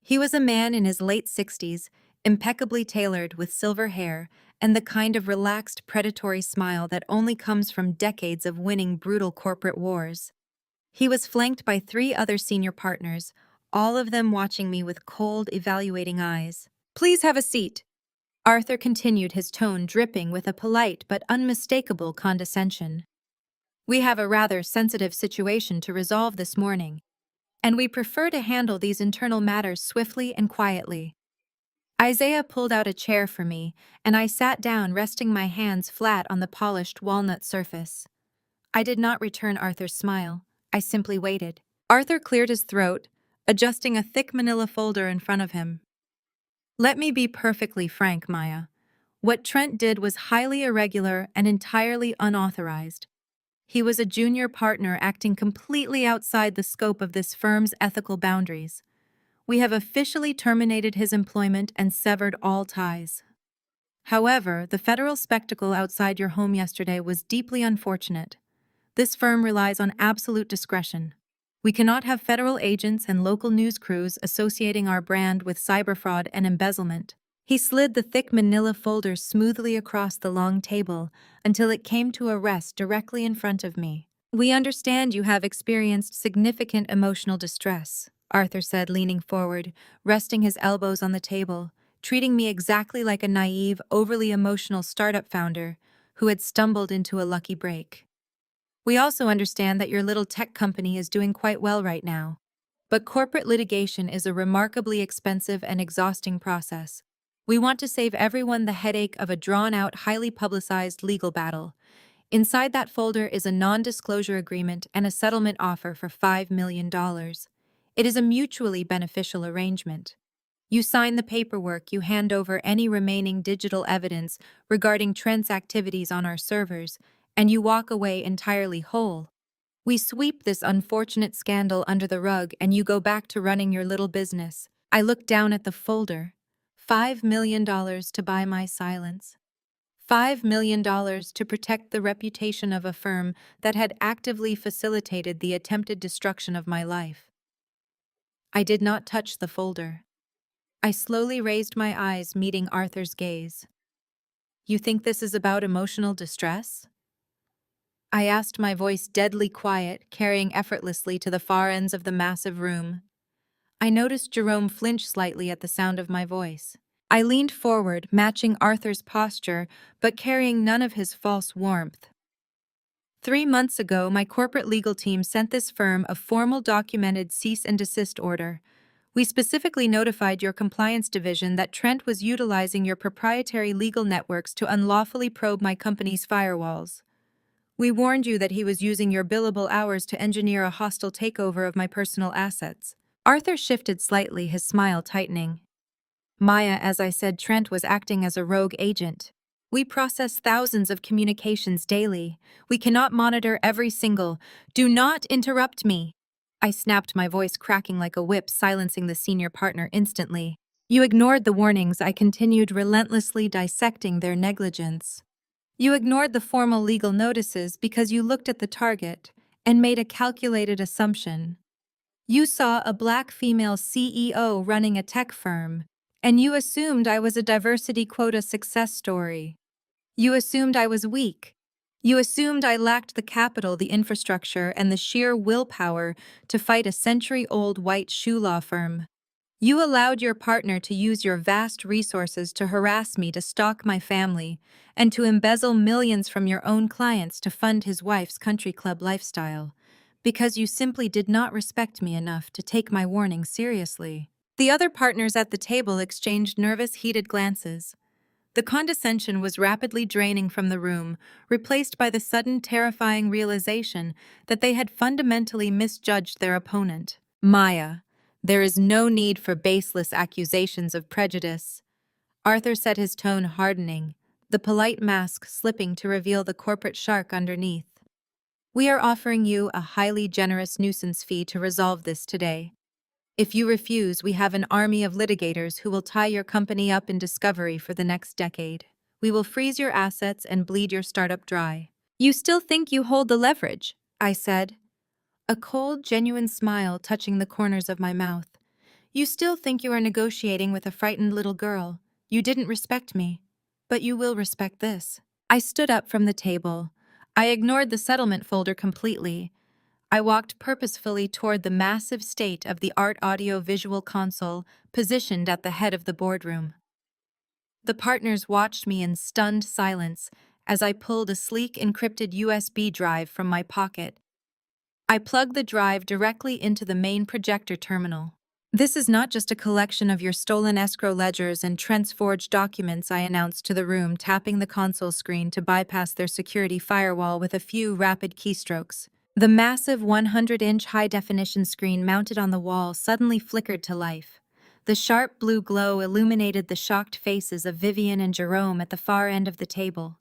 He was a man in his late 60s, impeccably tailored with silver hair and the kind of relaxed, predatory smile that only comes from decades of winning brutal corporate wars. He was flanked by 3 other senior partners, all of them watching me with cold, evaluating eyes. "Please have a seat," Arthur continued, his tone dripping with a polite but unmistakable condescension. "We have a rather sensitive situation to resolve this morning, and we prefer to handle these internal matters swiftly and quietly." Isaiah pulled out a chair for me, and I sat down, resting my hands flat on the polished walnut surface. I did not return Arthur's smile. I simply waited. Arthur cleared his throat, adjusting a thick manila folder in front of him. "Let me be perfectly frank, Maya. What Trent did was highly irregular and entirely unauthorized. He was a junior partner acting completely outside the scope of this firm's ethical boundaries. We have officially terminated his employment and severed all ties. However, the federal spectacle outside your home yesterday was deeply unfortunate. This firm relies on absolute discretion. We cannot have federal agents and local news crews associating our brand with cyber fraud and embezzlement. He slid the thick manila folder smoothly across the long table until it came to a rest directly in front of me. We understand you have experienced significant emotional distress, Arthur said, leaning forward, resting his elbows on the table, treating me exactly like a naive, overly emotional startup founder who had stumbled into a lucky break. We also understand that your little tech company is doing quite well right now. But corporate litigation is a remarkably expensive and exhausting process. We want to save everyone the headache of a drawn-out, highly publicized legal battle. Inside that folder is a non-disclosure agreement and a settlement offer for $5 million. It is a mutually beneficial arrangement. You sign the paperwork, you hand over any remaining digital evidence regarding Trent's activities on our servers, and you walk away entirely whole. We sweep this unfortunate scandal under the rug and you go back to running your little business. I looked down at the folder. $5 million to buy my silence. $5 million to protect the reputation of a firm that had actively facilitated the attempted destruction of my life. I did not touch the folder. I slowly raised my eyes, meeting Arthur's gaze. You think this is about emotional distress? I asked, my voice deadly quiet, carrying effortlessly to the far ends of the massive room. I noticed Jerome flinch slightly at the sound of my voice. I leaned forward, matching Arthur's posture, but carrying none of his false warmth. 3 months ago, my corporate legal team sent this firm a formal documented cease and desist order. We specifically notified your compliance division that Trent was utilizing your proprietary legal networks to unlawfully probe my company's firewalls. We warned you that he was using your billable hours to engineer a hostile takeover of my personal assets. Arthur shifted slightly, his smile tightening. Maya, as I said, Trent was acting as a rogue agent. We process thousands of communications daily. We cannot monitor every single. Do not interrupt me. I snapped, my voice cracking like a whip, silencing the senior partner instantly. You ignored the warnings. I continued, relentlessly dissecting their negligence. You ignored the formal legal notices because you looked at the target and made a calculated assumption. You saw a black female CEO running a tech firm, and you assumed I was a diversity quota success story. You assumed I was weak. You assumed I lacked the capital, the infrastructure, and the sheer willpower to fight a century-old white shoe law firm. You allowed your partner to use your vast resources to harass me, to stalk my family, and to embezzle millions from your own clients to fund his wife's country club lifestyle, because you simply did not respect me enough to take my warning seriously. The other partners at the table exchanged nervous, heated glances. The condescension was rapidly draining from the room, replaced by the sudden, terrifying realization that they had fundamentally misjudged their opponent. Maya, there is no need for baseless accusations of prejudice. Arthur said, his tone hardening, the polite mask slipping to reveal the corporate shark underneath. We are offering you a highly generous nuisance fee to resolve this today. If you refuse, we have an army of litigators who will tie your company up in discovery for the next decade. We will freeze your assets and bleed your startup dry. You still think you hold the leverage? I said, a cold, genuine smile touching the corners of my mouth. You still think you are negotiating with a frightened little girl. You didn't respect me, but you will respect this. I stood up from the table. I ignored the settlement folder completely. I walked purposefully toward the massive state-of-the-art audio-visual console positioned at the head of the boardroom. The partners watched me in stunned silence as I pulled a sleek encrypted USB drive from my pocket. I plugged the drive directly into the main projector terminal. This is not just a collection of your stolen escrow ledgers and Trent's forged documents, I announced to the room, tapping the console screen to bypass their security firewall with a few rapid keystrokes. The massive 100-inch high-definition screen mounted on the wall suddenly flickered to life. The sharp blue glow illuminated the shocked faces of Vivian and Jerome at the far end of the table.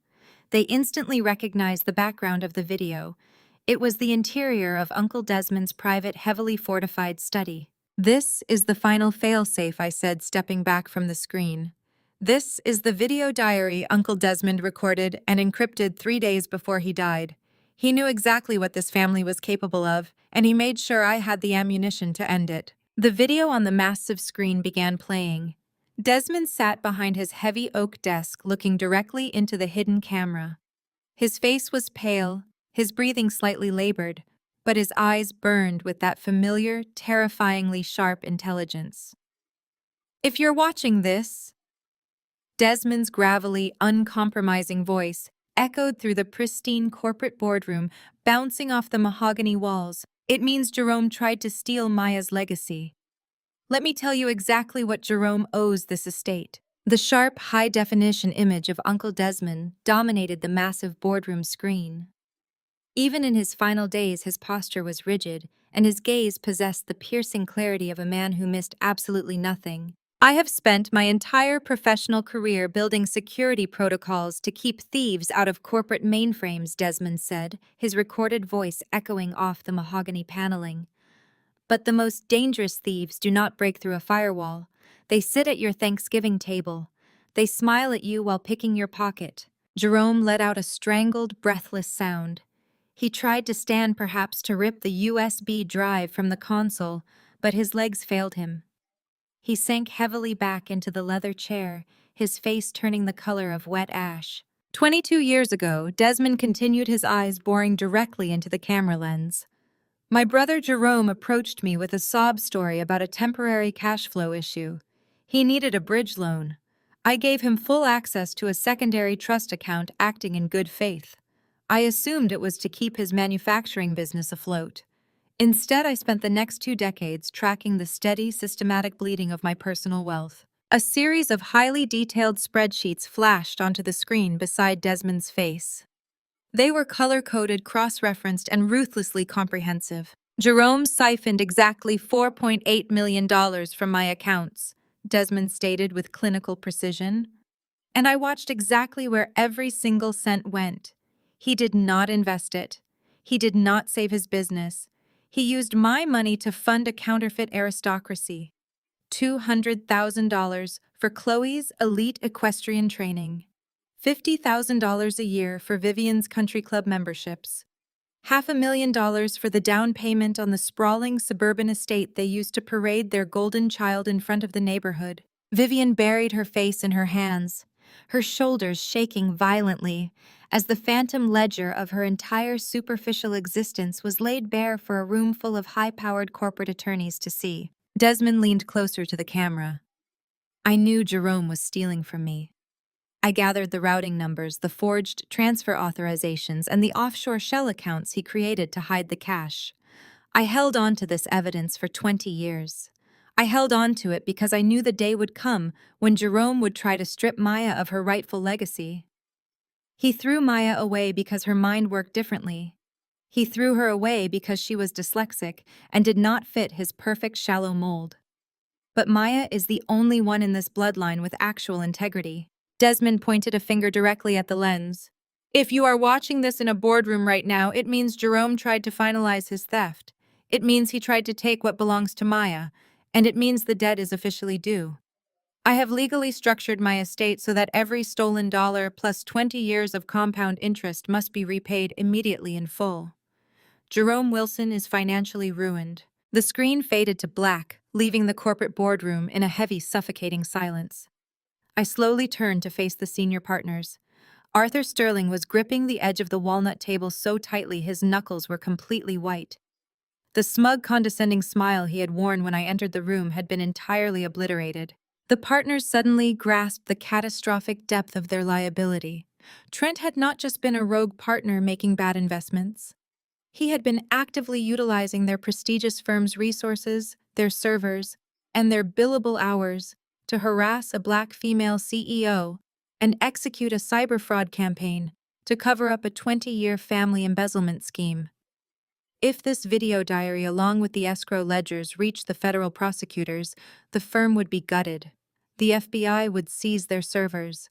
They instantly recognized the background of the video. It was the interior of Uncle Desmond's private, heavily fortified study. This is the final failsafe, I said, stepping back from the screen. This is the video diary Uncle Desmond recorded and encrypted 3 days before he died. He knew exactly what this family was capable of, and he made sure I had the ammunition to end it. The video on the massive screen began playing. Desmond sat behind his heavy oak desk looking directly into the hidden camera. His face was pale, his breathing slightly labored, but his eyes burned with that familiar, terrifyingly sharp intelligence. "If you're watching this," Desmond's gravelly, uncompromising voice echoed through the pristine corporate boardroom, bouncing off the mahogany walls. "It means Jerome tried to steal Maya's legacy. Let me tell you exactly what Jerome owes this estate." The sharp, high-definition image of Uncle Desmond dominated the massive boardroom screen. Even in his final days, his posture was rigid, and his gaze possessed the piercing clarity of a man who missed absolutely nothing. "I have spent my entire professional career building security protocols to keep thieves out of corporate mainframes," Desmond said, his recorded voice echoing off the mahogany paneling. "But the most dangerous thieves do not break through a firewall. They sit at your Thanksgiving table. They smile at you while picking your pocket." Jerome let out a strangled, breathless sound. He tried to stand, perhaps to rip the USB drive from the console, but his legs failed him. He sank heavily back into the leather chair, his face turning the color of wet ash. 22 years ago, Desmond continued, his eyes boring directly into the camera lens. "My brother Jerome approached me with a sob story about a temporary cash flow issue. He needed a bridge loan. I gave him full access to a secondary trust account, acting in good faith. I assumed it was to keep his manufacturing business afloat. Instead, I spent the next 2 decades tracking the steady, systematic bleeding of my personal wealth." A series of highly detailed spreadsheets flashed onto the screen beside Desmond's face. They were color-coded, cross-referenced, and ruthlessly comprehensive. "Jerome siphoned exactly $4.8 million from my accounts," Desmond stated with clinical precision. "And I watched exactly where every single cent went. He did not invest it. He did not save his business. He used my money to fund a counterfeit aristocracy. $200,000 for Chloe's elite equestrian training. $50,000 a year for Vivian's country club memberships. $500,000 for the down payment on the sprawling suburban estate they used to parade their golden child in front of the neighborhood." Vivian buried her face in her hands, her shoulders shaking violently, as the phantom ledger of her entire superficial existence was laid bare for a room full of high-powered corporate attorneys to see. Desmond leaned closer to the camera. "I knew Jerome was stealing from me. I gathered the routing numbers, the forged transfer authorizations, and the offshore shell accounts he created to hide the cash. I held on to this evidence for 20 years. I held on to it because I knew the day would come when Jerome would try to strip Maya of her rightful legacy. He threw Maya away because her mind worked differently. He threw her away because she was dyslexic and did not fit his perfect shallow mold. But Maya is the only one in this bloodline with actual integrity." Desmond pointed a finger directly at the lens. "If you are watching this in a boardroom right now, it means Jerome tried to finalize his theft. It means he tried to take what belongs to Maya, and it means the debt is officially due. I have legally structured my estate so that every stolen dollar plus 20 years of compound interest must be repaid immediately in full. Jerome Wilson is financially ruined." The screen faded to black, leaving the corporate boardroom in a heavy, suffocating silence. I slowly turned to face the senior partners. Arthur Sterling was gripping the edge of the walnut table so tightly his knuckles were completely white. The smug, condescending smile he had worn when I entered the room had been entirely obliterated. The partners suddenly grasped the catastrophic depth of their liability. Trent had not just been a rogue partner making bad investments. He had been actively utilizing their prestigious firm's resources, their servers, and their billable hours to harass a black female CEO and execute a cyber fraud campaign to cover up a 20-year family embezzlement scheme. If this video diary, along with the escrow ledgers, reached the federal prosecutors, the firm would be gutted. The FBI would seize their servers.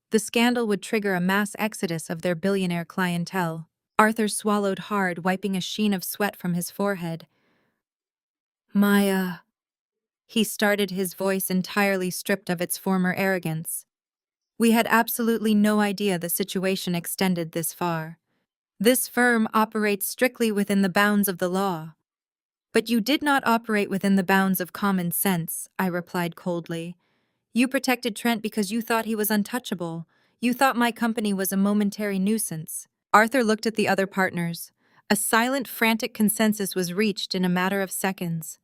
The scandal would trigger a mass exodus of their billionaire clientele. Arthur swallowed hard, wiping a sheen of sweat from his forehead. "Maya," he started, his voice entirely stripped of its former arrogance. "We had absolutely no idea the situation extended this far. This firm operates strictly within the bounds of the law. But you did not operate within the bounds of common sense, I replied coldly. You protected Trent because you thought he was untouchable. You thought my company was a momentary nuisance. Arthur looked at the other partners. A silent, frantic consensus was reached in a matter of seconds.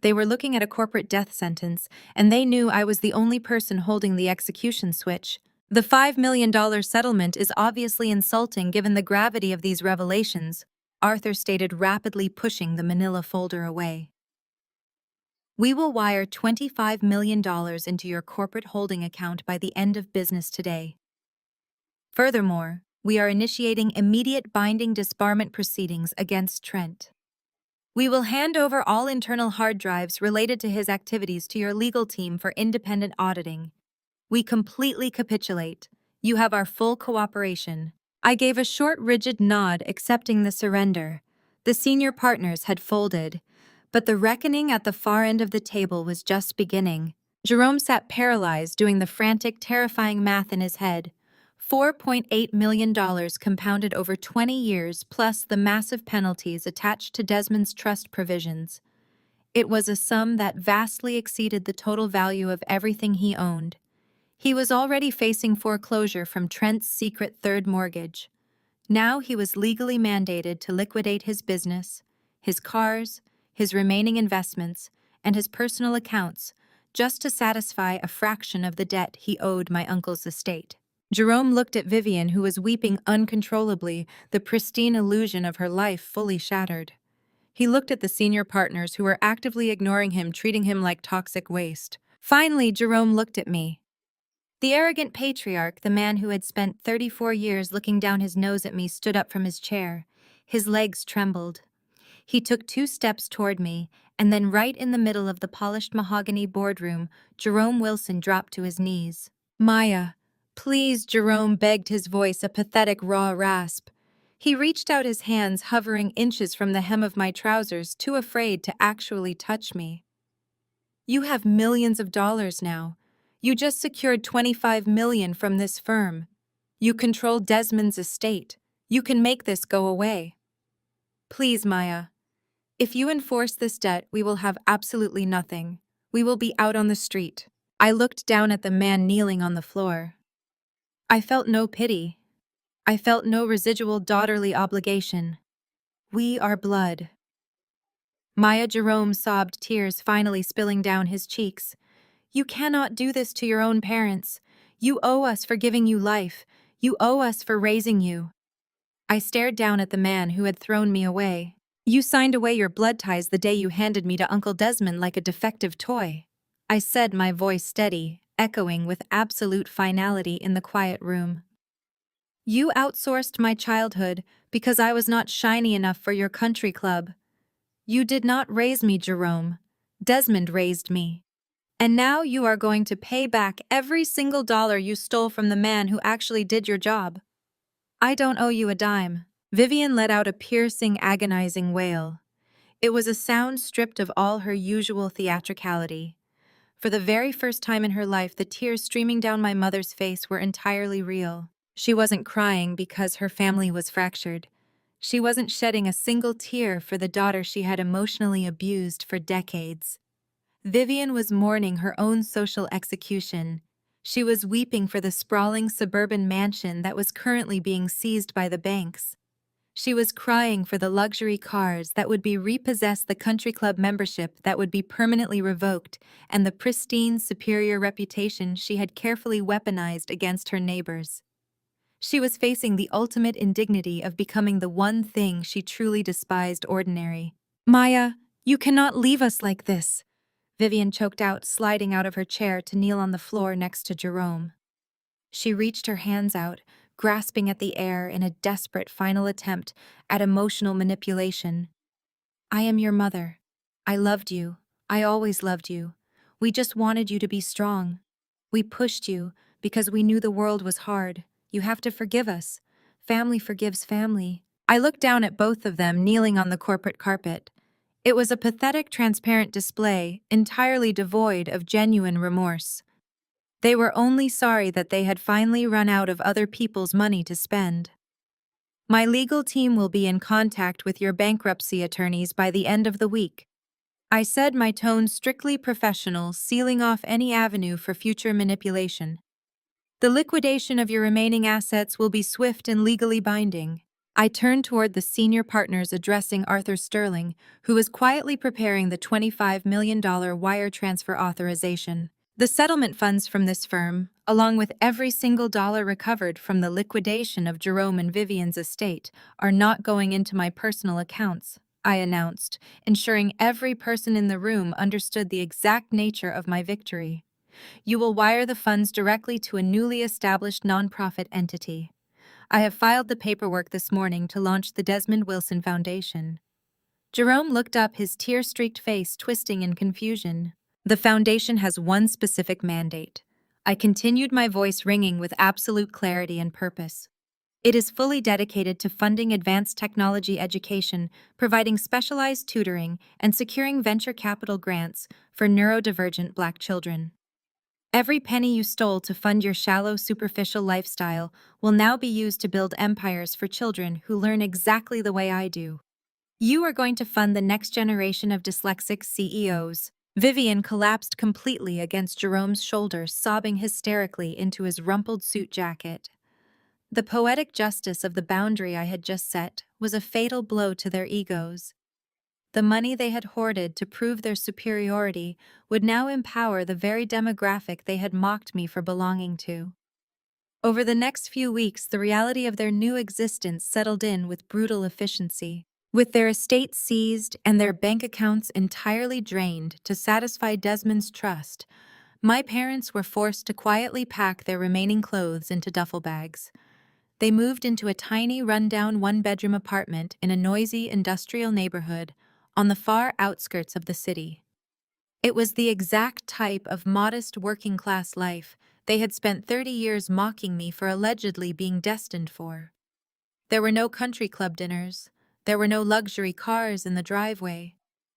They were looking at a corporate death sentence, and they knew I was the only person holding the execution switch. The $5 million settlement is obviously insulting given the gravity of these revelations, Arthur stated, rapidly pushing the manila folder away. We will wire $25 million into your corporate holding account by the end of business today. Furthermore, we are initiating immediate binding disbarment proceedings against Trent. We will hand over all internal hard drives related to his activities to your legal team for independent auditing. We completely capitulate. You have our full cooperation. I gave a short, rigid nod, accepting the surrender. The senior partners had folded, but the reckoning at the far end of the table was just beginning. Jerome sat paralyzed, doing the frantic, terrifying math in his head. $4.8 million compounded over 20 years, plus the massive penalties attached to Desmond's trust provisions. It was a sum that vastly exceeded the total value of everything he owned. He was already facing foreclosure from Trent's secret third mortgage. Now he was legally mandated to liquidate his business, his cars, his remaining investments, and his personal accounts, just to satisfy a fraction of the debt he owed my uncle's estate. Jerome looked at Vivian, who was weeping uncontrollably, the pristine illusion of her life fully shattered. He looked at the senior partners, who were actively ignoring him, treating him like toxic waste. Finally, Jerome looked at me. The arrogant patriarch, the man who had spent 34 years looking down his nose at me, stood up from his chair. His legs trembled. He took 2 steps toward me, and then right in the middle of the polished mahogany boardroom, Jerome Wilson dropped to his knees. Maya, please, Jerome begged, his voice a pathetic raw rasp. He reached out his hands, hovering inches from the hem of my trousers, too afraid to actually touch me. You have millions of dollars now. You just secured $25 million from this firm. You control Desmond's estate. You can make this go away. Please, Maya. If you enforce this debt, we will have absolutely nothing. We will be out on the street. I looked down at the man kneeling on the floor. I felt no pity. I felt no residual daughterly obligation. We are blood. Maya, Jerome sobbed, tears finally spilling down his cheeks. You cannot do this to your own parents. You owe us for giving you life. You owe us for raising you. I stared down at the man who had thrown me away. You signed away your blood ties the day you handed me to Uncle Desmond like a defective toy. I said, my voice steady, echoing with absolute finality in the quiet room. You outsourced my childhood because I was not shiny enough for your country club. You did not raise me, Jerome. Desmond raised me. And now you are going to pay back every single dollar you stole from the man who actually did your job. I don't owe you a dime. Vivian let out a piercing, agonizing wail. It was a sound stripped of all her usual theatricality. For the very first time in her life, the tears streaming down my mother's face were entirely real. She wasn't crying because her family was fractured. She wasn't shedding a single tear for the daughter she had emotionally abused for decades. Vivian was mourning her own social execution. She was weeping for the sprawling suburban mansion that was currently being seized by the banks. She was crying for the luxury cars that would be repossessed, the country club membership that would be permanently revoked, and the pristine, superior reputation she had carefully weaponized against her neighbors. She was facing the ultimate indignity of becoming the one thing she truly despised: ordinary. Maya, you cannot leave us like this, Vivian choked out, sliding out of her chair to kneel on the floor next to Jerome. She reached her hands out, grasping at the air in a desperate final attempt at emotional manipulation. I am your mother. I loved you. I always loved you. We just wanted you to be strong. We pushed you because we knew the world was hard. You have to forgive us. Family forgives family. I looked down at both of them kneeling on the corporate carpet. It was a pathetic, transparent display, entirely devoid of genuine remorse. They were only sorry that they had finally run out of other people's money to spend. My legal team will be in contact with your bankruptcy attorneys by the end of the week. I said, my tone strictly professional, sealing off any avenue for future manipulation. The liquidation of your remaining assets will be swift and legally binding. I turned toward the senior partners addressing Arthur Sterling, who was quietly preparing the $25 million wire transfer authorization. The settlement funds from this firm, along with every single dollar recovered from the liquidation of Jerome and Vivian's estate, are not going into my personal accounts, I announced, ensuring every person in the room understood the exact nature of my victory. You will wire the funds directly to a newly established nonprofit entity. I have filed the paperwork this morning to launch the Desmond Wilson Foundation. Jerome looked up, his tear-streaked face twisting in confusion. The foundation has one specific mandate. I continued, my voice ringing with absolute clarity and purpose. It is fully dedicated to funding advanced technology education, providing specialized tutoring, and securing venture capital grants for neurodivergent Black children. Every penny you stole to fund your shallow, superficial lifestyle will now be used to build empires for children who learn exactly the way I do. You are going to fund the next generation of dyslexic CEOs. Vivian collapsed completely against Jerome's shoulder, sobbing hysterically into his rumpled suit jacket. The poetic justice of the boundary I had just set was a fatal blow to their egos. The money they had hoarded to prove their superiority would now empower the very demographic they had mocked me for belonging to. Over the next few weeks, the reality of their new existence settled in with brutal efficiency. With their estates seized and their bank accounts entirely drained to satisfy Desmond's trust, my parents were forced to quietly pack their remaining clothes into duffel bags. They moved into a tiny, rundown one-bedroom apartment in a noisy industrial neighborhood on the far outskirts of the city. It was the exact type of modest working-class life they had spent 30 years mocking me for allegedly being destined for. There were no country club dinners. There were no luxury cars in the driveway.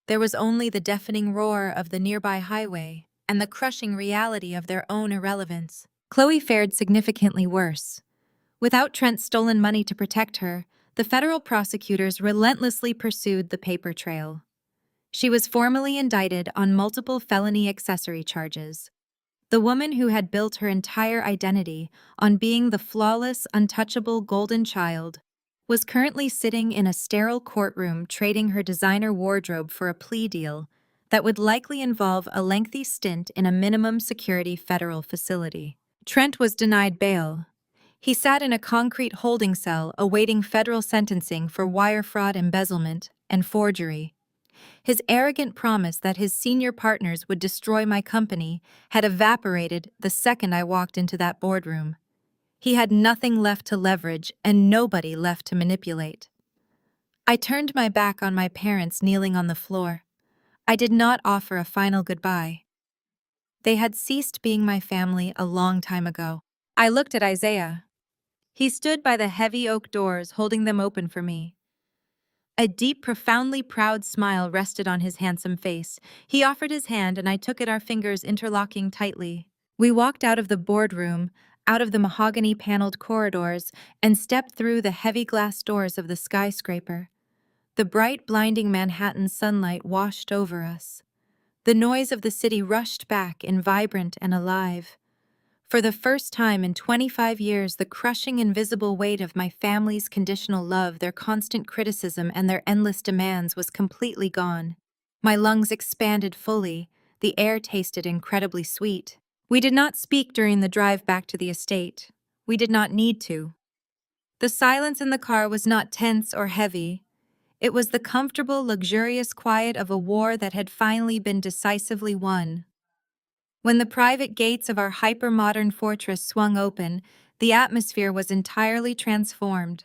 There was only the deafening roar of the nearby highway and the crushing reality of their own irrelevance. Chloe fared significantly worse. Without Trent's stolen money to protect her, the federal prosecutors relentlessly pursued the paper trail. She was formally indicted on multiple felony accessory charges. The woman who had built her entire identity on being the flawless, untouchable golden child was currently sitting in a sterile courtroom trading her designer wardrobe for a plea deal that would likely involve a lengthy stint in a minimum security federal facility. Trent was denied bail. He sat in a concrete holding cell awaiting federal sentencing for wire fraud, embezzlement, and forgery. His arrogant promise that his senior partners would destroy my company had evaporated the second I walked into that boardroom. He had nothing left to leverage and nobody left to manipulate. I turned my back on my parents kneeling on the floor. I did not offer a final goodbye. They had ceased being my family a long time ago. I looked at Isaiah. He stood by the heavy oak doors, holding them open for me. A deep, profoundly proud smile rested on his handsome face. He offered his hand, and I took it, our fingers interlocking tightly. We walked out of the boardroom, out of the mahogany-paneled corridors, and stepped through the heavy glass doors of the skyscraper. The bright, blinding Manhattan sunlight washed over us. The noise of the city rushed back in, vibrant and alive. For the first time in 25 years, the crushing invisible weight of my family's conditional love, their constant criticism, and their endless demands was completely gone. My lungs expanded fully. The air tasted incredibly sweet. We did not speak during the drive back to the estate. We did not need to. The silence in the car was not tense or heavy. It was the comfortable, luxurious quiet of a war that had finally been decisively won. When the private gates of our hyper-modern fortress swung open, the atmosphere was entirely transformed.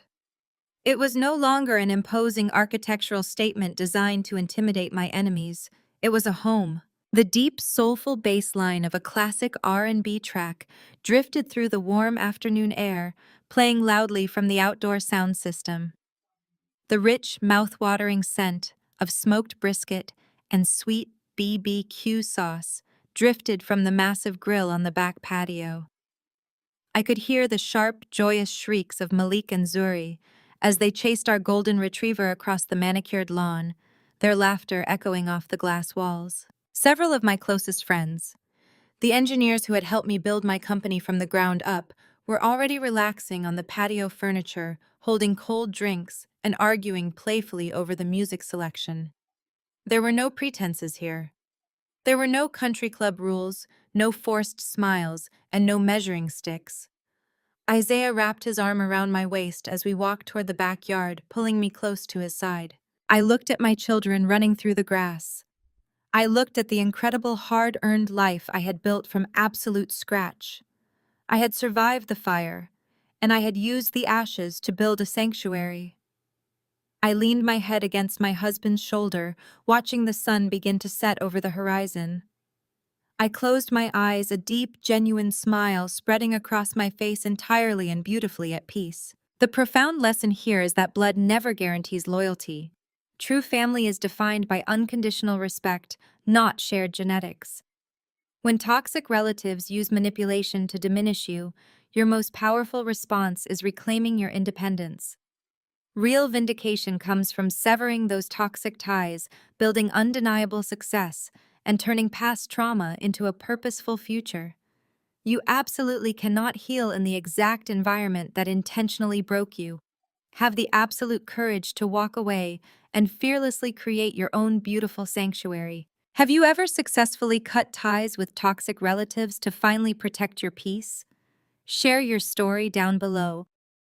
It was no longer an imposing architectural statement designed to intimidate my enemies. It was a home. The deep, soulful bass line of a classic R&B track drifted through the warm afternoon air, playing loudly from the outdoor sound system. The rich, mouth-watering scent of smoked brisket and sweet BBQ sauce drifted from the massive grill on the back patio. I could hear the sharp, joyous shrieks of Malik and Zuri as they chased our golden retriever across the manicured lawn, their laughter echoing off the glass walls. Several of my closest friends, the engineers who had helped me build my company from the ground up, were already relaxing on the patio furniture, holding cold drinks and arguing playfully over the music selection. There were no pretenses here. There were no country club rules, no forced smiles, and no measuring sticks. Isaiah wrapped his arm around my waist as we walked toward the backyard, pulling me close to his side. I looked at my children running through the grass. I looked at the incredible hard-earned life I had built from absolute scratch. I had survived the fire, and I had used the ashes to build a sanctuary. I leaned my head against my husband's shoulder, watching the sun begin to set over the horizon. I closed my eyes, a deep, genuine smile spreading across my face, entirely and beautifully at peace. The profound lesson here is that blood never guarantees loyalty. True family is defined by unconditional respect, not shared genetics. When toxic relatives use manipulation to diminish you, your most powerful response is reclaiming your independence. Real vindication comes from severing those toxic ties, building undeniable success, and turning past trauma into a purposeful future. You absolutely cannot heal in the exact environment that intentionally broke you. Have the absolute courage to walk away and fearlessly create your own beautiful sanctuary. Have you ever successfully cut ties with toxic relatives to finally protect your peace? Share your story down below,